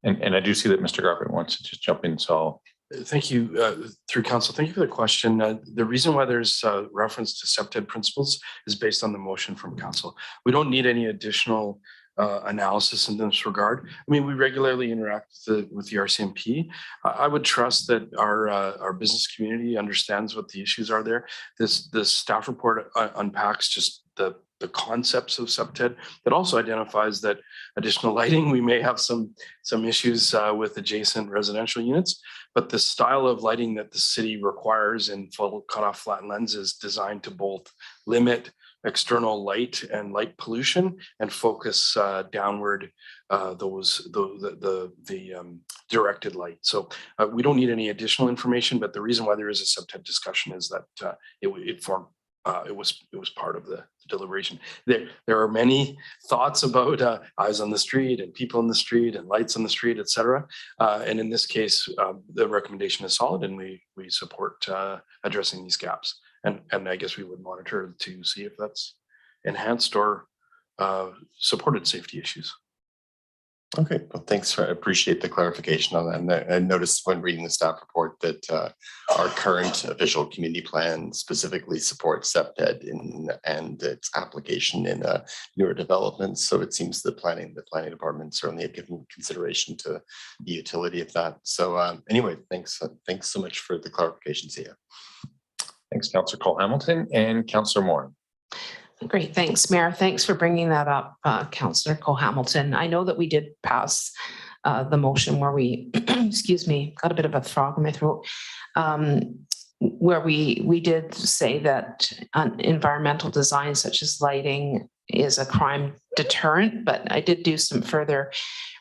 And I do see that Mr. Garbutt wants to just jump in, so Thank you, through council. Thank you for the question. The reason why there's reference to SEPTED principles is based on the motion from council. We don't need any additional analysis in this regard. I mean, we regularly interact with the RCMP. I would trust that our business community understands what the issues are there. This staff report unpacks just the concepts of SEPTED. It also identifies that additional lighting, we may have some issues with adjacent residential units, but the style of lighting that the city requires in full cutoff flat lens is designed to both limit external light and light pollution and focus downward the directed light. So we don't need any additional information, but the reason why there is a SEPTED discussion is that it was part of the deliberation. There are many thoughts about eyes on the street and people in the street and lights on the street, etc. And in this case, the recommendation is solid, and we support addressing these gaps. And I guess we would monitor to see if that's enhanced or supported safety issues. Okay, well, thanks. I appreciate the clarification on that. And I noticed when reading the staff report that our current official community plan specifically supports SEPTED and its application in newer developments. So it seems the planning department certainly have given consideration to the utility of that. So anyway, thanks so much for the clarification, Sia. Thanks, Councillor Cole-Hamilton and Councillor Moore. Great, thanks, Mayor. Thanks for bringing that up, Councillor Cole-Hamilton. I know that we did pass the motion where we, excuse me, got a bit of a frog in my throat, where we did say that environmental design such as lighting is a crime deterrent, but I did do some further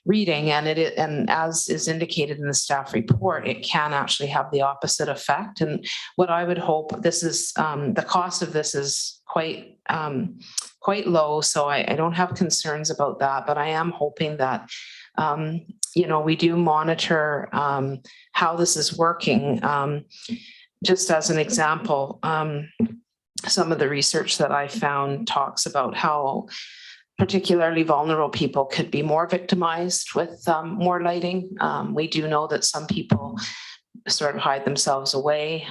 reading, and as is indicated in the staff report, it can actually have the opposite effect. And what I would hope, this is the cost of this is quite low, so I don't have concerns about that, but I am hoping that we do monitor how this is working. Just as an example, some of the research that I found talks about how particularly vulnerable people could be more victimized with more lighting. We do know that some people sort of hide themselves away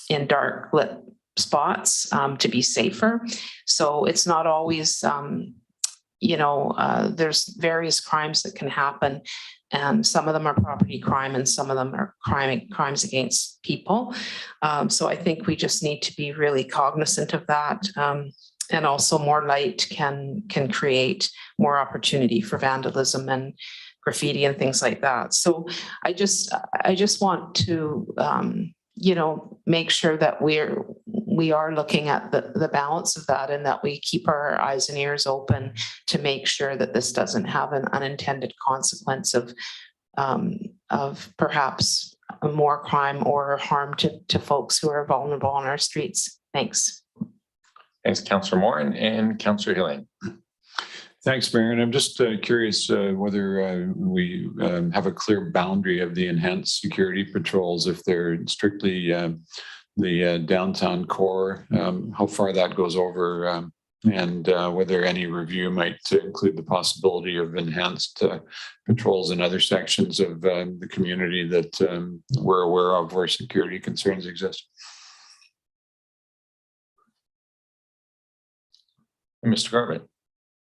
in dark lit spots to be safer. So it's not always, there's various crimes that can happen, and some of them are property crime and some of them are crimes against people. So I think we just need to be really cognizant of that. And also more light can create more opportunity for vandalism and graffiti and things like that. So I just want to make sure that we are looking at the balance of that, and that we keep our eyes and ears open to make sure that this doesn't have an unintended consequence of perhaps more crime or harm to folks who are vulnerable on our streets. Thanks. Thanks, Councillor Moore and Councillor Hillian. Thanks, Mayor. And I'm just curious whether we have a clear boundary of the enhanced security patrols, if they're strictly the downtown core, how far that goes over, and whether any review might include the possibility of enhanced patrols in other sections of the community that we're aware of where security concerns exist. Mr. Garbutt.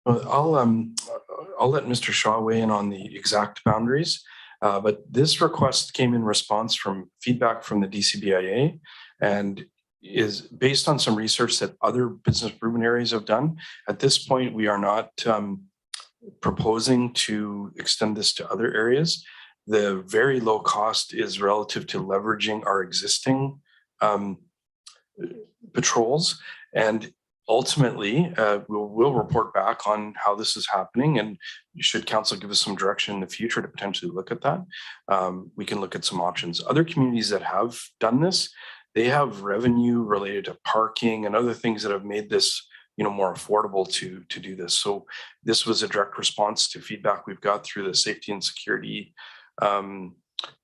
I'll let Mr. Shaw weigh in on the exact boundaries, but this request came in response from feedback from the DCBIA and is based on some research that other business improvement areas have done. At this point, we are not proposing to extend this to other areas. The very low cost is relative to leveraging our existing patrols, and ultimately, we'll report back on how this is happening, and should council give us some direction in the future to potentially look at that, we can look at some options. Other communities that have done this, they have revenue related to parking and other things that have made this more affordable to do this. So this was a direct response to feedback we've got through the safety and security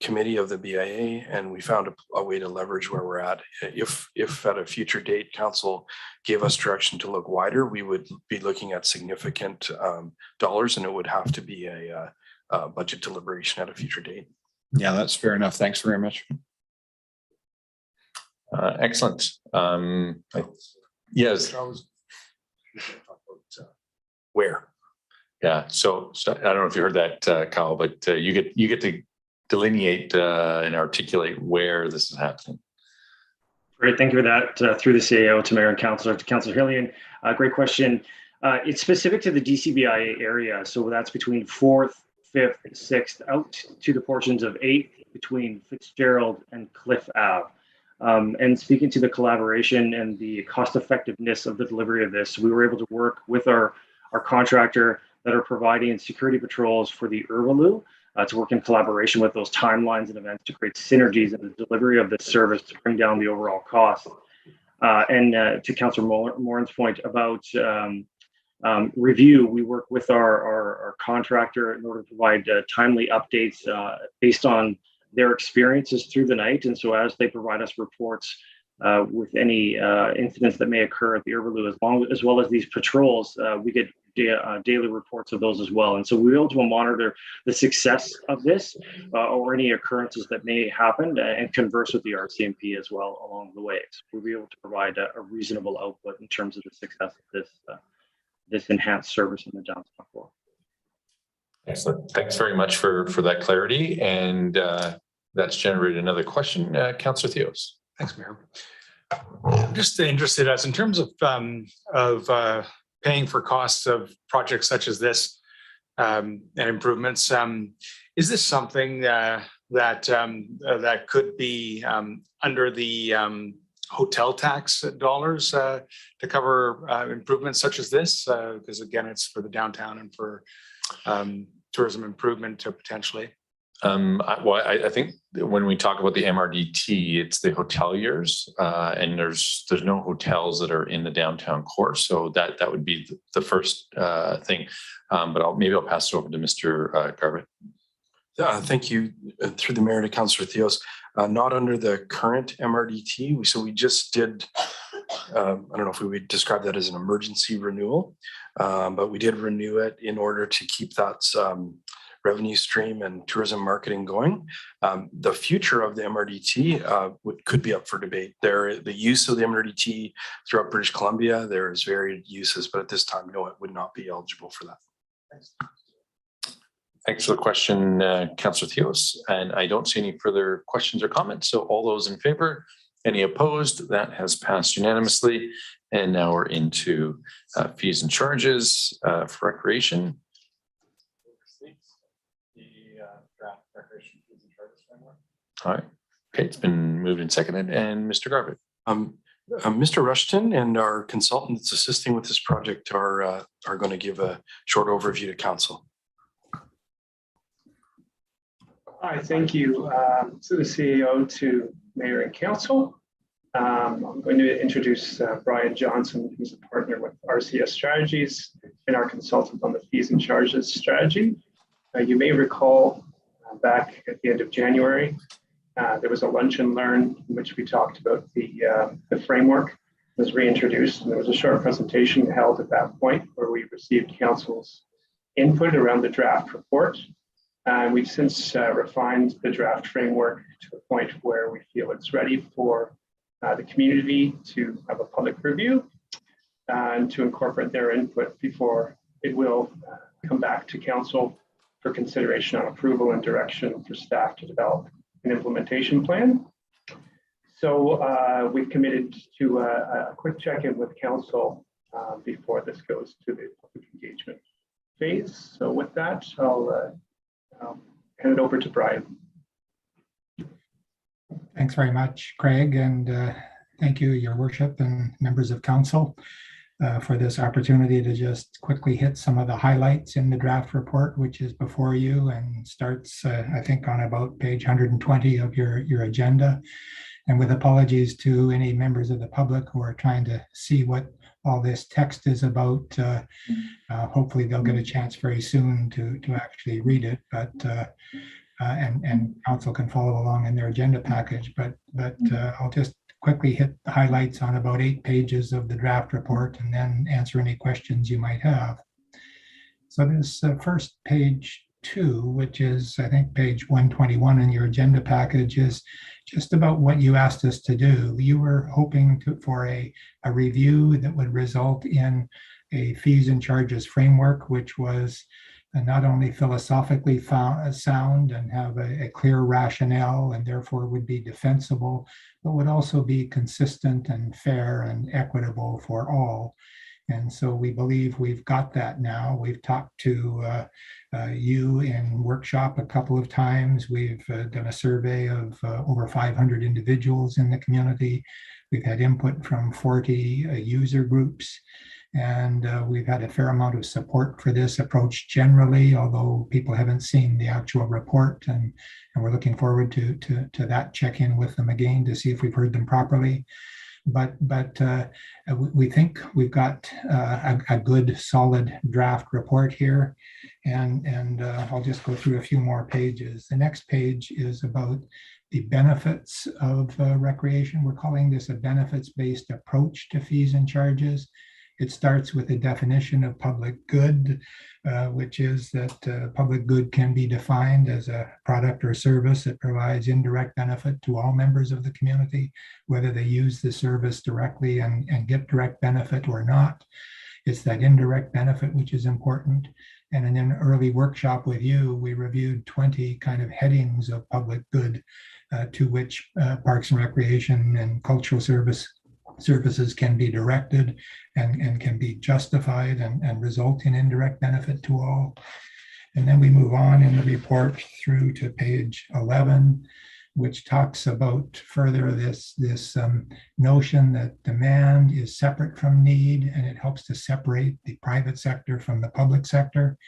committee of the BIA, and we found a way to leverage where we're at. If at a future date council gave us direction to look wider, we would be looking at significant dollars, and it would have to be a budget deliberation at a future date. Yeah, that's fair enough. Thanks very much. Excellent. Yes. Where? Yeah. So I don't know if you heard that, Kyle, but you get to delineate and articulate where this is happening. Great, thank you for that. Through the CAO to Mayor and Councillor, to Councillor Hillian, great question. It's specific to the DCBIA area, so that's between 4th, 5th, 6th, out to the portions of 8th between Fitzgerald and Cliff Ave. And speaking to the collaboration and the cost effectiveness of the delivery of this, we were able to work with our contractor that are providing security patrols for the Irwaloo to work in collaboration with those timelines and events to create synergies in the delivery of this service to bring down the overall cost. And to Councillor Morin's point about review, we work with our contractor in order to provide timely updates based on their experiences through the night. And so as they provide us reports with any incidents that may occur at the Irwaloo, as well as these patrols, we get daily reports of those as well. And so we're able to monitor the success of this or any occurrences that may happen and converse with the RCMP as well along the way. So we'll be able to provide a reasonable output in terms of the success of this enhanced service in the downtown core. Excellent. Thanks very much for that clarity. And that's generated another question. Councillor Theos. Thanks, Mayor. I'm just interested as in terms of paying for costs of projects such as this and improvements. Is this something that could be under the hotel tax dollars to cover improvements such as this? Because again, it's for the downtown and for tourism improvement potentially. I think when we talk about the MRDT, it's the hoteliers, and there's no hotels that are in the downtown core, so that would be the first thing. But maybe I'll pass it over to Mr. Garbutt. Thank you. Through the mayor to Councillor Theos, not under the current MRDT. So we just did, I don't know if we would describe that as an emergency renewal, but we did renew it in order to keep that revenue stream and tourism marketing going. The future of the MRDT could be up for debate. The use of the MRDT throughout British Columbia, there's varied uses, but at this time, no, it would not be eligible for that. Thanks. Thanks for the question, Councillor Theos. And I don't see any further questions or comments. So all those in favor, any opposed? That has passed unanimously. And now we're into fees and charges for recreation. All right. Okay, it's been moved and seconded. And Mr. Garbutt. Mr. Rushton and our consultants assisting with this project are going to give a short overview to council. Hi, thank you to the CEO, to Mayor and Council. I'm going to introduce Brian Johnson, who's a partner with RCS Strategies and our consultant on the fees and charges strategy. You may recall back at the end of January, there was a lunch and learn in which we talked about the framework was reintroduced, and there was a short presentation held at that point where we received council's input around the draft report. And we've since refined the draft framework to the point where we feel it's ready for the community to have a public review and to incorporate their input before it will come back to council for consideration on approval and direction for staff to develop an implementation plan. So we've committed to a quick check-in with council before this goes to the public engagement phase. So with that, I'll hand it over to Brian. Thanks very much, Craig, and thank you, Your Worship, and members of council for this opportunity to just quickly hit some of the highlights in the draft report, which is before you and starts, I think, on about page 120 of your agenda. And with apologies to any members of the public who are trying to see what all this text is about, hopefully they'll get a chance very soon to actually read it, but and council can follow along in their agenda package. But I'll just quickly hit the highlights on about 8 pages of the draft report and then answer any questions you might have. So this first page 2, which is, I think, page 121 in your agenda package, is just about what you asked us to do. You were hoping for a review that would result in a fees and charges framework, which was not only philosophically sound and have a clear rationale and therefore would be defensible, but would also be consistent and fair and equitable for all. And so we believe we've got that now. We've talked to you in workshop a couple of times. We've done a survey of over 500 individuals in the community. We've had input from 40 user groups. And we've had a fair amount of support for this approach generally, although people haven't seen the actual report. And we're looking forward to that check-in with them again to see if we've heard them properly. But we think we've got a good, solid draft report here. And I'll just go through a few more pages. The next page is about the benefits of recreation. We're calling this a benefits-based approach to fees and charges. It starts with a definition of public good, which is that public good can be defined as a product or service that provides indirect benefit to all members of the community, whether they use the service directly and get direct benefit or not. It's that indirect benefit which is important. And in an early workshop with you, we reviewed 20 kind of headings of public good to which Parks and Recreation and cultural services can be directed and can be justified and result in indirect benefit to all. And then we move on in the report through to page 11, which talks about further this notion that demand is separate from need, and it helps to separate the private sector from the public sector,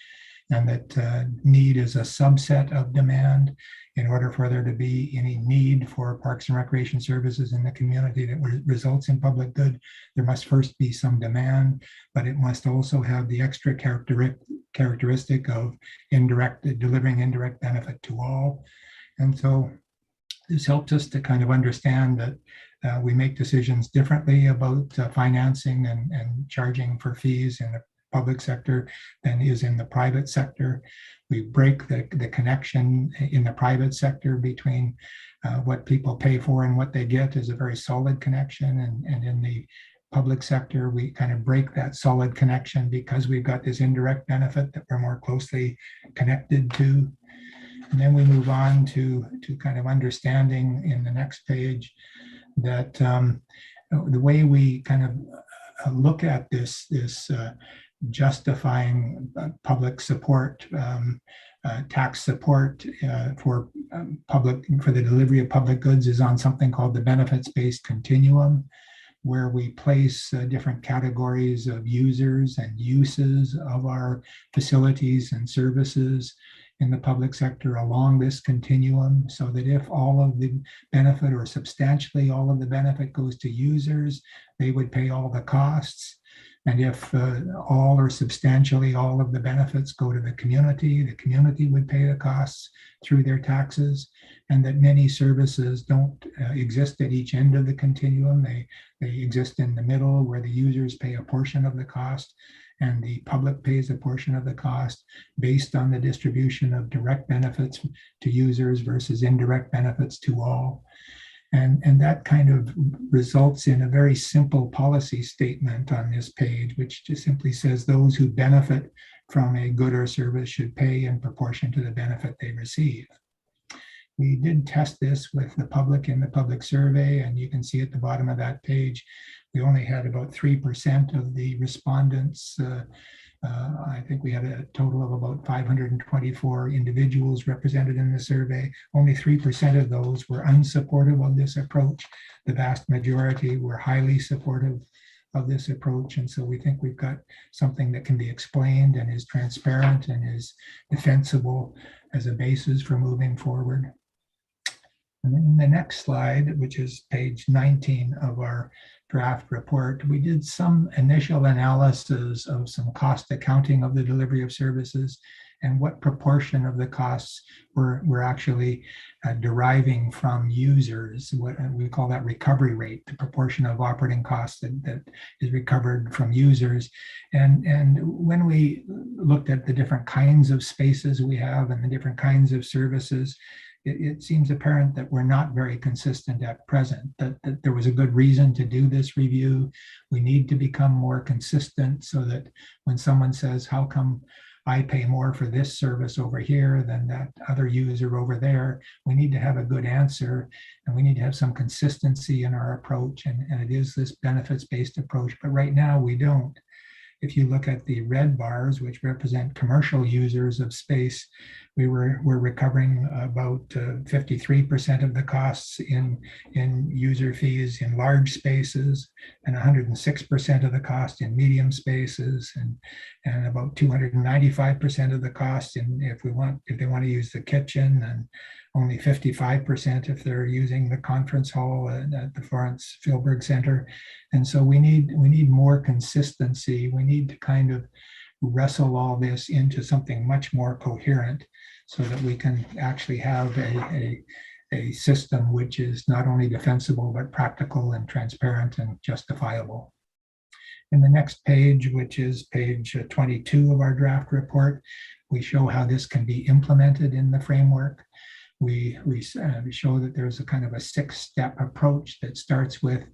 and that need is a subset of demand. In order for there to be any need for parks and recreation services in the community that results in public good, there must first be some demand, but it must also have the extra characteristic of delivering indirect benefit to all. And so this helps us to kind of understand that we make decisions differently about financing and charging for fees in the public sector than is in the private sector. We break the connection in the private sector between what people pay for and what they get is a very solid connection. And in the public sector, we kind of break that solid connection because we've got this indirect benefit that we're more closely connected to. And then we move on to kind of understanding in the next page that the way we kind of look at this justifying public support, tax support for the delivery of public goods is on something called the benefits-based continuum, where we place different categories of users and uses of our facilities and services in the public sector along this continuum, so that if all of the benefit or substantially all of the benefit goes to users, they would pay all the costs. And if all or substantially all of the benefits go to the community would pay the costs through their taxes, and that many services don't exist at each end of the continuum. They exist in the middle where the users pay a portion of the cost and the public pays a portion of the cost based on the distribution of direct benefits to users versus indirect benefits to all. And that kind of results in a very simple policy statement on this page, which just simply says those who benefit from a good or service should pay in proportion to the benefit they receive. We did test this with the public in the public survey, and you can see at the bottom of that page, we only had about 3% of the respondents. I think we had a total of about 524 individuals represented in the survey. Only 3% of those were unsupportive of this approach. The vast majority were highly supportive of this approach. And so we think we've got something that can be explained and is transparent and is defensible as a basis for moving forward. And then the next slide, which is page 19 of our draft report, we did some initial analysis of some cost accounting of the delivery of services. and what proportion of the costs we're actually deriving from users. What we call that recovery rate, the proportion of operating costs that is recovered from users. And when we looked at the different kinds of spaces we have and the different kinds of services, it seems apparent that we're not very consistent at present, that there was a good reason to do this review. We need to become more consistent so that when someone says, how come I pay more for this service over here than that other user over there, we need to have a good answer, and we need to have some consistency in our approach, and it is this benefits-based approach, but right now we don't. If you look at the red bars, which represent commercial users of space, we're recovering about 53% of the costs in user fees in large spaces, and 106% of the cost in medium spaces, and about 295% of the cost in if they want to use the kitchen, and only 55% if they're using the conference hall at the Florence Filberg Center. And so we need more consistency. We need to kind of wrestle all this into something much more coherent so that we can actually have a system which is not only defensible, but practical and transparent and justifiable. In the next page, which is page 22 of our draft report, we show how this can be implemented in the framework. We show that there's a kind of a 6-step approach that starts with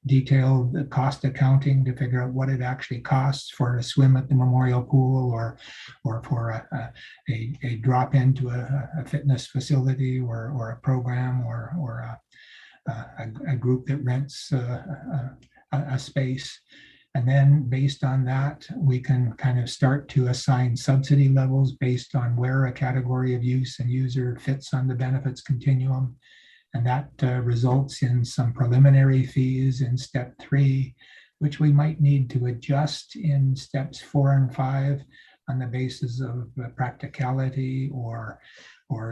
detailed cost accounting to figure out what it actually costs for a swim at the memorial pool, or for a drop into a fitness facility, or a program, or a group that rents a space. And then based on that, we can kind of start to assign subsidy levels based on where a category of use and user fits on the benefits continuum. And that results in some preliminary fees in step 3, which we might need to adjust in steps 4 and 5 on the basis of practicality or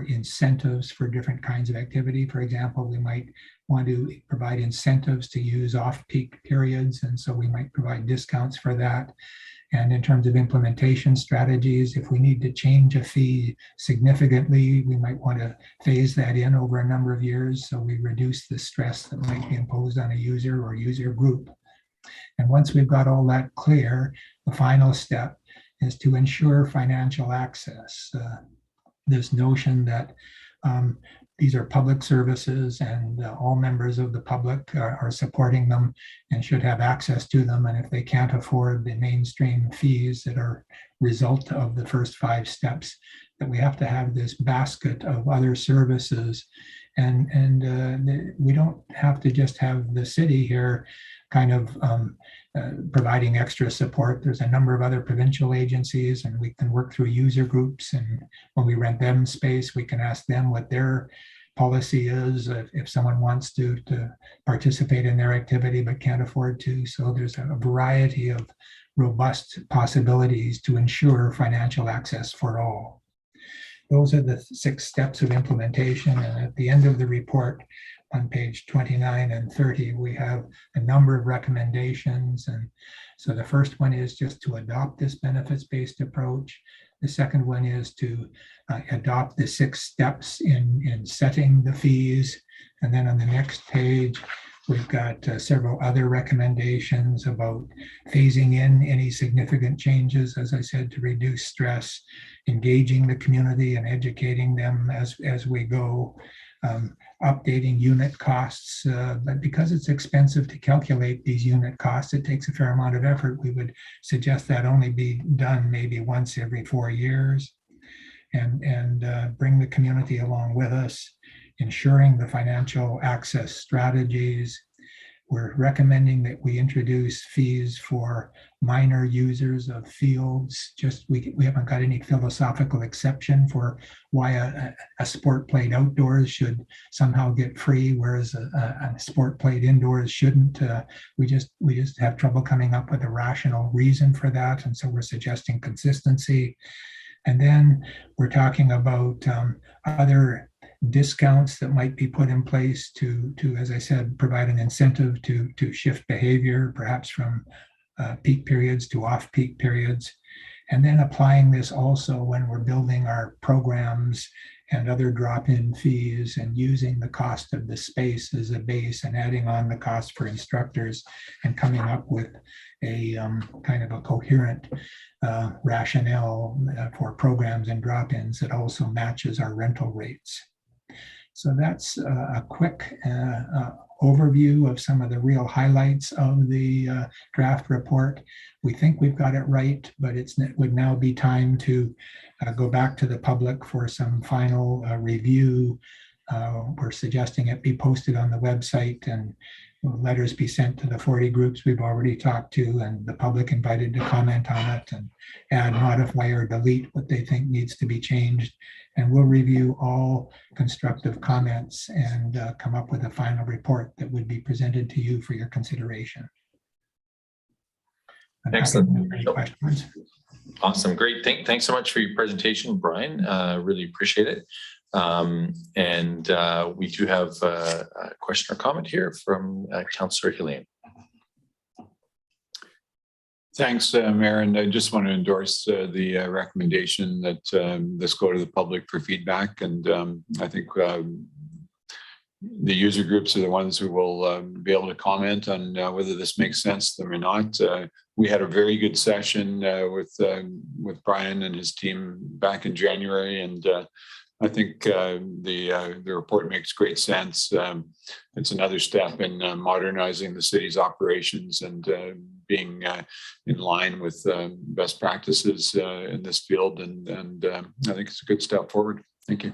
incentives for different kinds of activity. For example, we might want to provide incentives to use off-peak periods, and so we might provide discounts for that. And in terms of implementation strategies, if we need to change a fee significantly, we might want to phase that in over a number of years so we reduce the stress that might be imposed on a user or user group. And once we've got all that clear, the final step is to ensure financial access. This notion that these are public services and all members of the public are supporting them and should have access to them. And if they can't afford the mainstream fees that are result of the first 5 steps, that we have to have this basket of other services. And we don't have to just have the city here kind of providing extra support. There's a number of other provincial agencies, and we can work through user groups. And when we rent them space, we can ask them what their policy is if someone wants to participate in their activity but can't afford to. So there's a variety of robust possibilities to ensure financial access for all. Those are the 6 steps of implementation. And at the end of the report, on page 29 and 30, we have a number of recommendations. And so the first one is just to adopt this benefits-based approach. The second one is to adopt the 6 steps in setting the fees. And then on the next page, we've got several other recommendations about phasing in any significant changes, as I said, to reduce stress, engaging the community and educating them as we go, updating unit costs, but because it's expensive to calculate these unit costs, it takes a fair amount of effort. We would suggest that only be done maybe once every 4 years, and bring the community along with us, ensuring the financial access strategies. We're recommending that we introduce fees for minor users of fields. We haven't got any philosophical exception for why a sport played outdoors should somehow get free, whereas a sport played indoors shouldn't. We just have trouble coming up with a rational reason for that, and so we're suggesting consistency. And then we're talking about other discounts that might be put in place to, as I said, provide an incentive to shift behavior, perhaps from peak periods to off-peak periods. And then applying this also when we're building our programs and other drop-in fees and using the cost of the space as a base and adding on the cost for instructors and coming up with a kind of a coherent rationale for programs and drop-ins that also matches our rental rates. So that's a quick overview of some of the real highlights of the draft report. We think we've got it right, but it would now be time to go back to the public for some final review. We're suggesting it be posted on the website and letters be sent to the 40 groups we've already talked to, and the public invited to comment on it and add, modify, or delete what they think needs to be changed. And we'll review all constructive comments and come up with a final report that would be presented to you for your consideration. Excellent. Any questions? Awesome. Great. Thanks so much for your presentation, Brian. Really appreciate it. We do have a question or comment here from Councillor Helene. Thanks, Mayor. And I just want to endorse the recommendation that this go to the public for feedback. And I think the user groups are the ones who will be able to comment on whether this makes sense to them or not. We had a very good session with Brian and his team back in January, and I think the report makes great sense. It's another step in modernizing the city's operations and being in line with best practices in this field. And I think it's a good step forward. Thank you.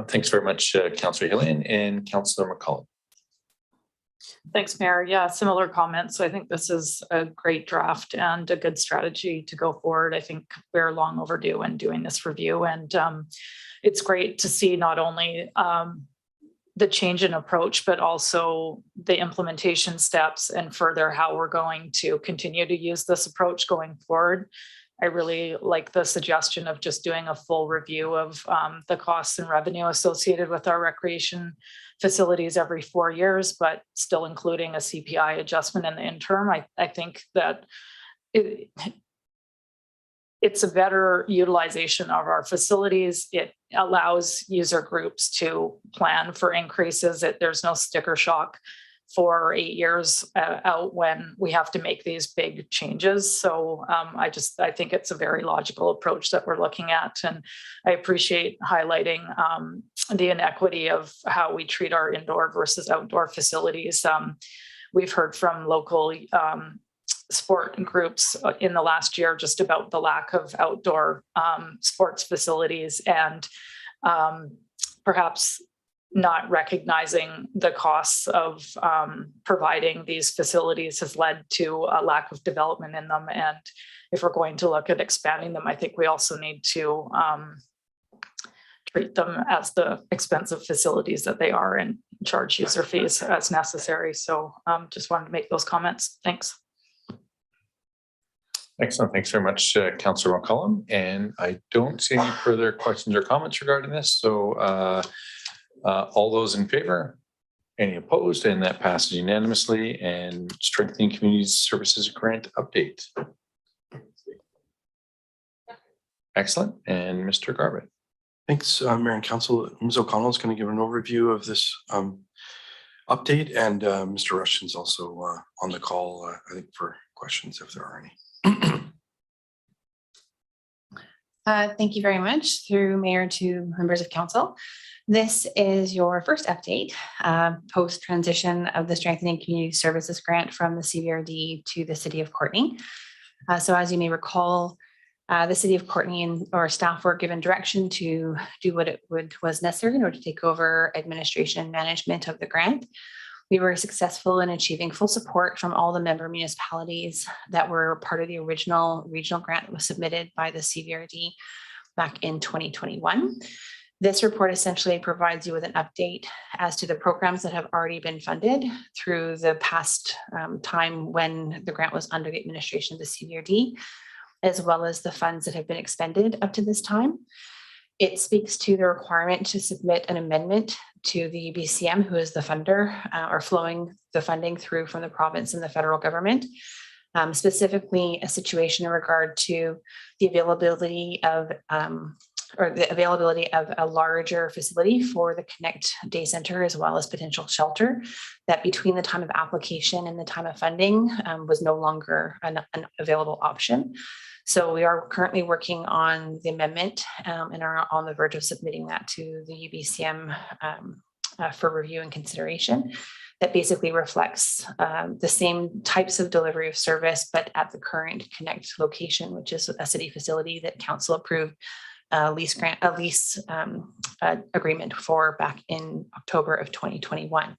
Thanks very much, Councillor Helene and Councillor McCollum. Thanks, Mayor. Yeah, similar comments. So I think this is a great draft and a good strategy to go forward. I think we're long overdue in doing this review, and it's great to see not only the change in approach, but also the implementation steps and further how we're going to continue to use this approach going forward. I really like the suggestion of just doing a full review of the costs and revenue associated with our recreation facilities every 4 years, but still including a CPI adjustment in the interim. I think that it's a better utilization of our facilities. It allows user groups to plan for increases. There's no sticker shock for 8 years out when we have to make these big changes. So I think it's a very logical approach that we're looking at. And I appreciate highlighting the inequity of how we treat our indoor versus outdoor facilities. We've heard from local sport groups in the last year just about the lack of outdoor sports facilities, and perhaps not recognizing the costs of providing these facilities has led to a lack of development in them. And if we're going to look at expanding them, I think we also need to treat them as the expensive facilities that they are and charge user fees as necessary. So just wanted to make those comments. Thanks. Excellent. Thanks very much, Councillor McCollum. And I don't see any further questions or comments regarding this. So all those in favor? Any opposed? And that passes unanimously. And strengthening community services grant update. Excellent. And Mr. Garbutt. Thanks, Mayor and Council. Ms. O'Connell is going to give an overview of this update, and Mr. Rushton's also on the call, I think, for questions if there are any. Thank you very much, through Mayor to members of Council. This is your first update post-transition of the Strengthening Community Services Grant from the CVRD to the City of Courtenay. So as you may recall, the City of Courtenay and our staff were given direction to do what was necessary in order to take over administration and management of the grant. We were successful in achieving full support from all the member municipalities that were part of the original regional grant that was submitted by the CVRD back in 2021. This report essentially provides you with an update as to the programs that have already been funded through the past time when the grant was under the administration of the CVRD, as well as the funds that have been expended up to this time. It speaks to the requirement to submit an amendment to the BCM, who is the funder, or flowing the funding through from the province and the federal government, Specifically a situation in regard to the availability of a larger facility for the Connect Day Center, as well as potential shelter, that between the time of application and the time of funding was no longer an available option. So we are currently working on the amendment and are on the verge of submitting that to the UBCM for review and consideration. That basically reflects the same types of delivery of service, but at the current Connect location, which is a city facility that council approved lease agreement for back in October of 2021.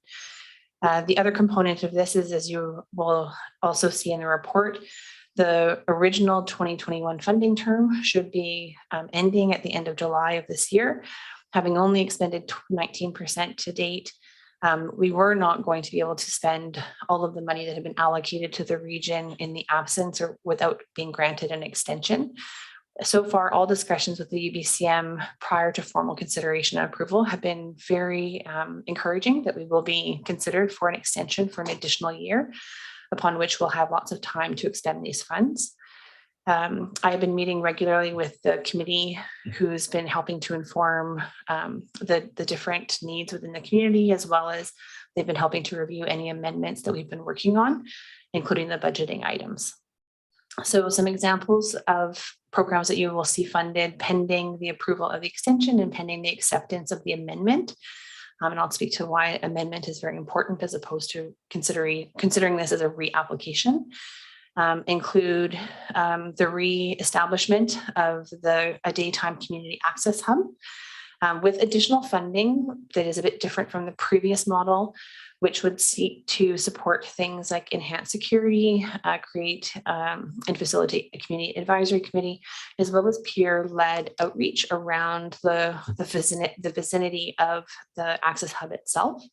The other component of this is, as you will also see in the report, the original 2021 funding term should be ending at the end of July of this year. Having only expended 19% to date, we were not going to be able to spend all of the money that had been allocated to the region in the absence or without being granted an extension. So far, all discussions with the UBCM prior to formal consideration and approval have been very encouraging that we will be considered for an extension for an additional year, upon which we'll have lots of time to extend these funds. I have been meeting regularly with the committee who's been helping to inform the different needs within the community, as well as they've been helping to review any amendments that we've been working on, including the budgeting items. So some examples of programs that you will see funded pending the approval of the extension and pending the acceptance of the amendment. And I'll speak to why amendment is very important as opposed to considering this as a reapplication. Include the re-establishment of a daytime community access hub with additional funding that is a bit different from the previous model, which would seek to support things like enhanced security, create and facilitate a community advisory committee, as well as peer-led outreach around the vicinity of the access hub itself.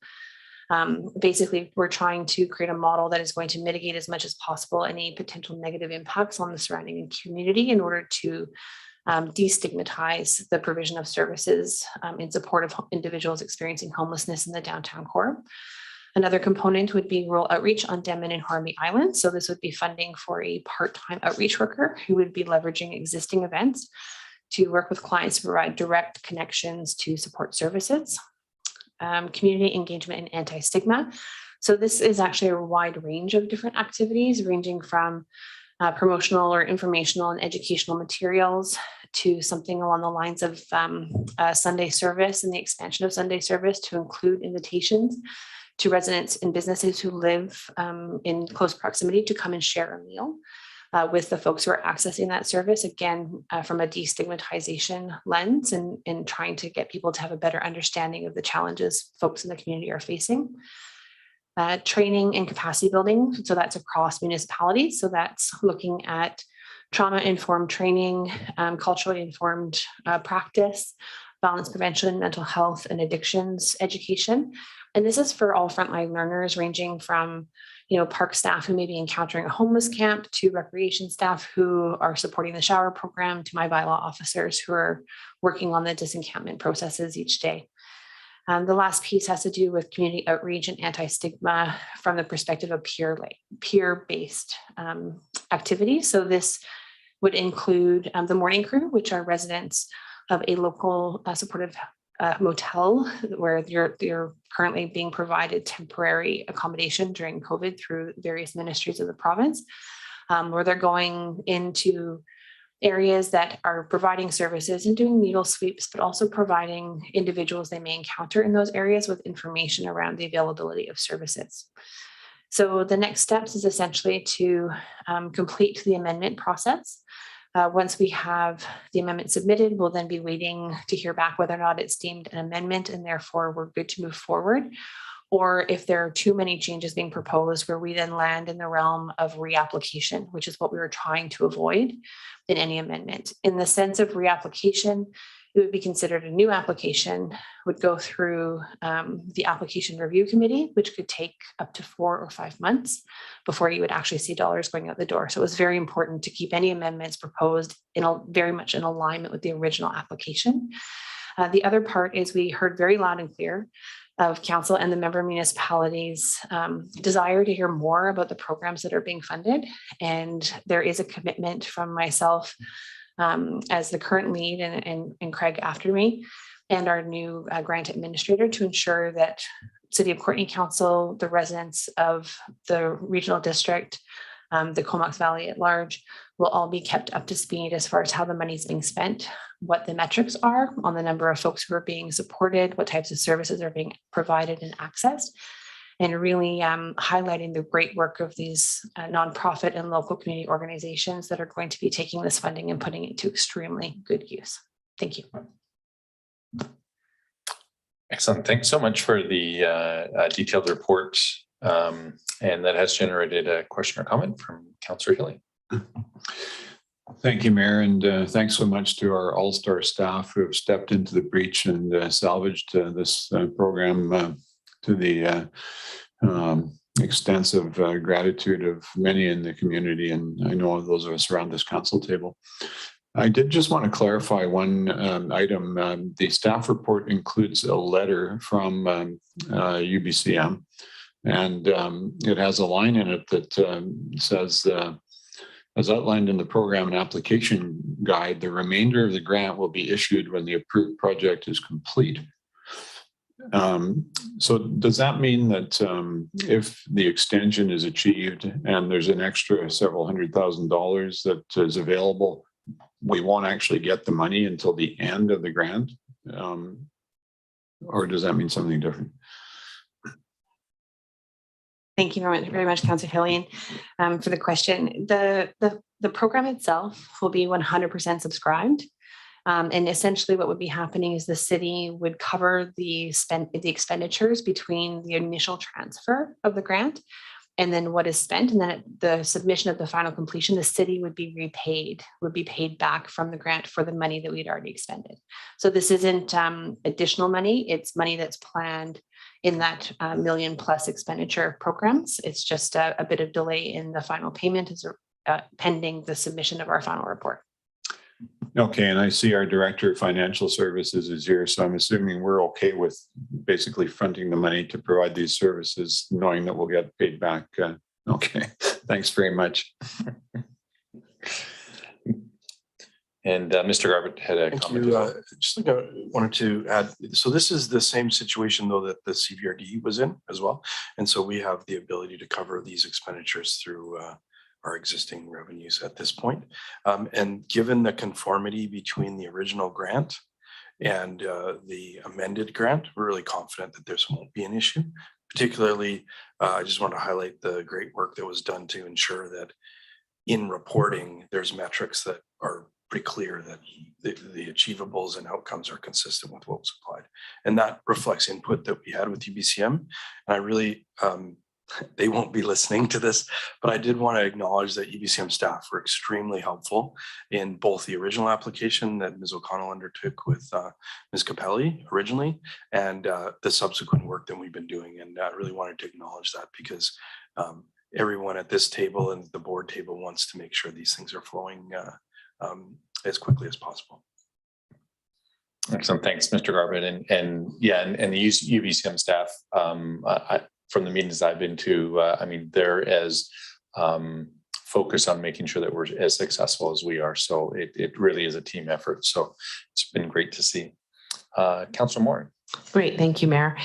Basically, we're trying to create a model that is going to mitigate as much as possible any potential negative impacts on the surrounding community in order to destigmatize the provision of services in support of individuals experiencing homelessness in the downtown core. Another component would be rural outreach on Denman and Harvey Island. So this would be funding for a part-time outreach worker who would be leveraging existing events to work with clients to provide direct connections to support services. Community engagement and anti-stigma. So this is actually a wide range of different activities, ranging from promotional or informational and educational materials to something along the lines of Sunday service and the expansion of Sunday service to include invitations to residents and businesses who live in close proximity to come and share a meal with the folks who are accessing that service, again, from a destigmatization lens and trying to get people to have a better understanding of the challenges folks in the community are facing. Training and capacity building, so that's across municipalities. So that's looking at trauma-informed training, culturally informed practice, violence prevention, mental health and addictions education. And this is for all frontline learners, ranging from park staff who may be encountering a homeless camp to recreation staff who are supporting the shower program to my bylaw officers who are working on the disencampment processes each day. The last piece has to do with community outreach and anti-stigma from the perspective of peer-based activities. So this would include the morning crew, which are residents of a local supportive motel where you're currently being provided temporary accommodation during COVID through various ministries of the province, where they're going into areas that are providing services and doing needle sweeps, but also providing individuals they may encounter in those areas with information around the availability of services. So the next steps is essentially to complete the amendment process. Once we have the amendment submitted, we'll then be waiting to hear back whether or not it's deemed an amendment and therefore we're good to move forward. Or if there are too many changes being proposed, where we then land in the realm of reapplication, which is what we were trying to avoid in any amendment. In the sense of reapplication, it would be considered a new application, would go through the application review committee, which could take up to 4 or 5 months before you would actually see dollars going out the door. So it was very important to keep any amendments proposed very much in alignment with the original application. The other part is we heard very loud and clear of council and the member municipalities' desire to hear more about the programs that are being funded. And there is a commitment from myself as the current lead and Craig after me and our new grant administrator to ensure that City of Courtenay Council, the residents of the regional district, the Comox Valley at large, will all be kept up to speed as far as how the money is being spent, what the metrics are on the number of folks who are being supported, what types of services are being provided and accessed, and really highlighting the great work of these nonprofit and local community organizations that are going to be taking this funding and putting it to extremely good use. Thank you. Excellent. Thanks so much for the detailed report. And that has generated a question or comment from Councillor Hilly. Thank you, Mayor, and thanks so much to our all-star staff who have stepped into the breach and salvaged this program to the extensive gratitude of many in the community, and I know those of us around this council table. I did just want to clarify one item. The staff report includes a letter from UBCM, and it has a line in it that says, as outlined in the program and application guide, the remainder of the grant will be issued when the approved project is complete. So does that mean that if the extension is achieved and there's an extra several $100,000 that is available, we won't actually get the money until the end of the grant? Or does that mean something different? Thank you very much, Councillor Hillian, for the question. The program itself will be 100% subscribed. And essentially what would be happening is the city would cover the expenditures between the initial transfer of the grant and then what is spent. And then at the submission of the final completion, the city would be paid back from the grant for the money that we'd already expended. So this isn't additional money. It's money that's planned in that $1 million+ expenditure programs. It's just a bit of delay in the final payment as pending the submission of our final report. Okay, and I see our Director of Financial Services is here, so I'm assuming we're okay with basically fronting the money to provide these services, knowing that we'll get paid back. Okay, thanks very much. And Mr. Garbutt had a comment. Just like I wanted to add, so this is the same situation though that the CVRD was in as well. And so we have the ability to cover these expenditures through our existing revenues at this point. And given the conformity between the original grant and the amended grant, we're really confident that this won't be an issue. Particularly, I just want to highlight the great work that was done to ensure that in reporting, there's metrics that are pretty clear that the achievables and outcomes are consistent with what was applied. And that reflects input that we had with UBCM. And I really, they won't be listening to this, but I did want to acknowledge that UBCM staff were extremely helpful in both the original application that Ms. O'Connell undertook with Ms. Capelli originally, and the subsequent work that we've been doing. And I really wanted to acknowledge that because everyone at this table and the board table wants to make sure these things are flowing as quickly as possible. Excellent. Thanks, Mr. Garbutt. And the UBCM staff, from the meetings I've been to, I mean, they're as focused on making sure that we're as successful as we are. So it really is a team effort. So it's been great to see. Councillor Moore. Great, thank you, Mayor.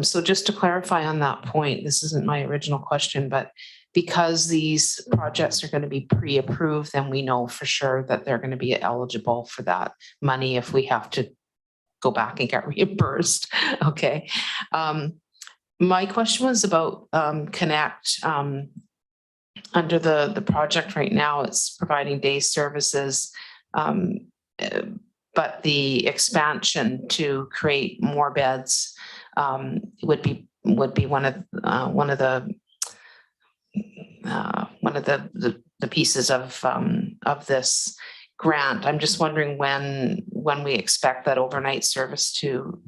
So just to clarify on that point, this isn't my original question, but because these projects are going to be pre-approved, then we know for sure that they're going to be eligible for that money if we have to go back and get reimbursed. Okay. My question was about Connect. Under the project right now, it's providing day services, but the expansion to create more beds would be one of the pieces of this grant. I'm just wondering when we expect that overnight service to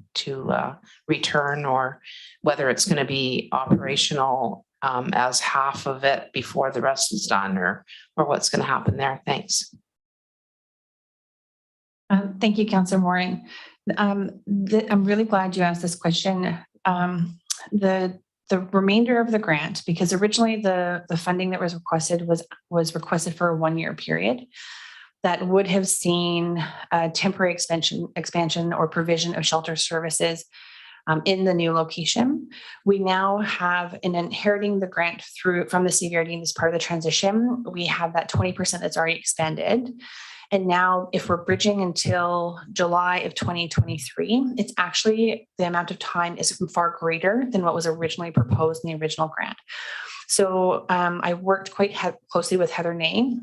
return, or whether it's going to be operational as half of it before the rest is done, or what's going to happen there. Thanks. Thank you, Councillor Mooring. I'm really glad you asked this question. The remainder of the grant, because originally the funding that was requested was requested for a 1-year period that would have seen a temporary expansion or provision of shelter services in the new location. We now have, in inheriting the grant from the CVRD as part of the transition, we have that 20% that's already expended. And now if we're bridging until July of 2023, it's actually the amount of time is far greater than what was originally proposed in the original grant. So I worked quite closely with Heather Ney,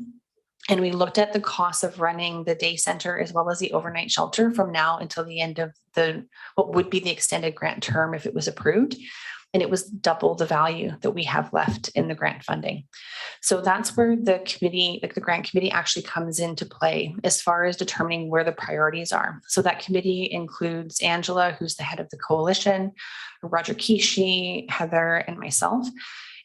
and we looked at the cost of running the day center as well as the overnight shelter from now until the end of what would be the extended grant term if it was approved. And it was double the value that we have left in the grant funding. So that's where the committee, like the grant committee, actually comes into play as far as determining where the priorities are. So that committee includes Angela, who's the head of the coalition, Roger Kishi, Heather, and myself.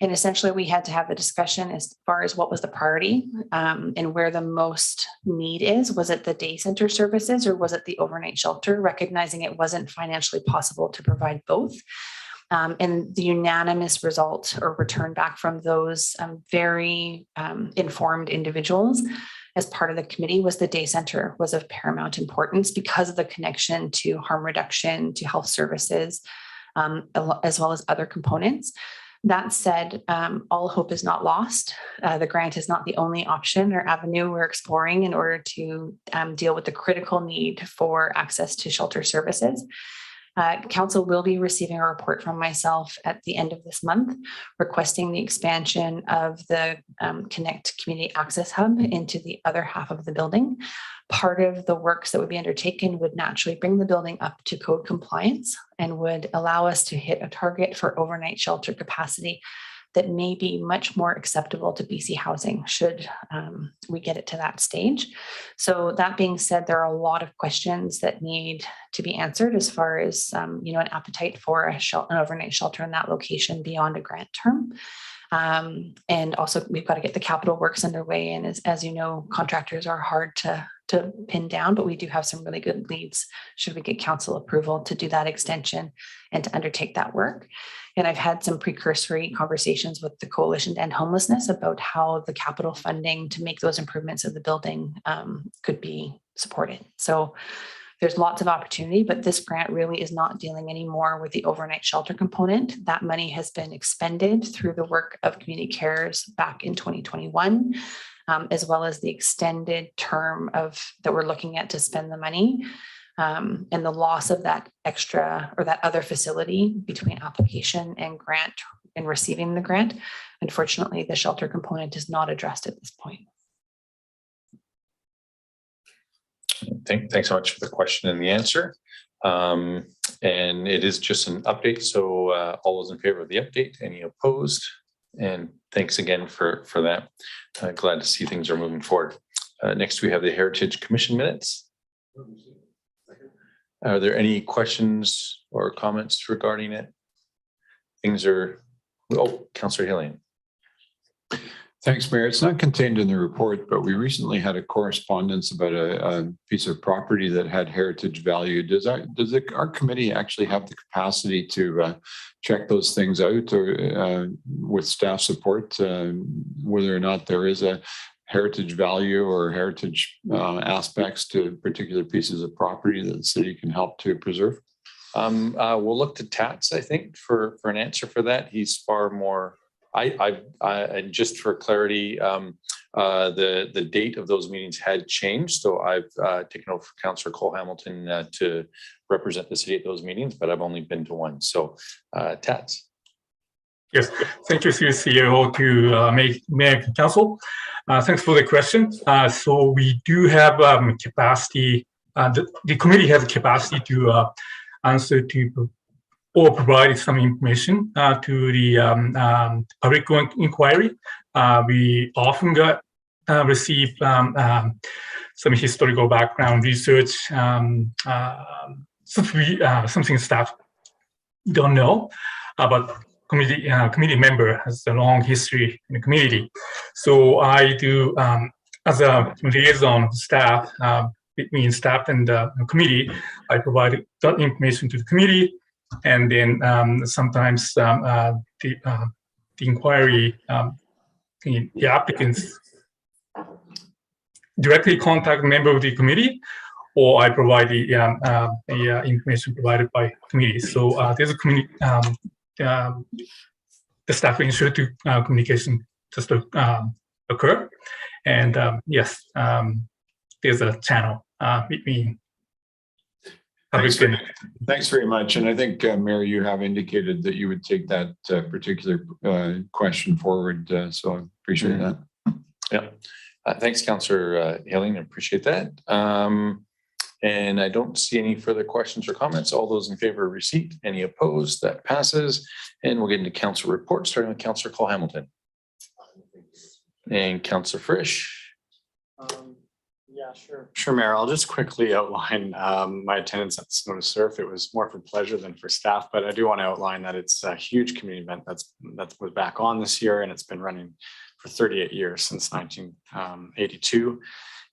And essentially we had to have the discussion as far as what was the priority and where the most need is. Was it the day center services or was it the overnight shelter, recognizing it wasn't financially possible to provide both. And the unanimous result or return back from those very informed individuals as part of the committee was the day center was of paramount importance because of the connection to harm reduction, to health services, as well as other components. That said, all hope is not lost. The grant is not the only option or avenue we're exploring in order to deal with the critical need for access to shelter services. Council will be receiving a report from myself at the end of this month, requesting the expansion of the Connect Community Access Hub into the other half of the building. Part of the works that would be undertaken would naturally bring the building up to code compliance and would allow us to hit a target for overnight shelter capacity that may be much more acceptable to BC Housing should we get it to that stage. So that being said, there are a lot of questions that need to be answered as far as an appetite for an overnight shelter in that location beyond a grant term. And also we've got to get the capital works underway. And as you know, contractors are hard to pin down, but we do have some really good leads should we get council approval to do that extension and to undertake that work. And I've had some precursory conversations with the Coalition to End Homelessness about how the capital funding to make those improvements of the building could be supported. So there's lots of opportunity, but this grant really is not dealing anymore with the overnight shelter component. That money has been expended through the work of Community Cares back in 2021, as well as the extended term that we're looking at to spend the money. And the loss of that extra or that other facility between application and grant and receiving the grant. Unfortunately, the shelter component is not addressed at this point. Thanks so much for the question and the answer. And it is just an update. So all those in favor of the update, any opposed? And thanks again for that. Glad to see things are moving forward. Next, we have the Heritage Commission minutes. Are there any questions or comments regarding it? Councillor Hillian. Thanks, Mayor. It's not contained in the report, but we recently had a correspondence about a piece of property that had heritage value. Does our committee actually have the capacity to check those things out or with staff support, whether or not there is a heritage value or heritage aspects to particular pieces of property that the city can help to preserve? We'll look to Tats, I think, for an answer for that. He's far more. And just for clarity, the date of those meetings had changed. So I've taken over for Councillor Cole Hamilton to represent the city at those meetings, but I've only been to one. So Tats. Yes, thank you, CEO, to Mayor and Council. Thanks for the question. So we do have capacity. The committee has capacity to answer to or provide some information to the public inquiry. We often receive some historical background research, something staff don't know, but committee member has a long history in the community. So I do, as a liaison of staff, between staff and the committee. I provide that information to the committee, and then sometimes the inquiry, the applicants directly contact a member of the committee, or I provide the information provided by committee. So there's a community, the staff ensure to communication just to occur, and yes, there's a channel between. Thanks very much. And I think, Mayor, you have indicated that you would take that particular question forward. So I appreciate that. Yeah. Thanks, Councillor Hilling. I appreciate that. And I don't see any further questions or comments. All those in favor of receipt, any opposed? That passes. And we'll get into council reports, starting with Councillor Cole Hamilton. And Councillor Frisch. Yeah, sure. Sure, Mayor. I'll just quickly outline my attendance at Snow to Surf. It was more for pleasure than for staff, but I do want to outline that it's a huge community event that was back on this year, and it's been running for 38 years, since 1982.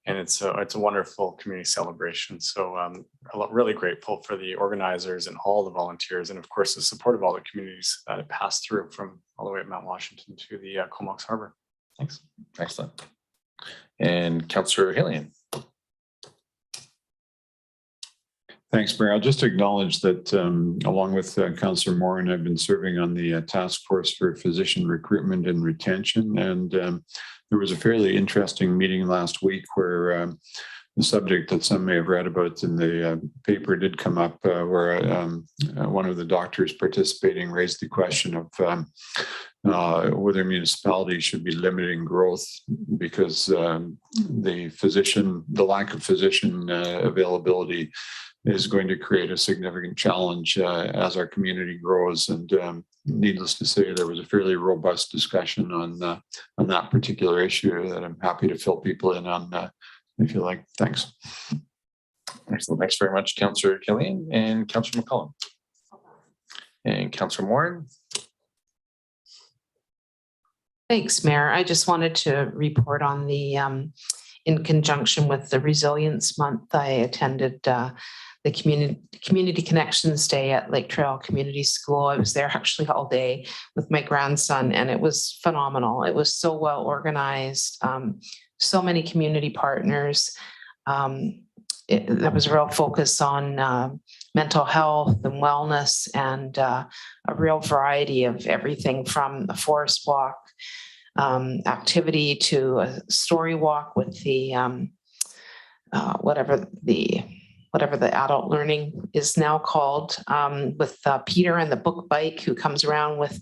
And it's a wonderful community celebration. So I'm really grateful for the organizers and all the volunteers, and of course the support of all the communities that it passed through, from all the way at Mount Washington to the Comox Harbor. Thanks. Excellent. And Councillor Hillian. Thanks, Mayor. I'll just acknowledge that along with Councillor Morin, I've been serving on the task force for physician recruitment and retention. And there was a fairly interesting meeting last week where the subject that some may have read about in the paper did come up, where one of the doctors participating raised the question of whether municipalities should be limiting growth because the lack of physician availability is going to create a significant challenge as our community grows. And needless to say, there was a fairly robust discussion on that particular issue that I'm happy to fill people in on if you like. Thanks. Excellent. Thanks very much, Councillor Killian and Councillor McCollum. And Councillor Morin. Thanks, Mayor. I just wanted to report on the, in conjunction with the Resilience Month, I attended the Community Connections Day at Lake Trail Community School. I was there actually all day with my grandson, and it was phenomenal. It was so well organized, so many community partners. There was a real focus on mental health and wellness, and a real variety of everything from a forest walk activity to a story walk with the whatever the adult learning is now called, with Peter and the book bike, who comes around with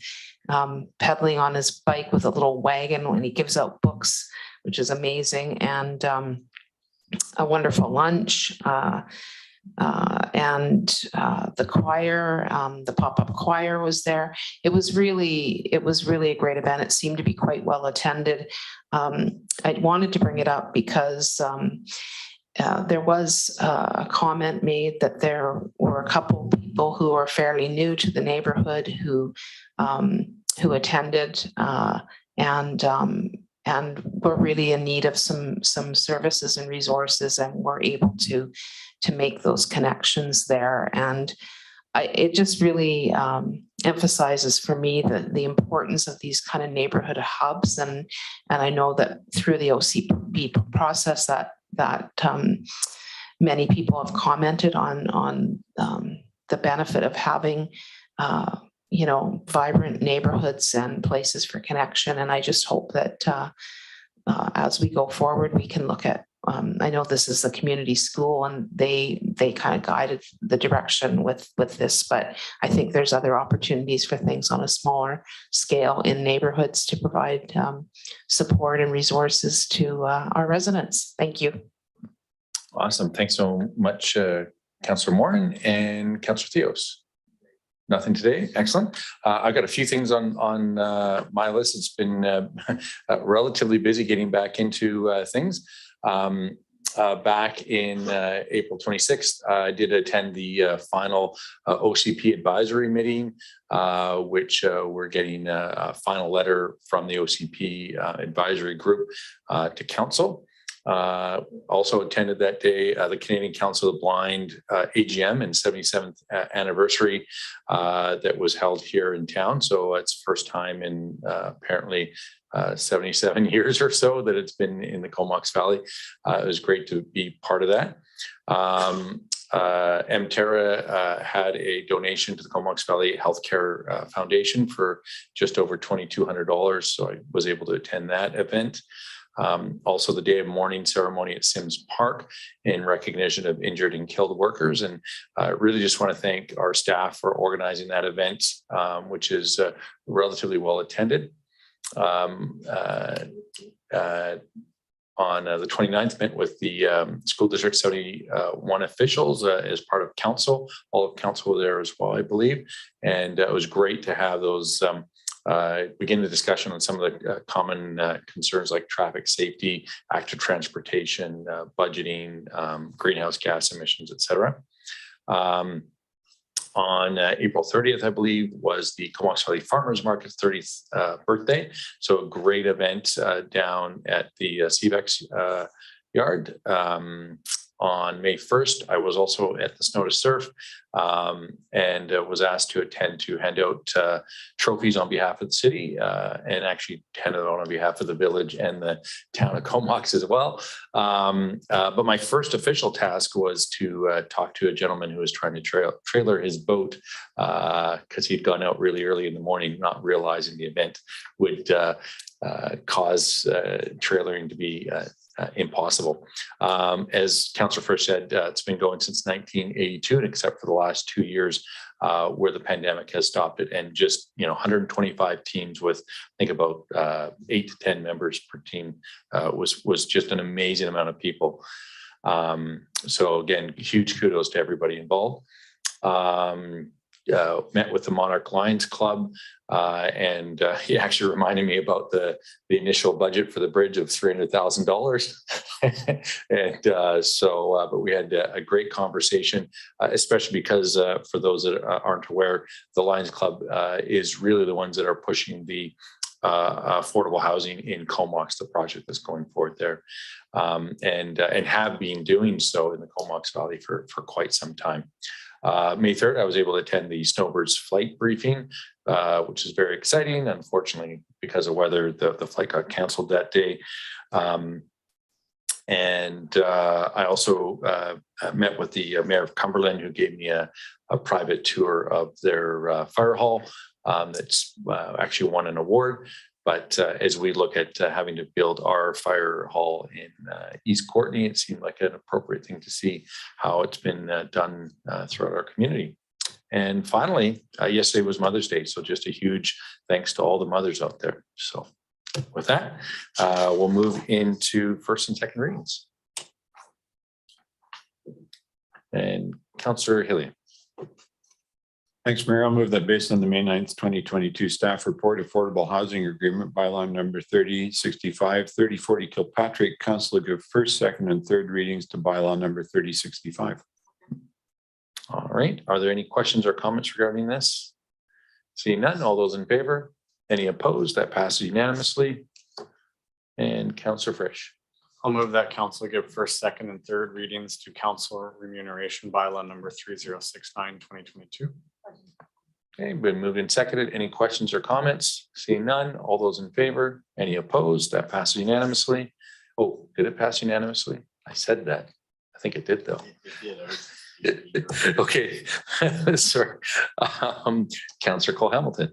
pedaling on his bike with a little wagon when he gives out books, which is amazing, and a wonderful lunch. And the choir, the pop-up choir was there. It was really a great event. It seemed to be quite well attended. I wanted to bring it up because there was a comment made that there were a couple people who are fairly new to the neighborhood who attended and were really in need of some services and resources, and were able to make those connections there. And it just really emphasizes for me the importance of these kind of neighborhood hubs. And I know that through the OCP process that many people have commented on the benefit of having vibrant neighborhoods and places for connection. And I just hope that as we go forward, we can look at, I know this is a community school and they kind of guided the direction with this, but I think there's other opportunities for things on a smaller scale in neighborhoods to provide support and resources to our residents. Thank you. Awesome. Thanks so much, Councillor Morin and Councillor Theos. Nothing today. Excellent. I've got a few things on my list. It's been relatively busy getting back into things. Back in April 26th, I did attend the final OCP advisory meeting, which we're getting a final letter from the OCP advisory group to council. Also attended that day the Canadian Council of the Blind AGM and 77th anniversary that was held here in town. So it's first time in apparently 77 years or so that it's been in the Comox Valley. It was great to be part of that. Mterra had a donation to the Comox Valley Healthcare Foundation for just over $2,200. So I was able to attend that event. Also the day of mourning ceremony at Sims Park in recognition of injured and killed workers. And really just want to thank our staff for organizing that event, which is relatively well attended. On the 29th, met with the School District 71 officials as part of council. All of council were there as well, I believe. And it was great to have those begin the discussion on some of the common concerns like traffic safety, active transportation, budgeting, greenhouse gas emissions, et cetera. On April 30th, I believe, was the Comox Valley Farmers Market's 30th birthday. So a great event down at the CVEX yard. On May 1st, I was also at the Snow to Surf and was asked to attend to hand out trophies on behalf of the city and actually handed out on behalf of the village and the town of Comox as well. But my first official task was to talk to a gentleman who was trying to trailer his boat because he'd gone out really early in the morning, not realizing the event would cause trailering to be impossible. As Councillor Frisch said, it's been going since 1982, and except for the last 2 years where the pandemic has stopped it, and just 125 teams with I think about 8 to 10 members per team was just an amazing amount of people. So again, huge kudos to everybody involved. Met with the Monarch Lions Club, and he actually reminded me about the initial budget for the bridge of $300,000. And but we had a great conversation, especially because for those that aren't aware, the Lions Club is really the ones that are pushing the affordable housing in Comox, the project that's going forward there, and have been doing so in the Comox Valley for quite some time. May 3rd, I was able to attend the Snowbirds flight briefing, which is very exciting. Unfortunately, because of weather, the flight got canceled that day. And I also met with the Mayor of Cumberland, who gave me a private tour of their fire hall that's actually won an award. But as we look at having to build our fire hall in East Courtenay, it seemed like an appropriate thing to see how it's been done throughout our community. And finally, yesterday was Mother's Day. So just a huge thanks to all the mothers out there. So with that, we'll move into first and second readings. And Councillor Hillian. Thanks, Mayor. I'll move that based on the May 9th, 2022 staff report, affordable housing agreement bylaw number 3065, 3040 Kilpatrick, council give first, second, and third readings to bylaw number 3065. All right. Are there any questions or comments regarding this? Seeing none, all those in favor? Any opposed? That passes unanimously. And Councillor Frisch. I'll move that council give first, second, and third readings to council remuneration bylaw number 3069, 2022. Okay, been moved and seconded. Any questions or comments? Seeing none, all those in favor? Any opposed? That passes unanimously. Oh, did it pass unanimously? I said that. I think it did though. Okay, sorry. Councillor Cole Hamilton.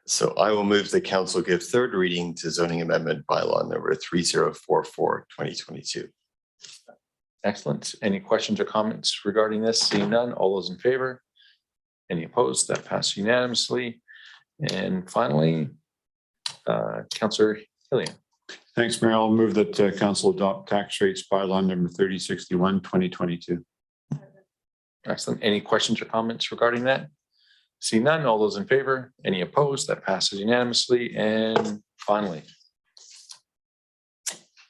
So I will move the council give third reading to zoning amendment bylaw number 3044, 2022. Excellent. Any questions or comments regarding this? Seeing none, all those in favor? Any opposed? That passes unanimously. And finally, Councillor Hillian. Thanks, Mayor. I'll move that council adopt tax rates bylaw number 3061, 2022. Excellent. Any questions or comments regarding that? See none. All those in favor? Any opposed? That passes unanimously. And finally,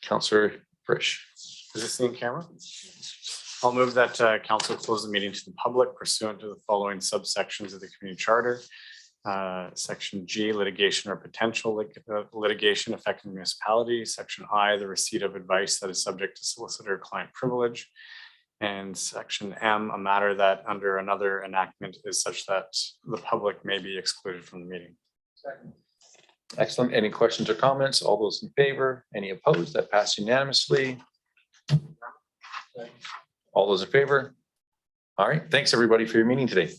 Councillor Frisch. Is this in camera? I'll move that council close the meeting to the public pursuant to the following subsections of the community charter. Section G, litigation or potential litigation affecting municipality. Section I, the receipt of advice that is subject to solicitor-client privilege. And section M, a matter that under another enactment is such that the public may be excluded from the meeting. Excellent. Any questions or comments? All those in favor? Any opposed? That passed unanimously. All those in favor? All right. Thanks everybody for your meeting today.